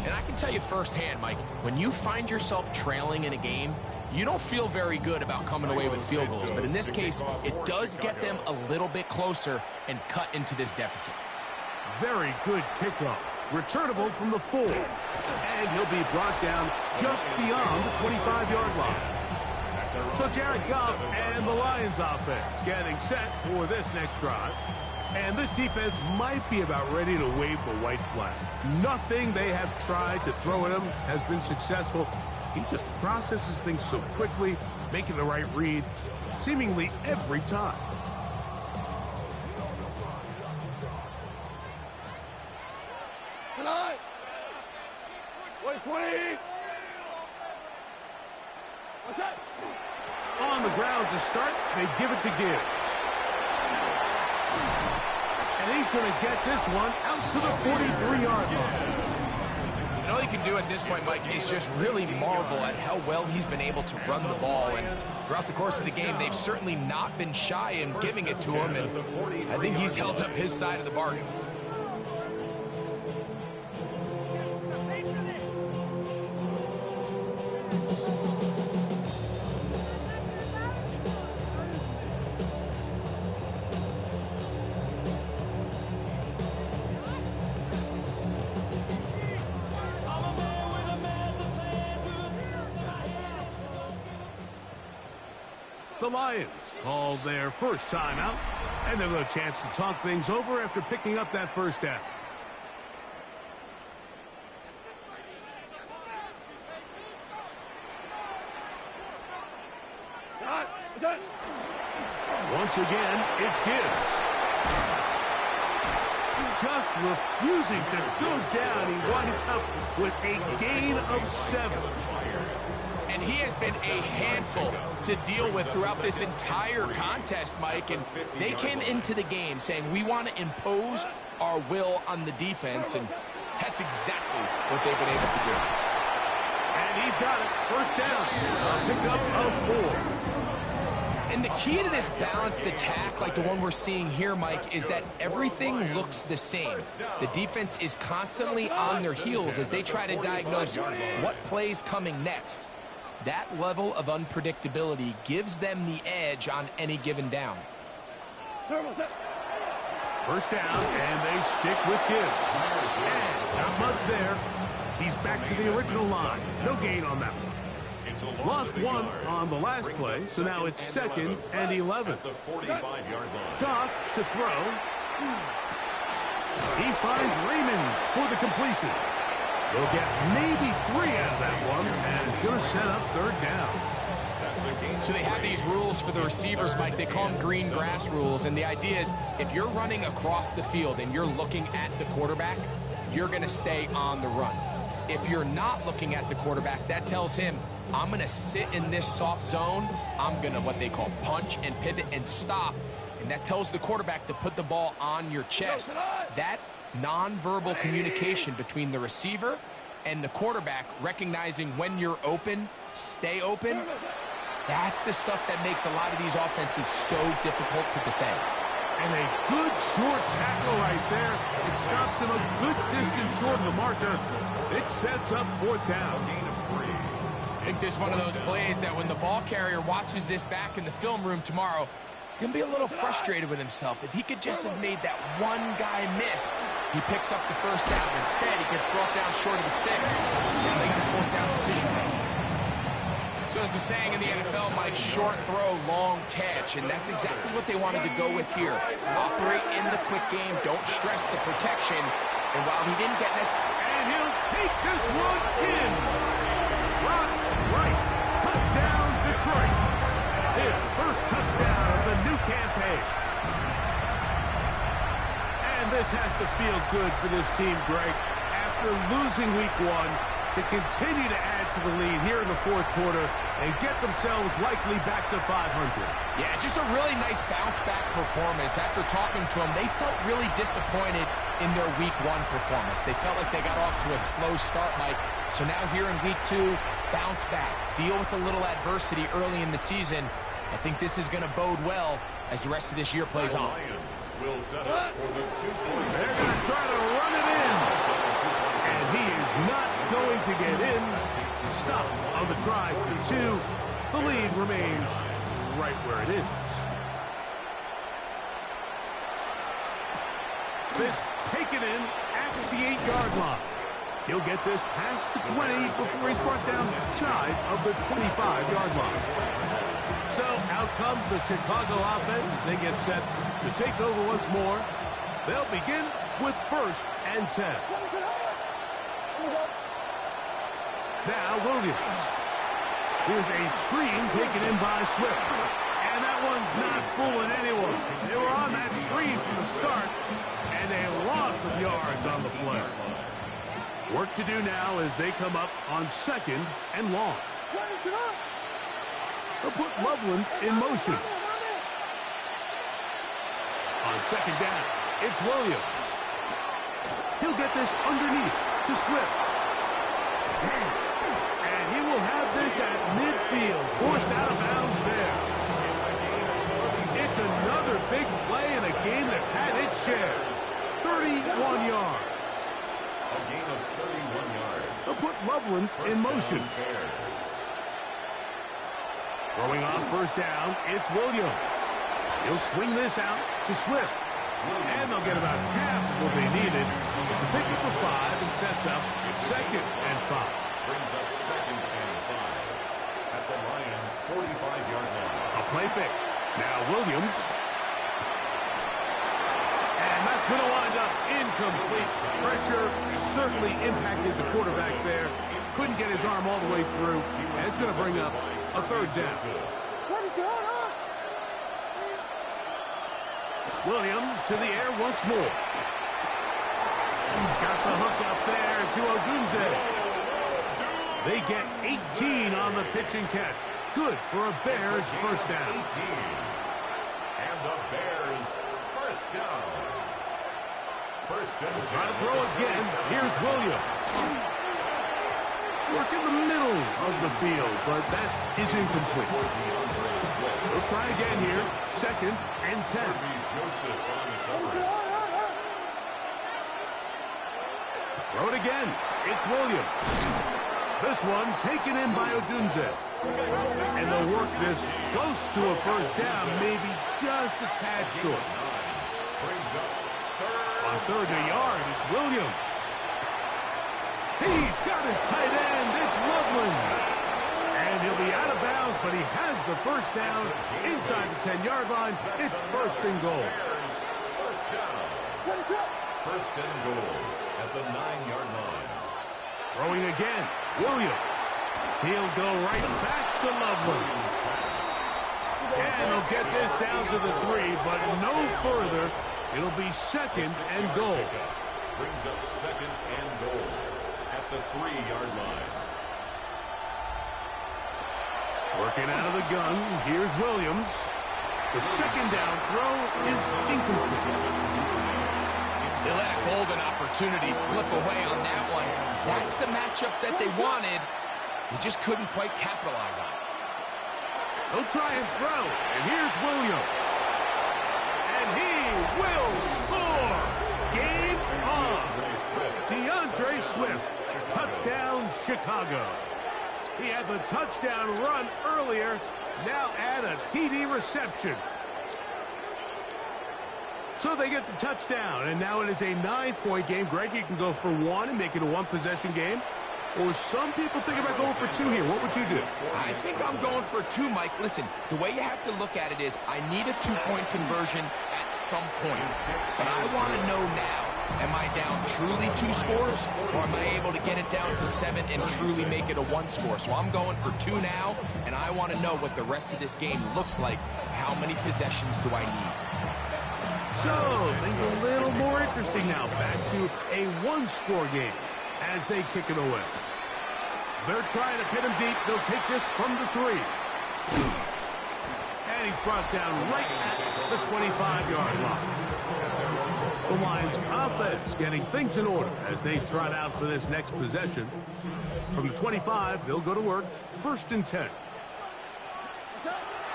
And I can tell you firsthand, Mike, when you find yourself trailing in a game, you don't feel very good about coming away with field goals. But in this case, it does get them a little bit closer and cut into this deficit. Very good kickoff. Returnable from the 4. And he'll be brought down just beyond the 25-yard line. So Jared Goff and the Lions offense getting set for this next drive. And this defense might be about ready to wave the white flag. Nothing they have tried to throw at him has been successful. He just processes things so quickly, making the right read, seemingly every time. Tonight. 20. What's that? On the ground to start, they give it to Gibbs. And he's going to get this one out to the 43-yard line. And all you can do at this point, Mike, is just really marvel at how well he's been able to run the ball. And throughout the course of the game, they've certainly not been shy in giving it to him. And I think he's held up his side of the bargain. The Lions called their first timeout, and they'll have a chance to talk things over after picking up that first down. Once again, it's Gibbs. Just refusing to go down. He winds up with a gain of 7. And he has been a handful to deal with throughout this entire contest, Mike. And they came into the game saying, we want to impose our will on the defense. And that's exactly what they've been able to do. And he's got it. First down. A pickup of 4. And the key to this balanced attack, like the one we're seeing here, Mike, is that everything looks the same. The defense is constantly on their heels as they try to diagnose what play's coming next. That level of unpredictability gives them the edge on any given down. First down, and they stick with Gibbs. And not much there. He's back to the original line. No gain on that one. Lost 1 on the last play, so now it's 2nd and 11. Goff to throw. He finds Raymond for the completion. He'll get maybe 3 out of that one, and it's going to set up 3rd down. So they have these rules for the receivers, Mike. They call them green grass rules, and the idea is if you're running across the field and you're looking at the quarterback, you're going to stay on the run. If you're not looking at the quarterback, that tells him, I'm going to sit in this soft zone. I'm going to what they call punch and pivot and stop. And that tells the quarterback to put the ball on your chest. That nonverbal communication between the receiver and the quarterback, recognizing when you're open, stay open, that's the stuff that makes a lot of these offenses so difficult to defend. And a good short tackle right there. It stops him a good distance short of the marker. It sets up 4th down. I think this is one of those plays that when the ball carrier watches this back in the film room tomorrow, he's going to be a little frustrated with himself. If he could just have made that one guy miss, he picks up the 1st down. Instead, he gets brought down short of the sticks. Now they got a 4th down decision making. So as the saying in the NFL, Mike, short throw, long catch, and that's exactly what they wanted to go with here. Operate in the quick game, don't stress the protection. And while he didn't get this, and he'll take this one in. Rock right. Touchdown, Detroit. His first touchdown of the new campaign. And this has to feel good for this team, Greg. After losing week 1, to continue to add to the lead here in the 4th quarter and get themselves likely back to 500. Yeah, just a really nice bounce-back performance. After talking to them, they felt really disappointed in their week 1 performance. They felt like they got off to a slow start, Mike. So now here in week 2, bounce back, deal with a little adversity early in the season. I think this is going to bode well as the rest of this year plays on. Will set up for the 2-point. They're going to try to run it in. And he is not going to get in. Stop on the try for 2. The lead remains right where it is. This taken in at the 8-yard line. He'll get this past the 20 before he's brought down shy of the 25-yard line. So out comes the Chicago offense as they get set to take over once more. They'll begin with 1st and 10. Now Williams. Here's a screen taken in by Swift. And that one's not fooling anyone. They were on that screen from the start, and a loss of yards on the play. Work to do now as they come up on 2nd and long. They'll put Loveland in motion. On 2nd down, it's Williams. He'll get this underneath to Swift. And he will have this at midfield, forced out of bounds there. It's another big play in a game that's had its share. 31 yards. A gain of 31 yards. They'll put Loveland in motion. Throwing on 1st down, it's Williams. He'll swing this out to Swift. And they'll get about half of what they needed. It's a pickup of 5 and sets up 2nd and 5. Brings up 2nd and 5 at the Lions' 45-yard line. A play fake. Now Williams. And that's going to wind up incomplete. Pressure certainly impacted the quarterback there. Couldn't get his arm all the way through. And it's going to bring up a 3rd down. Williams to the air once more. He's got the hook up there to Ogunze. They get 18 on the pitch and catch. Good for a Bears first down. 18. And the Bears first down. First and 10. Try to throw again. Here's Williams. Work in the middle of the field, but that is incomplete. We'll try again here. Second and 10. Throw it again. It's Williams. This one taken in by Odunze. And they'll work this close to a first down, maybe just a tad short. On third and a yard, it's Williams. He's got his tight end. It's Loveland. And he'll be out of bounds, but he has the first down inside the 10-yard line. It's first and goal. First down. First and goal at the 9-yard line. Throwing again. Williams. He'll go right back to Loveland. And he'll get this down to the 3, but no further. It'll be second and goal. Brings up second and goal at the 3-yard line. Working out of the gun. Here's Williams. The second down throw is incomplete. They let a golden opportunity slip away on that one. That's the matchup that they wanted. They just couldn't quite capitalize on it. They'll try and throw. And here's Williams. And he will score. Game on. DeAndre Swift. Touchdown, Chicago. He had the touchdown run earlier. Now add a TD reception. So they get the touchdown, and now it is a 9-point game. Greg, you can go for one and make it a one-possession game. Or some people think about going for two here. What would you do? I think I'm going for two, Mike. Listen, the way you have to look at it is I need a 2-point conversion at some point. But I want to know now, am I down truly 2 scores, or am I able to get it down to 7 and truly make it a 1 score? So I'm going for 2 now, and I want to know what the rest of this game looks like. How many possessions do I need? So, things a little more interesting now. Back to a 1-score game as they kick it away. They're trying to pin him deep. They'll take this from the 3. And he's brought down right at the 25-yard line. The Lions offense getting things in order as they trot out for this next possession. From the 25, they'll go to work. First and 10.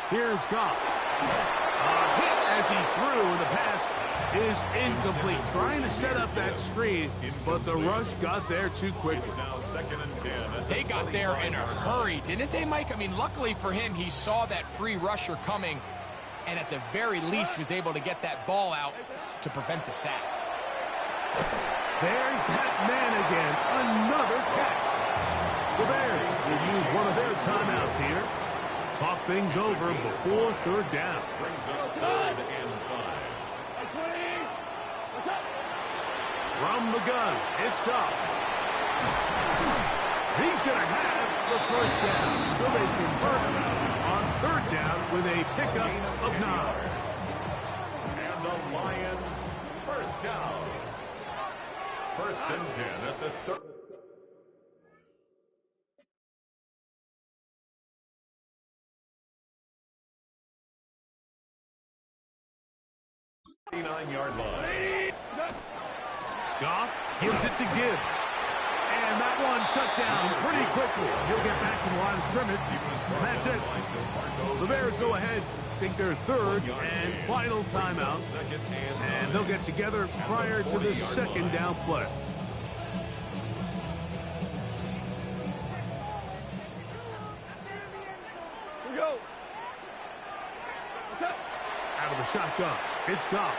Here's Goff. Hit as he threw, and the pass is incomplete. Trying to set up that screen, but the rush got there too quickly. Now second and 10. They got there in a hurry, didn't they, Mike? I mean, luckily for him, he saw that free rusher coming, and at the very least was able to get that ball out to prevent the sack. There's that man again. Another catch. The Bears will use one of their timeouts here. Talk things over before third down. Brings up third and 5. From the gun, it's Goff. He's going to have the first down. So they convert on third down with a pickup of 9. And the Lions first down. First and 10 at the 30. 39-yard line. Goff gives it to Gibbs. And that one shut down pretty quickly. He'll get back to the line of scrimmage. That's it. The Bears go ahead, take their third and final timeout. And they'll get together prior to the second down play. Here we go. What's up? Out of the shotgun, it's Goff.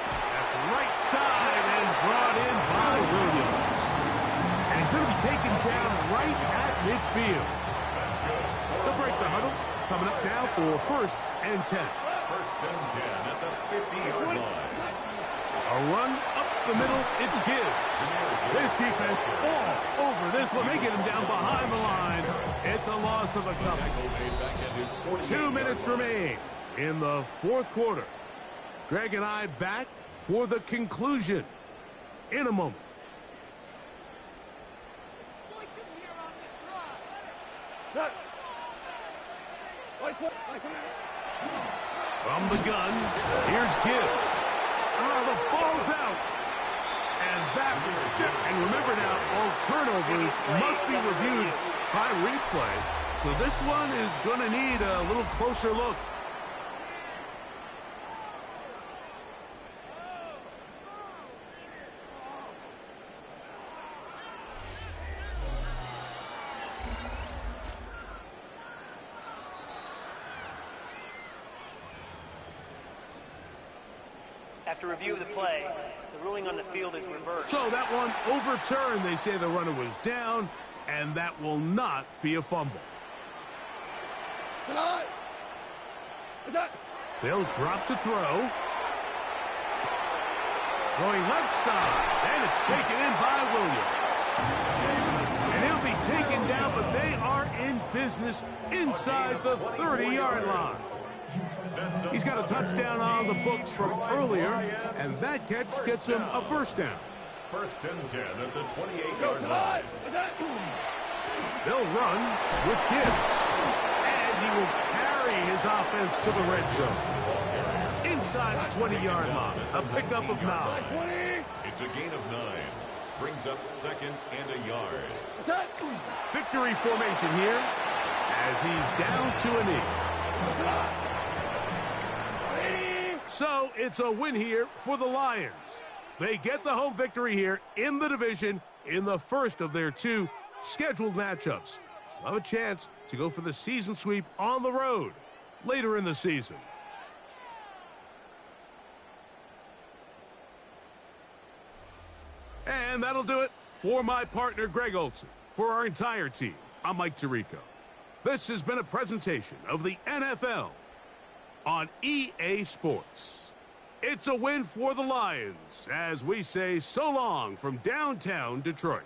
That's right side and brought in by Williams. And he's going to be taken down right at midfield. They'll break the huddles. Coming up now for first and 10. First and 10 at the 50-yard line. A run up the middle, it's Gibbs. This defense all over this one. They get him down behind the line. It's a loss of a couple. 2 minutes remain in the fourth quarter. Greg and I back for the conclusion in a moment. From the gun, here's Gibbs. Oh, the ball's out. And remember now, all turnovers must be reviewed by replay. So this one is going to need a little closer look. After review of the play, the ruling on the field is reversed. So that one overturned. They say the runner was down, and that will not be a fumble. They'll drop to throw. Going left side, and it's taken in by Williams. And he'll be taken down, but they are in business inside the 30-yard line. He's got a touchdown on the books from earlier, and that catch gets him a first down. First and 10 at the 28-yard line. They'll run with Gibbs, and he will carry his offense to the red zone. Inside the 20-yard line, a pickup of 9. It's a gain of 9. Brings up second and a yard. Victory formation here as he's down to a knee. So it's a win here for the Lions. They get the home victory here in the division in the first of their 2 scheduled matchups. They'll have a chance to go for the season sweep on the road later in the season. And that'll do it for my partner, Greg Olson. For our entire team, I'm Mike Tirico. This has been a presentation of the NFL on EA Sports. It's a win for the Lions as we say so long from downtown Detroit.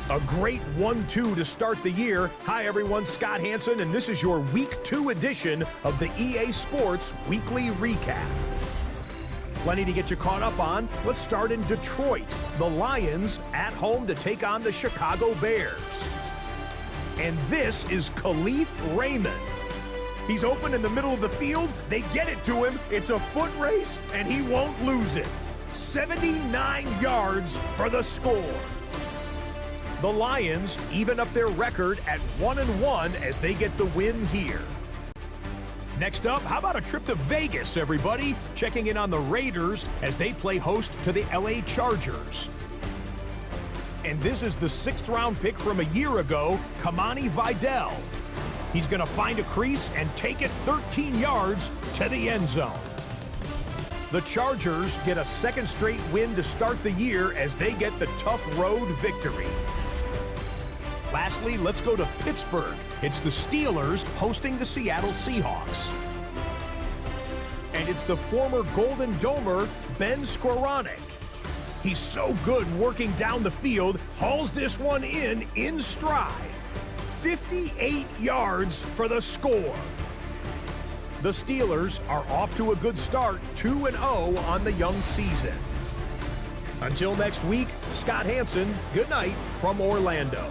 A great 1-2 to start the year. Hi everyone, Scott Hansen, and this is your Week 2 edition of the EA Sports Weekly Recap. Plenty to get you caught up on. Let's start in Detroit. The Lions at home to take on the Chicago Bears. And this is Khalif Raymond. He's open in the middle of the field. They get it to him. It's a foot race, and he won't lose it. 79 yards for the score. The Lions even up their record at 1-1 as they get the win here. Next up, how about a trip to Vegas, everybody? Checking in on the Raiders as they play host to the LA Chargers. And this is the 6th-round pick from a year ago, Kamani Vidal. He's going to find a crease and take it 13 yards to the end zone. The Chargers get a second straight win to start the year as they get the tough road victory. Lastly, let's go to Pittsburgh. It's the Steelers hosting the Seattle Seahawks. side, it's the former Golden Domer, Ben Skowronek. He's so good working down the field, hauls this one in stride. 58 yards for the score. The Steelers are off to a good start, 2-0 on the young season. Until next week, Scott Hansen, good night from Orlando.